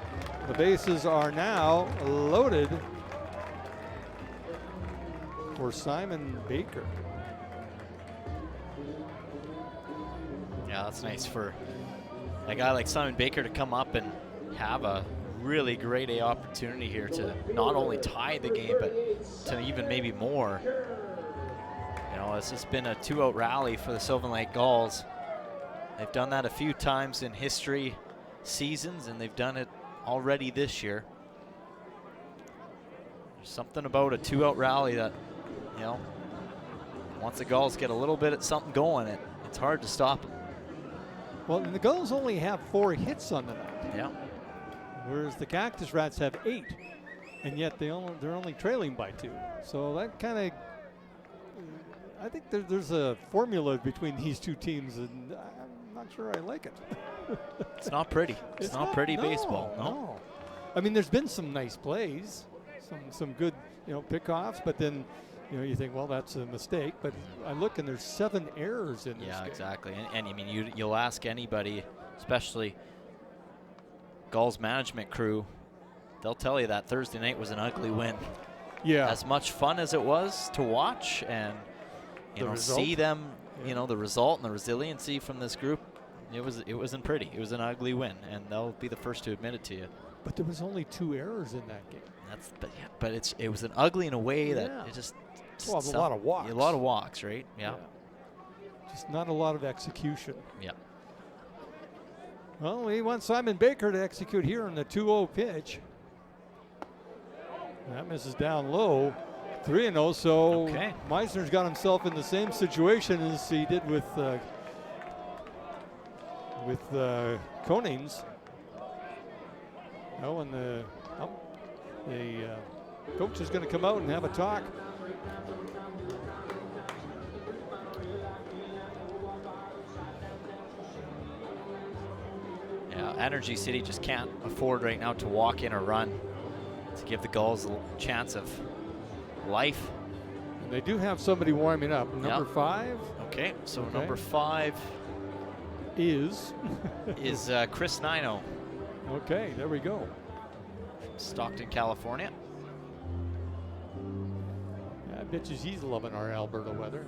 The bases are now loaded for Simon Baker. Yeah, that's nice for a guy like Simon Baker to come up and have a really great opportunity here to not only tie the game, but to even maybe more. You know, this has been a 2-out rally for the Sylvan Lake Gulls. They've done that a few times in history seasons, and they've done it already this year. There's something about a 2-out rally that, you know, once the Gulls get a little bit of something going, it's hard to stop them. Well, and the Gulls only have 4 hits on the night. Yeah. Whereas the Cactus Rats have 8, and yet they're only trailing by 2. So that kind of, I think there's a formula between these two teams, and I'm not sure I like it. It's not pretty. It's not pretty baseball. No. I mean, there's been some nice plays, some good, pickoffs, but then, you think, well, that's a mistake. But I look, and there's 7 errors in this game. Exactly. And I mean, you'll ask anybody, especially Gulls management crew, they'll tell you that Thursday night was an ugly win. Yeah. As much fun as it was to watch and see them, the result and the resiliency from this group, it wasn't pretty. It was an ugly win, and they'll be the first to admit it to you. But there was only 2 errors in that game. But it was an ugly in a way that it just a lot of walks. A lot of walks, right? Yeah. Just not a lot of execution. Yeah. Well, we want Simon Baker to execute here on the 2-0 pitch. That misses down low. 3-0, so Meisner's got himself in the same situation as he did with Konings. Oh, and the coach is going to come out and have a talk. Yeah, Energy City just can't afford right now to walk in or run to give the Gulls a chance of life. And they do have somebody warming up. Number 5. Okay, so number 5 is Chris Nino. Okay, there we go. Stockton, California. I bet you he's loving our Alberta weather.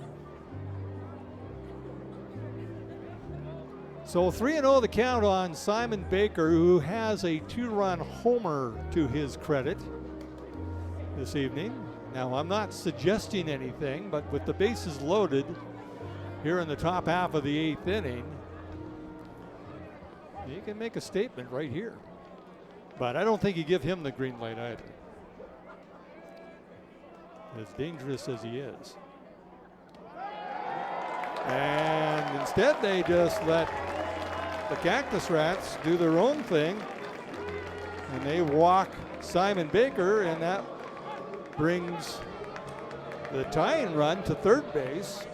So 3-0 the count on Simon Baker, who has a 2-run homer to his credit this evening. Now, I'm not suggesting anything, but with the bases loaded here in the top half of the 8th inning, you can make a statement right here. But I don't think you give him the green light either. as dangerous as he is. And instead, they just let the Cactus Rats do their own thing. And they walk Simon Baker, and that brings the tying run to third base.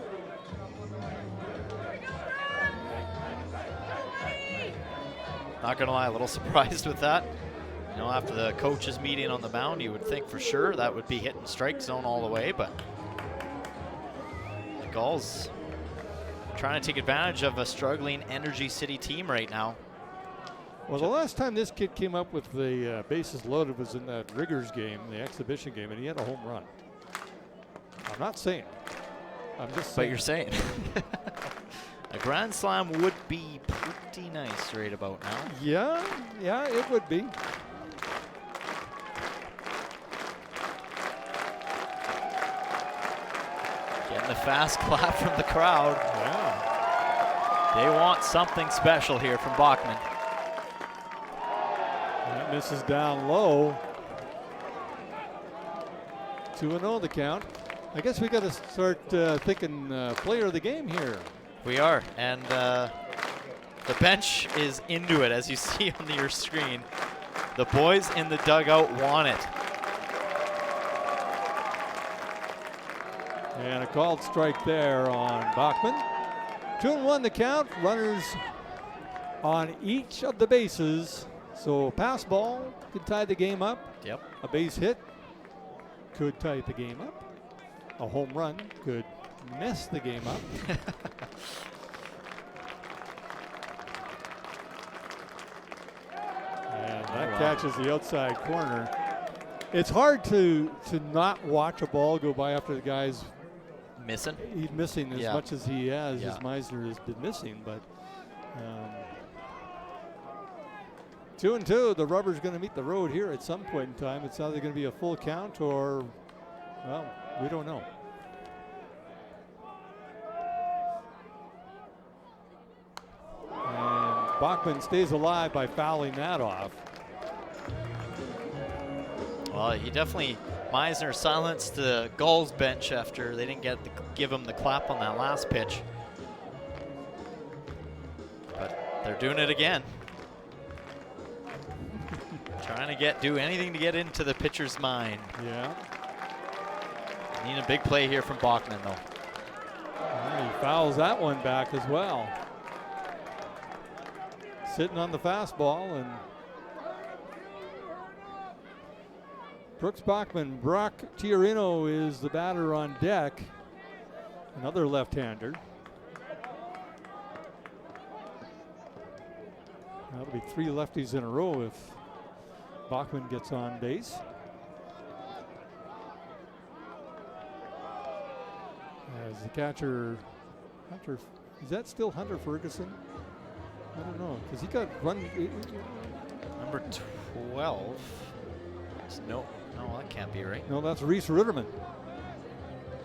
Not gonna lie, a little surprised with that. You know, after the coaches meeting on the mound, you would think for sure that would be hitting strike zone all the way, but the Gulls trying to take advantage of a struggling Energy City team right now. Well, the last time this kid came up with the bases loaded was in that Riggers game, the exhibition game, and he had a home run. I'm not saying. I'm just saying. But you're saying. A grand slam would be pretty nice right about now. Yeah, it would be. Getting the fast clap from the crowd. Yeah. They want something special here from Bachman. That misses down low. 2-0 the count. I guess we got to start thinking player of the game here. We are, and the bench is into it, as you see on your screen. The boys in the dugout want it. And a called strike there on Bachman. 2-1 the count. Runners on each of the bases. So a pass ball could tie the game up. Yep. A base hit could tie the game up. A home run could mess the game up. And that catches the outside corner. It's hard to not watch a ball go by after the guy's Missing? missing as much as he has, Yeah. as Meisner has been missing. But 2-2, the rubber's going to meet the road here at some point in time. It's either going to be a full count or, well, we don't know. And Bachman stays alive by fouling that off. Well, he definitely, Meisner silenced the Gulls bench after they didn't give him the clap on that last pitch. But they're doing it again. Trying to do anything to get into the pitcher's mind. Yeah. Need a big play here from Bachman, though. He fouls that one back as well. Sitting on the fastball, and Brooks Bachman. Brock Tiarino is the batter on deck. Another left-hander. That'll be 3 lefties in a row if Bachman gets on base. As the catcher, Hunter, is that still Hunter Ferguson? I don't know, because he got run. Number 12. No, that can't be right. No, that's Reese Ritterman.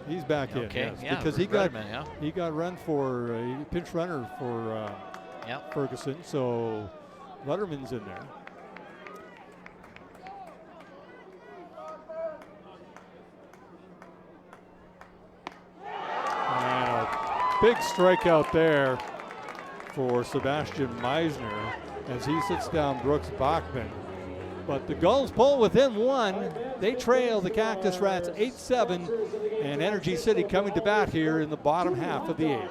He's back in, Okay, yes, yeah, because he Ritterman, got run for a pinch runner for Ferguson, so Rutterman's in there. And a big strikeout there for Sebastian Meisner as he sits down Brooks Bachman. But the Gulls pull within 1. They trail the Cactus Rats 8-7, and Energy City coming to bat here in the bottom half of the 8th.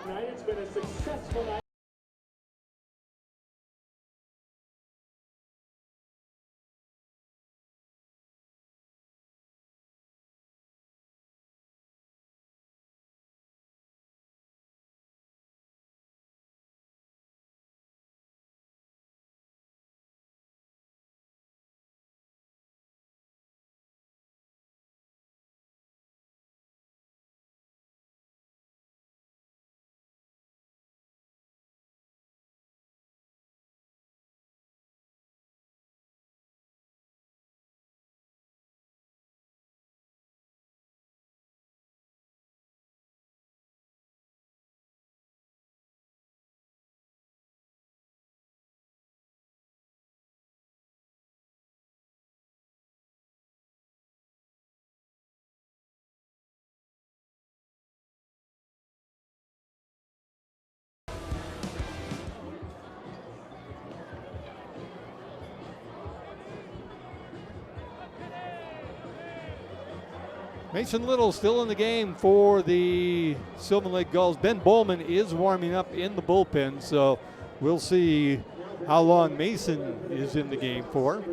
Mason Little still in the game for the Sylvan Lake Gulls. Ben Bowman is warming up in the bullpen, so we'll see how long Mason is in the game for.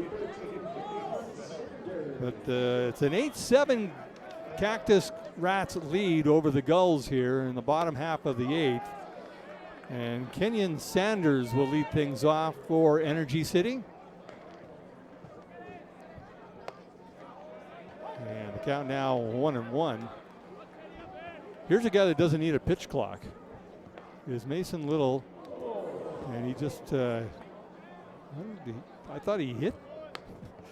But it's an 8-7 Cactus Rats lead over the Gulls here in the bottom half of the 8th. And Kenyon Sanders will lead things off for Energy City. And the count now 1-1. Here's a guy that doesn't need a pitch clock. Is Mason Little. And he just, I thought he hit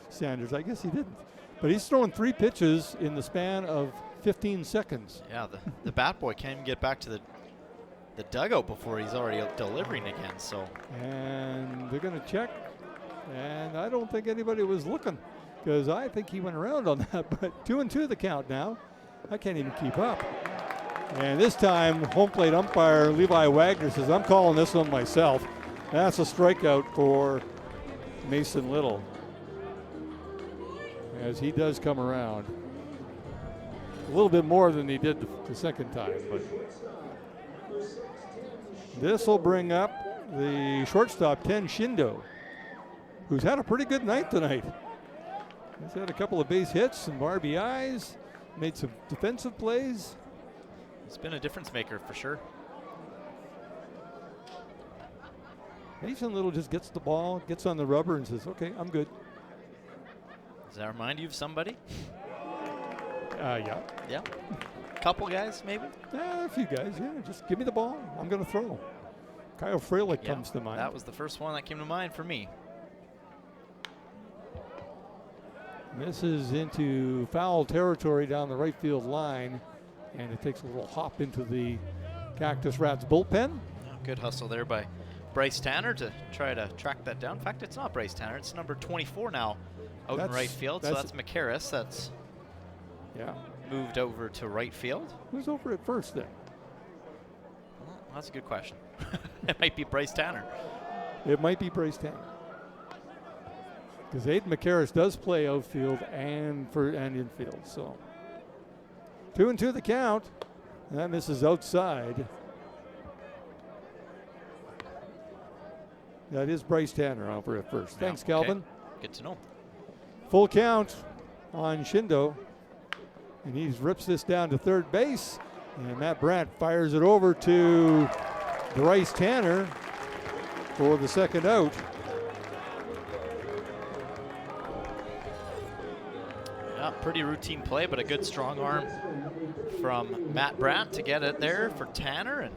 Sanders. I guess he didn't. But he's throwing 3 pitches in the span of 15 seconds. Yeah, the bat boy can't even get back to the dugout before he's already delivering again. So. And they're going to check. And I don't think anybody was looking, because I think he went around on that. But 2-2 the count now. I can't even keep up. And this time, home plate umpire Levi Wagner says, I'm calling this one myself. That's a strikeout for Mason Little, as he does come around. A little bit more than he did the second time. But this will bring up the shortstop, Ten Shindo, who's had a pretty good night tonight. He's had a couple of base hits, some RBIs, made some defensive plays. He's been a difference maker for sure. Mason Little just gets the ball, gets on the rubber, and says, okay, I'm good. Does that remind you of somebody? Yeah. Yeah. Couple guys, maybe? A few guys, yeah. Just give me the ball. I'm going to throw. Kyle Freilich comes to mind. That was the first one that came to mind for me. Misses into foul territory down the right field line, and it takes a little hop into the Cactus Rats bullpen. Good hustle there by Bryce Tanner to try to track that down. In fact, it's not Bryce Tanner. It's number 24 now out in right field. So that's McCarris. That's moved over to right field. Who's over at first then? Well, that's a good question. It might be Bryce Tanner. It might be Bryce Tanner. Because Aiden McCarris does play outfield and infield. So 2-2 the count. And that misses outside. That is Bryce Tanner over at first. Thanks, Calvin. Good to know. Full count on Shindo. And he rips this down to third base. And Matt Brandt fires it over to Bryce Tanner for the second out. Yeah, pretty routine play, but a good strong arm from Matt Brandt to get it there for Tanner. And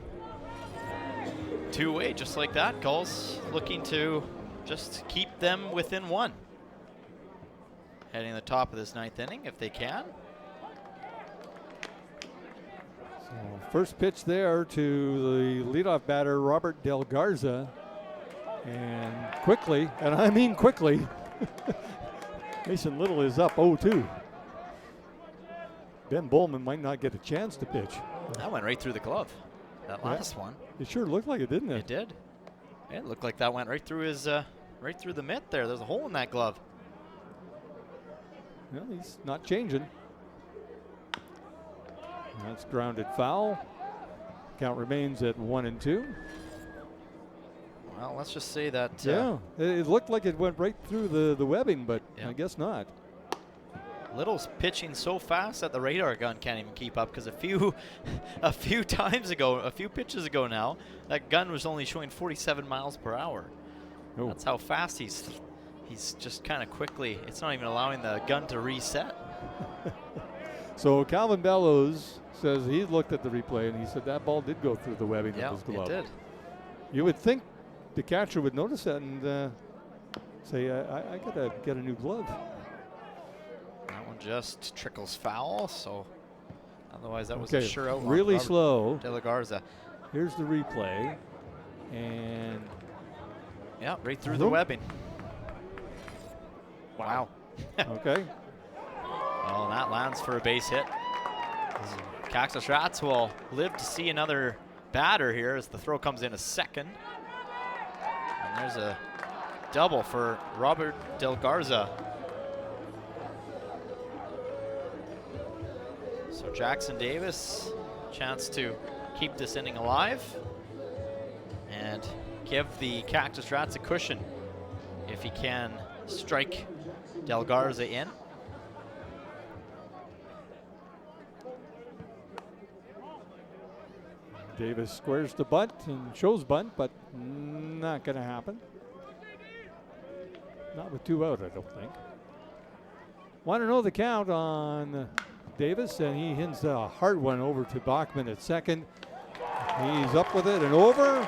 two-way, just like that. Gulls looking to just keep them within 1. Heading to the top of this 9th inning if they can. So first pitch there to the leadoff batter, Robert Del Garza. And quickly, and I mean quickly, Mason Little is up 0-2. Ben Bowman might not get a chance to pitch. That went right through the glove, that last one. It sure looked like it, didn't it? It did. It looked like that went right through his, right through the mitt there. There's a hole in that glove. Well, he's not changing. That's grounded foul. Count remains at 1-2. Well, let's just say that. It looked like it went right through the webbing, but I guess not. Little's pitching so fast that the radar gun can't even keep up, because a few pitches ago now, that gun was only showing 47 miles per hour. Oh. That's how fast he's just kind of quickly. It's not even allowing the gun to reset. So Calvin Bellows says he looked at the replay and he said that ball did go through the webbing of his glove. It did. You would think the catcher would notice that and say, I gotta get a new glove. That one just trickles foul, so otherwise that was a sure out. Really slow. De La Garza. Here's the replay. And right through the webbing. Wow. Okay. Well, that lands for a base hit. Cactus Rats will live to see another batter here as the throw comes in a second. And there's a double for Robert Del Garza. So Jackson Davis, chance to keep this inning alive and give the Cactus Rats a cushion if he can strike Del Garza in. Davis squares the bunt and shows bunt, but not going to happen. Not with 2 out, I don't think. Want to know the count on Davis, and he hits a hard one over to Bachman at second. He's up with it and over.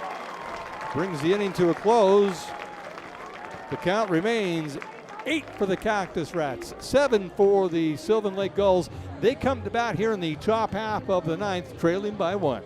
Brings the inning to a close. The count remains 8 for the Cactus Rats, 7 for the Sylvan Lake Gulls. They come to bat here in the top half of the 9th, trailing by 1.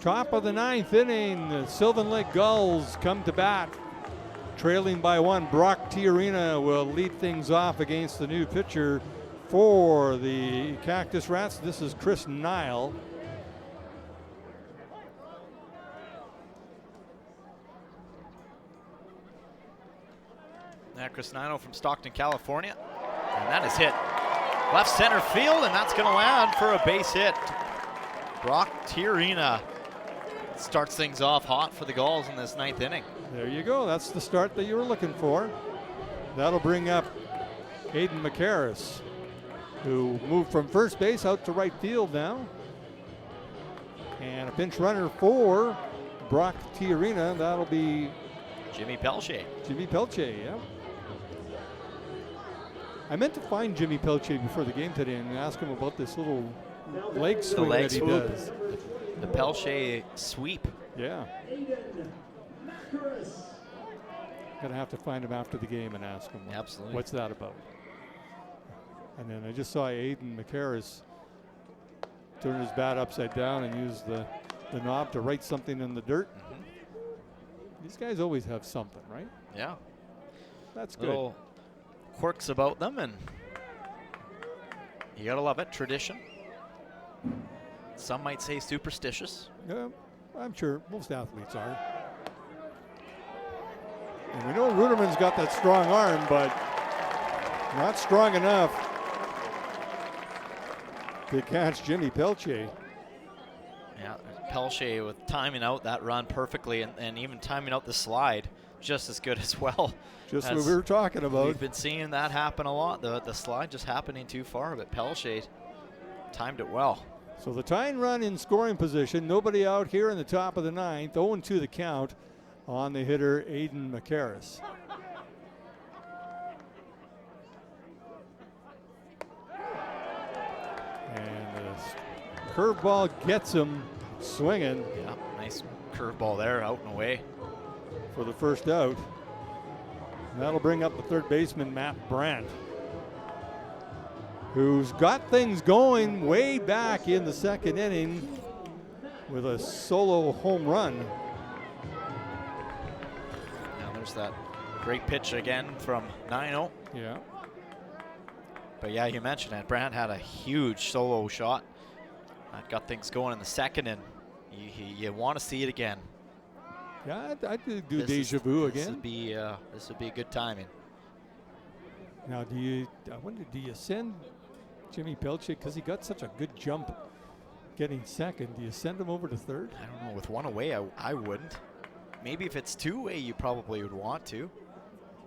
Top of the 9th inning, the Sylvan Lake Gulls come to bat. Trailing by 1, Brock Tiarina will lead things off against the new pitcher for the Cactus Rats. This is Chris Nile. Now Chris Nile from Stockton, California. And that is hit left center field, and that's going to land for a base hit. Brock Tiarina starts things off hot for the Gulls in this 9th inning. There you go. That's the start that you were looking for. That'll bring up Aiden McCarris, who moved from first base out to right field now. And a pinch runner for Brock Tiarina. That'll be Jimmy Pelche. Jimmy Pelche, yeah. I meant to find Jimmy Pelche before the game today and ask him about this little leg swing that he does. The Pelche sweep. Yeah. Gonna have to find him after the game and ask him. Absolutely. What's that about? And then I just saw Aiden McCarris turn his bat upside down and use the knob to write something in the dirt. These guys always have something, right? Yeah. That's good. Little quirks about them, and you gotta love it. Tradition. Some might say superstitious. Yeah, I'm sure most athletes are. And we know Ruderman's got that strong arm, but not strong enough to catch Jimmy Pelche. Yeah, Pelche with timing out that run perfectly, and even timing out the slide just as good as well. Just what we were talking about. We've been seeing that happen a lot. The slide just happening too far, but Pelche timed it well. So the tying run in scoring position. Nobody out here in the top of the 9th. 0-2 the count on the hitter Aiden McCarris. curveball gets him swinging Yeah, nice curveball there, out and away. for the first out. And that'll bring up the third baseman, Matt Brandt, who's got things going way back in the second inning with a solo home run. Now there's that great pitch again from 9-0. Yeah. But yeah, you mentioned it. Brandt had a huge solo shot. That got things going in the second, and you want to see it again. Yeah, I'd do This deja is- vu This again. would be good timing. Now, I wonder, do you send Jimmy Pelche, because he got such a good jump getting second, do you send him over to third? I don't know. With one away, I wouldn't. Maybe if it's two away, you probably would want to,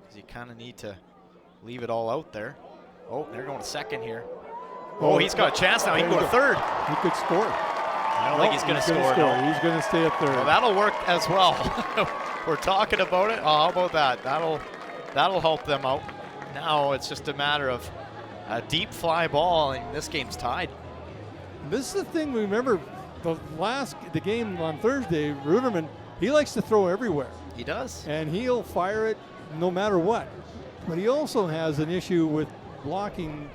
because you kind of need to leave it all out there. Oh, they're going to second here. Oh, he's got a chance now. He can go to third. He could score. I don't think he's going to score. No. He's going to stay at third. Well, that'll work as well. We're talking about it. Oh, how about that? That'll help them out. Now it's just a matter of a deep fly ball, and this game's tied. This is the thing. Remember the game on Thursday, Ruderman, he likes to throw everywhere. He does. And he'll fire it no matter what. But he also has an issue with blocking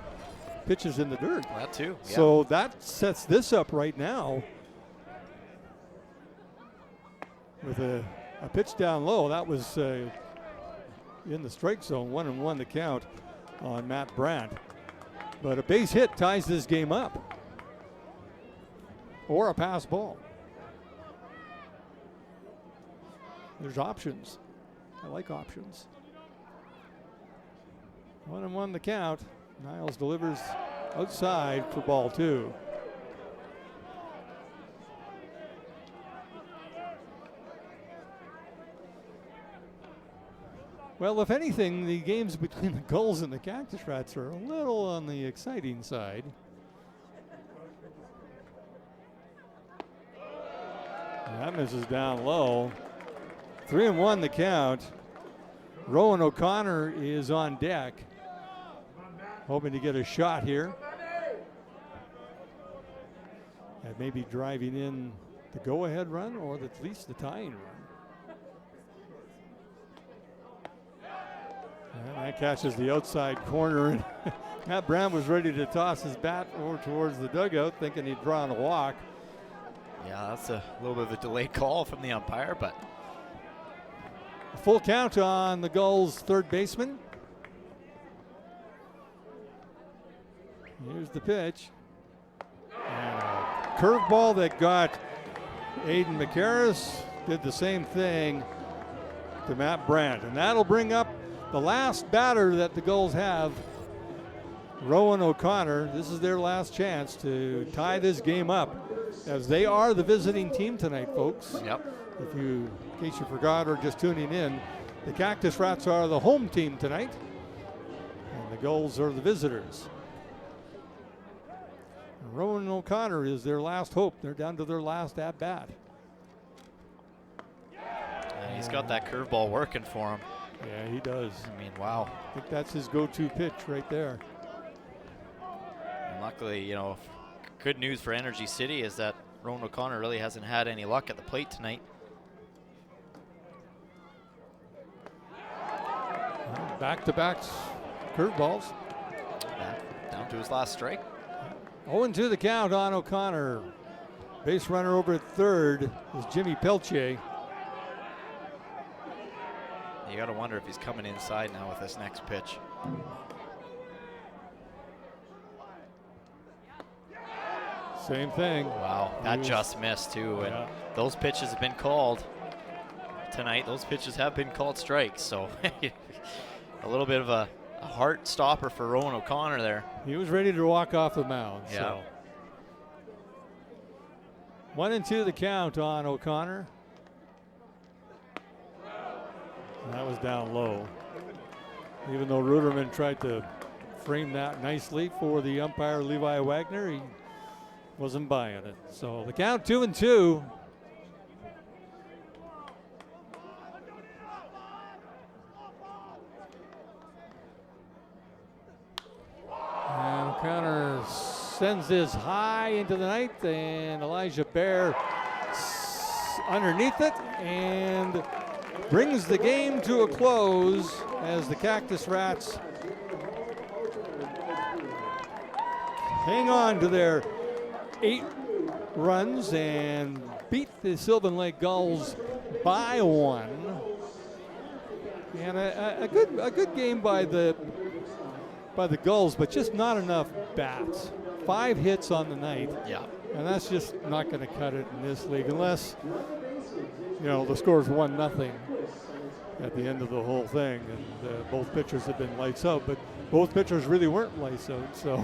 pitches in the dirt. That too. Yeah. So that sets this up right now with a pitch down low. That was in the strike zone, 1-1 the count on Matt Brandt. But a base hit ties this game up. Or a pass ball. There's options. I like options. 1-1 the count. Niles delivers outside for ball two. Well, if anything, the games between the Gulls and the Cactus Rats are a little on the exciting side. That misses down low. 3-1 the count. Rowan O'Connor is on deck, hoping to get a shot here. And maybe driving in the go-ahead run or at least the tying run. And that catches the outside corner. And Matt Brandt was ready to toss his bat over towards the dugout, thinking he'd draw on a walk. Yeah, that's a little bit of a delayed call from the umpire, but A full count on the Gulls' third baseman. Here's the pitch. And a curveball that got Aiden McCarris. Did the same thing to Matt Brandt. And that'll bring up the last batter that the Gulls have, Rowan O'Connor. This is their last chance to tie this game up, as they are the visiting team tonight, folks. yep. In case you forgot or just tuning in, the Cactus Rats are the home team tonight, and the Gulls are the visitors. And Rowan O'Connor is their last hope. They're down to their last at-bat. And he's got that curveball working for him. Yeah, he does. I mean, wow. I think that's his go-to pitch right there. And luckily, good news for Energy City is that Rowan O'Connor really hasn't had any luck at the plate tonight. Back-to-back curveballs. Down to his last strike. 0-2 the count on O'Connor. Base runner over at third is Jimmy Pelche. You got to wonder if he's coming inside now with this next pitch. Same thing. Wow, that just missed too. And Yeah. those pitches have been called tonight. Those pitches have been called strikes. So a little bit of a heart stopper for Rowan O'Connor there. He was ready to walk off the mound. Yeah. So. 1-2 the count on O'Connor. That was down low. Even though Ruderman tried to frame that nicely for the umpire Levi Wagner, he wasn't buying it. So the count 2-2. And O'Connor sends this high high into the ninth, and Elijah Bear underneath it and brings the game to a close as the Cactus Rats hang on to their 8 runs and beat the Sylvan Lake Gulls by 1. And a good game by the Gulls, but just not enough bats. 5 hits on the night. Yeah. And that's just not going to cut it in this league unless, the score's 1-0 at the end of the whole thing. And both pitchers have been lights out, but both pitchers really weren't lights out. So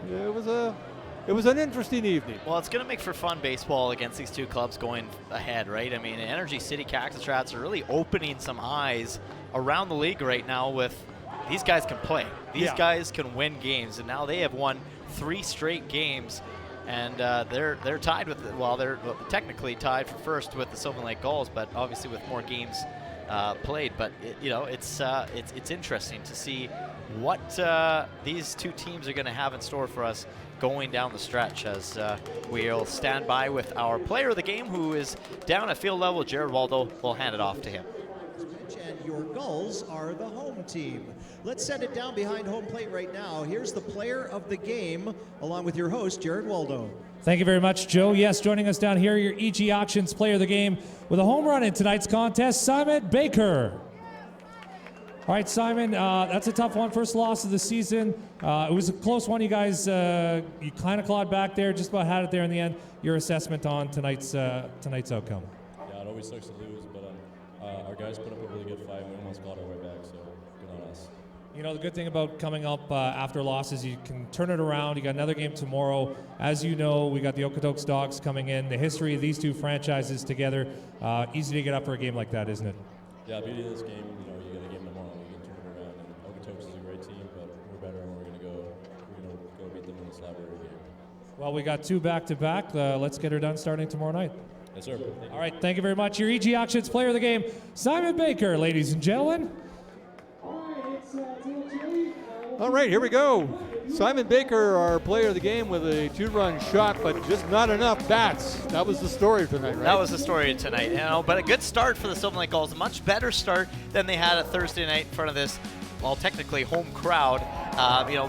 it was an interesting evening. Well, it's going to make for fun baseball against these two clubs going ahead, right? I mean, Energy City Cactus Rats are really opening some eyes around the league right now with these guys can play. These guys can win games, and now they have won 3 straight games, and they're tied with, they're technically tied for first with the Sylvan Lake Gulls, but obviously with more games played. But it's interesting to see what these two teams are going to have in store for us going down the stretch, as we'll stand by with our player of the game, who is down at field level. Jared Waldo will hand it off to him. And your Gulls are the home team. Let's send it down behind home plate right now. Here's the player of the game, along with your host, Jared Waldo. Thank you very much, Joe. Yes, joining us down here, your EG Auctions player of the game with a home run in tonight's contest, Simon Baker. All right, Simon, that's a tough one. First loss of the season. It was a close one. You guys, you kind of clawed back there, just about had it there in the end. Your assessment on tonight's outcome? Yeah, it always sucks to lose, but our guys put up a really good fight. We almost got our way back, so good on us. The good thing about coming up after losses, you can turn it around. You got another game tomorrow. As you know, we got the Okotoks Dogs coming in. The history of these two franchises together, easy to get up for a game like that, isn't it? Yeah, beauty of this game, you got a game tomorrow. You can turn it around. And Okotoks is a great team, but we're better, and we're gonna go beat them in this library game. Well, we got 2 back-to-back. Let's get her done starting tomorrow night. Yes, sir. All right, thank you very much. Your EG Auctions player of the game, Simon Baker, ladies and gentlemen. All right, here we go. Simon Baker, our player of the game, with a 2-run shot, but just not enough bats. That was the story tonight, right? That was the story tonight, but a good start for the Sylvan Lake Gulls. A much better start than they had at Thursday night in front of this, technically home crowd.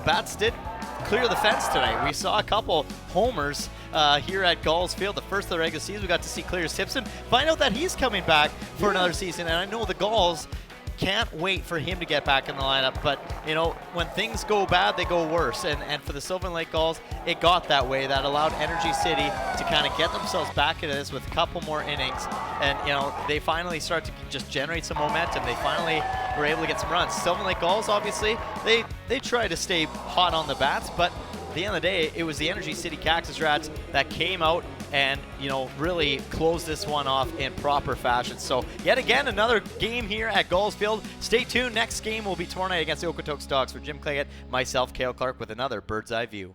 Bats did clear the fence tonight. We saw a couple homers here at Gulls Field. The first of the regular season, we got to see Clear Simpson find out that he's coming back for another season, and I know the Gulls can't wait for him to get back in the lineup. But when things go bad, they go worse, and for the Sylvan Lake Gulls, it got that way. That allowed Energy City to kind of get themselves back into this with a couple more innings, and they finally start to just generate some momentum. They finally were able to get some runs. Sylvan Lake Gulls, obviously, they try to stay hot on the bats, but at the end of the day, it was the Energy City Cactus Rats that came out and really closed this one off in proper fashion. So yet again, another game here at Gulls Field. Stay tuned. Next game will be tomorrow night against the Okotoks Dogs. For Jim Claggett, myself, Cale Clark, with another Bird's Eye View.